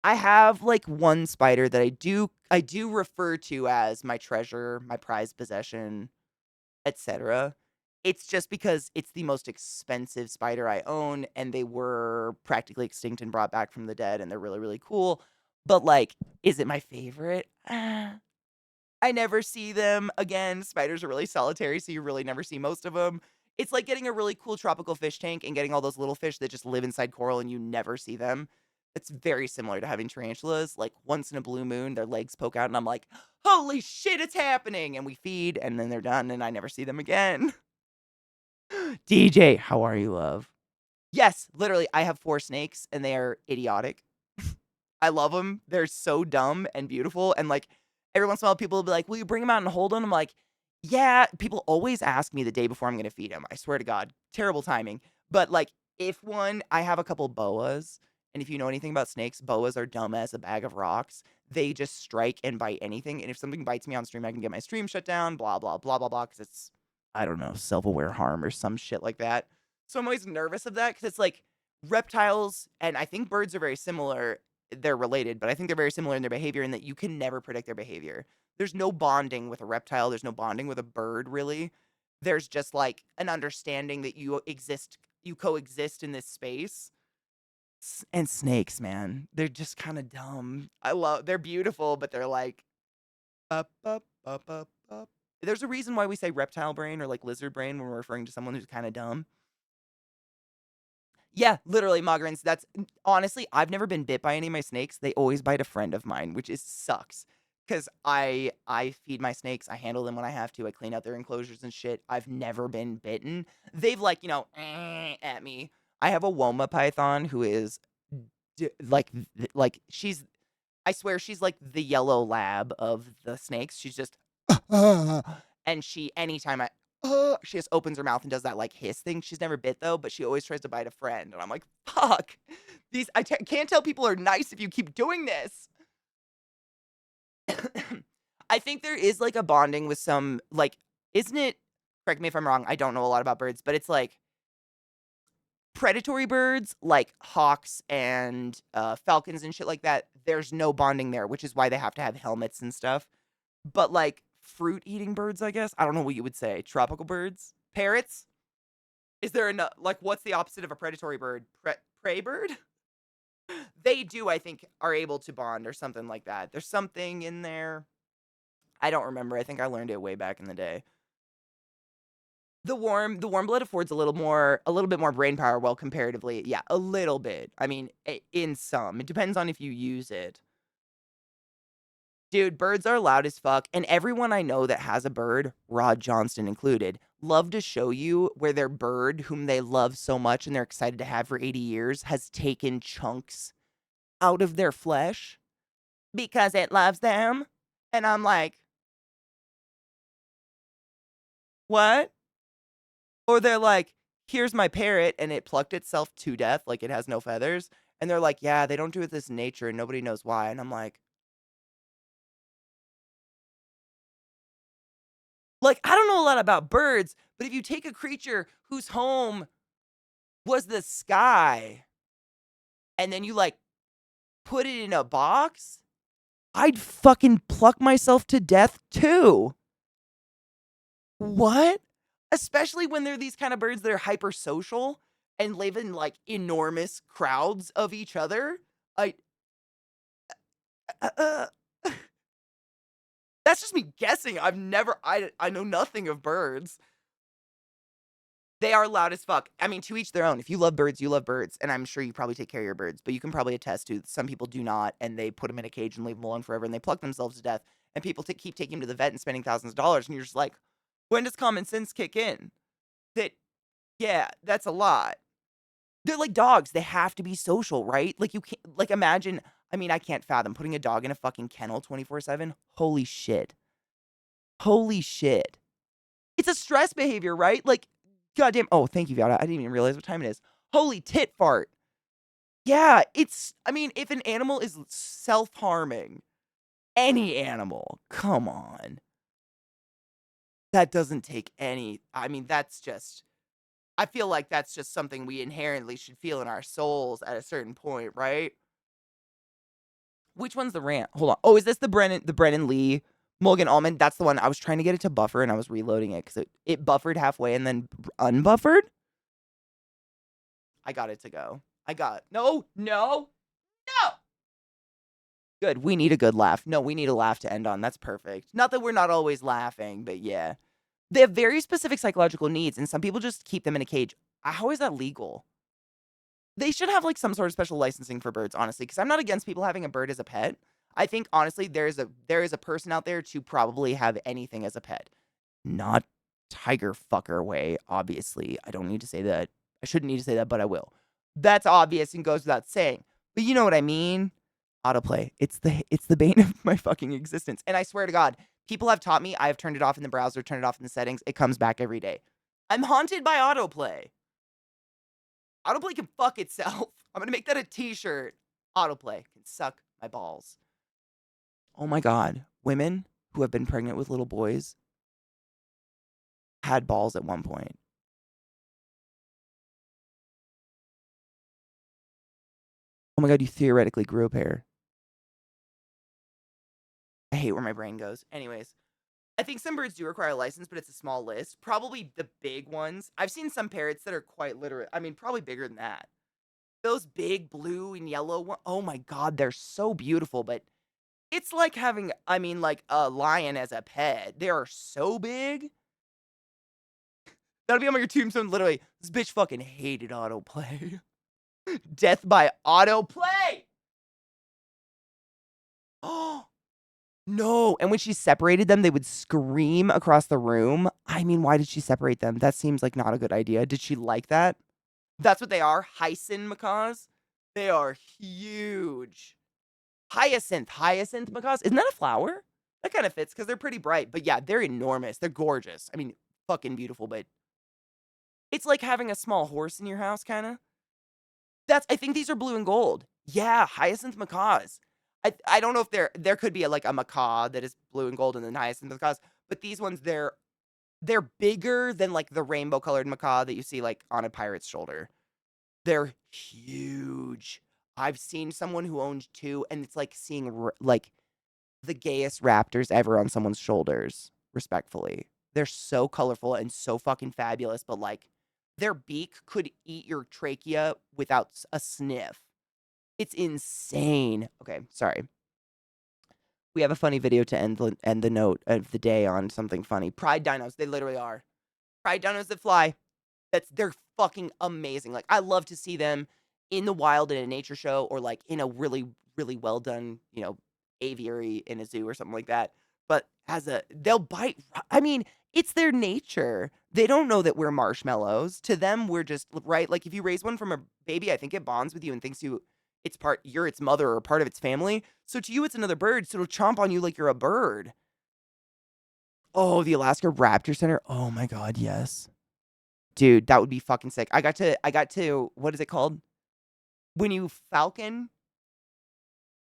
I have like one spider that I do refer to as my treasure, my prized possession, etc. It's just because it's the most expensive spider I own and they were practically extinct and brought back from the dead and they're really really cool. But like, is it my favorite? I never see them again. Spiders are really solitary, so you really never see most of them. It's like getting a really cool tropical fish tank and getting all those little fish that just live inside coral and you never see them. It's very similar to having tarantulas. Like once in a blue moon, their legs poke out, and I'm like, holy shit, it's happening. And we feed, and then they're done, and I never see them again. DJ, how are you, love? Yes, literally, I have 4 snakes, and they are idiotic. I love them. They're so dumb and beautiful. And like every once in a while, people will be like, will you bring them out and hold them? I'm like, yeah. People always ask me the day before I'm going to feed them. I swear to God, terrible timing. But like, if one, I have a couple boas. And if you know anything about snakes, boas are dumb as a bag of rocks. They just strike and bite anything. And if something bites me on stream, I can get my stream shut down, blah, blah, blah, blah, blah. Because it's, I don't know, self aware harm or some shit like that. So I'm always nervous of that because it's like reptiles, and I think birds are very similar. They're related, but I think they're very similar in their behavior in that you can never predict their behavior. There's no bonding with a reptile. There's no bonding with a bird, really. There's just like an understanding that you coexist in this space. And snakes, man, they're just kind of dumb. They're beautiful, but they're like, up, up, up, up, up. There's a reason why we say reptile brain or like lizard brain when we're referring to someone who's kind of dumb. Yeah, literally, Mogrins. That's honestly, I've never been bit by any of my snakes. They always bite a friend of mine, which is sucks. Cause I feed my snakes. I handle them when I have to. I clean out their enclosures and shit. I've never been bitten. They've like at me. I have a Woma python who is like she's. I swear she's like the yellow lab of the snakes. She's just and she anytime she just opens her mouth and does that like hiss thing. She's never bit though, but she always tries to bite a friend. And I'm like, fuck. Can't tell people are nice if you keep doing this. I think there is like a bonding with some like, isn't it? Correct me if I'm wrong. I don't know a lot about birds, but it's like predatory birds like hawks and falcons and shit like that. There's no bonding there, which is why they have to have helmets and stuff. But like fruit eating birds, I guess. I don't know what you would say. Tropical birds, parrots. Is there enough? Like, what's the opposite of a predatory bird? Prey bird. They do, I think, are able to bond or something like that. There's something in there. I don't remember. I think I learned it way back in the day. The warm blood affords a little bit more brain power. Well, comparatively, yeah, a little bit. I mean, in some, it depends on if you use it. Dude, birds are loud as fuck, and everyone I know that has a bird, Rod Johnston included, love to show you where their bird, whom they love so much and they're excited to have for 80 years, has taken chunks out of their flesh because it loves them. And I'm like, what? Or they're like, here's my parrot, and it plucked itself to death, like it has no feathers. And they're like, yeah, they don't do this in nature, and nobody knows why. And I'm like, I don't know a lot about birds, but if you take a creature whose home was the sky, and then you, like, put it in a box, I'd fucking pluck myself to death, too. What? Especially when they're these kind of birds that are hypersocial and live in, like, enormous crowds of each other. That's just me guessing. I know nothing of birds. They are loud as fuck. I mean, to each their own. If you love birds, you love birds. And I'm sure you probably take care of your birds. But you can probably attest to some people do not. And they put them in a cage and leave them alone forever. And they pluck themselves to death. And people keep taking them to the vet and spending thousands of dollars. And you're just like, when does common sense kick in? That, yeah, that's a lot. They're like dogs. They have to be social, right? Like, you can't, like, imagine, I mean, I can't fathom putting a dog in a fucking kennel 24/7. Holy shit. Holy shit. It's a stress behavior, right? Like, goddamn. Oh, thank you, Viada. I didn't even realize what time it is. Holy tit fart. Yeah, I mean, if an animal is self-harming, any animal, come on. That doesn't take any, I mean, that's just, I feel like that's just something we inherently should feel in our souls at a certain point, right? Which one's the rant? Hold on. Oh, is this the Brennan Lee Mulligan Almond? That's the one. I was trying to get it to buffer and I was reloading it because it buffered halfway and then unbuffered. I got it to go. No. Good. We need a good laugh. No, we need a laugh to end on. That's perfect. Not that we're not always laughing, but yeah. They have very specific psychological needs and some people just keep them in a cage. How is that legal? They should have like some sort of special licensing for birds, honestly, because I'm not against people having a bird as a pet. I think honestly, there is a person out there to probably have anything as a pet. Not tiger fucker way, obviously. I don't need to say that. I shouldn't need to say that, but I will. That's obvious and goes without saying. But you know what I mean? Autoplay. It's the bane of my fucking existence. And I swear to God, people have taught me. I have turned it off in the browser, turned it off in the settings. It comes back every day. I'm haunted by autoplay. Autoplay can fuck itself. I'm gonna make that a t-shirt. Autoplay can suck my balls. Oh my God. Women who have been pregnant with little boys had balls at one point. Oh my God, you theoretically grew a pair. I hate where my brain goes. Anyways, I think some birds do require a license, but it's a small list. Probably the big ones. I've seen some parrots that are quite literate. I mean, probably bigger than that. Those big blue and yellow ones. Oh my God, they're so beautiful, but it's like having, I mean, like a lion as a pet. They are so big. That'll be on your tombstone, literally. This bitch fucking hated autoplay. Death by autoplay! Oh, no. And when she separated them, they would scream across the room. I mean, why did she separate them? That seems like not a good idea. Did she like that? That's what they are. Hyacinth macaws. They are huge. Hyacinth macaws. Isn't that a flower? That kind of fits because they're pretty bright. But yeah, they're enormous. They're gorgeous. I mean, fucking beautiful, but it's like having a small horse in your house, kind of. I think these are blue and gold. Yeah, hyacinth macaws. I don't know if there could be like a macaw that is blue and gold and then hyacinth macaws, but these ones they're bigger than like the rainbow colored macaw that you see like on a pirate's shoulder. They're huge. I've seen someone who owned two, and it's like seeing like the gayest raptors ever on someone's shoulders. Respectfully, they're so colorful and so fucking fabulous, but like their beak could eat your trachea without a sniff. It's insane. Okay, sorry. We have a funny video to end the note of the day on something funny. Pride dinos, they literally are. Pride dinos that fly. They're fucking amazing. Like I love to see them in the wild in a nature show or like in a really really well done, aviary in a zoo or something like that. But they'll bite. I mean, it's their nature. They don't know that we're marshmallows. To them, we're just right. Like if you raise one from a baby, I think it bonds with you and thinks you're its mother or part of its family. So to you, it's another bird. So it'll chomp on you like you're a bird. Oh, the Alaska Raptor Center. Oh my God, yes. Dude, that would be fucking sick. I got to, what is it called? When you falcon?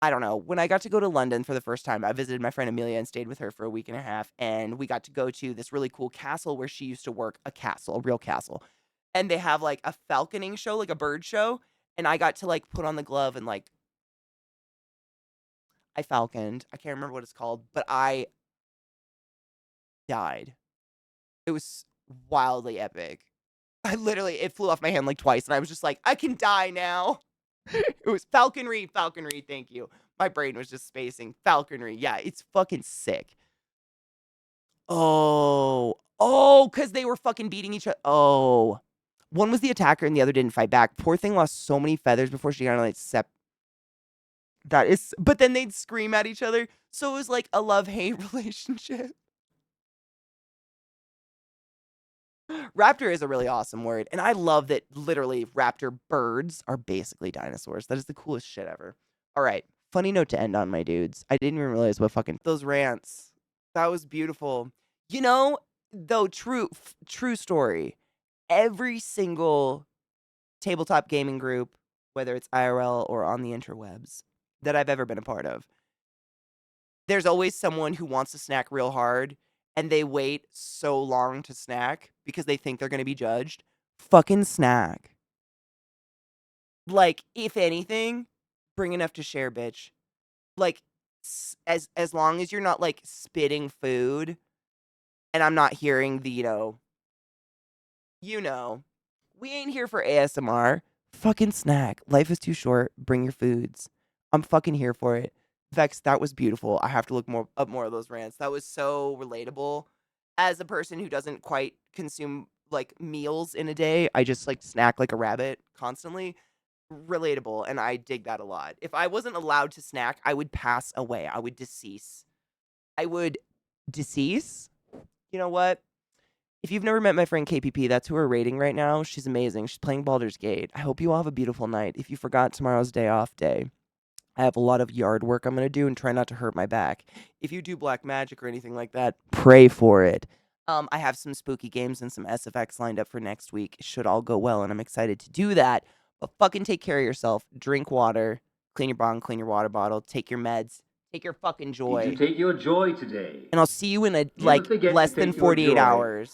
I don't know. When I got to go to London for the first time, I visited my friend Amelia and stayed with her for a week and a half. And we got to go to this really cool castle where she used to work, a real castle. And they have like a falconing show, like a bird show. And I got to like put on the glove and like, I falconed. I can't remember what it's called, but I died. It was wildly epic. It flew off my hand like twice, and I was just like, I can die now. It was falconry, thank you. My brain was just spacing. Falconry, yeah, it's fucking sick. Because they were fucking beating each other. Oh. One was the attacker and the other didn't fight back. Poor thing lost so many feathers before she got on like but then they'd scream at each other. So it was like a love-hate relationship. Raptor is a really awesome word, and I love that literally raptor birds are basically dinosaurs. That is the coolest shit ever. All right, funny note to end on, my dudes. I didn't even realize what fucking those rants. That was beautiful. Though true story. Every single tabletop gaming group, whether it's IRL or on the interwebs, that I've ever been a part of, there's always someone who wants to snack real hard and they wait so long to snack because they think they're going to be judged. Fucking snack. Like, if anything, bring enough to share, bitch. Like, as long as you're not, like, spitting food and I'm not hearing the, we ain't here for ASMR. Fucking snack. Life is too short. Bring your foods. I'm fucking here for it. Vex, that was beautiful. I have to look up more of those rants. That was so relatable. As a person who doesn't quite consume like meals in a day, I just like snack like a rabbit constantly. relatable, and I dig that a lot. If I wasn't allowed to snack, I would pass away. I would decease. I would decease? You know what? If you've never met my friend KPP, that's who we're rating right now. She's amazing. She's playing Baldur's Gate. I hope you all have a beautiful night. If you forgot tomorrow's day off day, I have a lot of yard work I'm going to do and try not to hurt my back. If you do black magic or anything like that, pray for it. I have some spooky games and some SFX lined up for next week. It should all go well, and I'm excited to do that. But fucking take care of yourself. Drink water. Clean your bong. Clean your water bottle. Take your meds. Take your fucking joy.
Did you take your joy today?
And I'll see you in
Never
like
forget to
less than
take your
48
joy.
hours.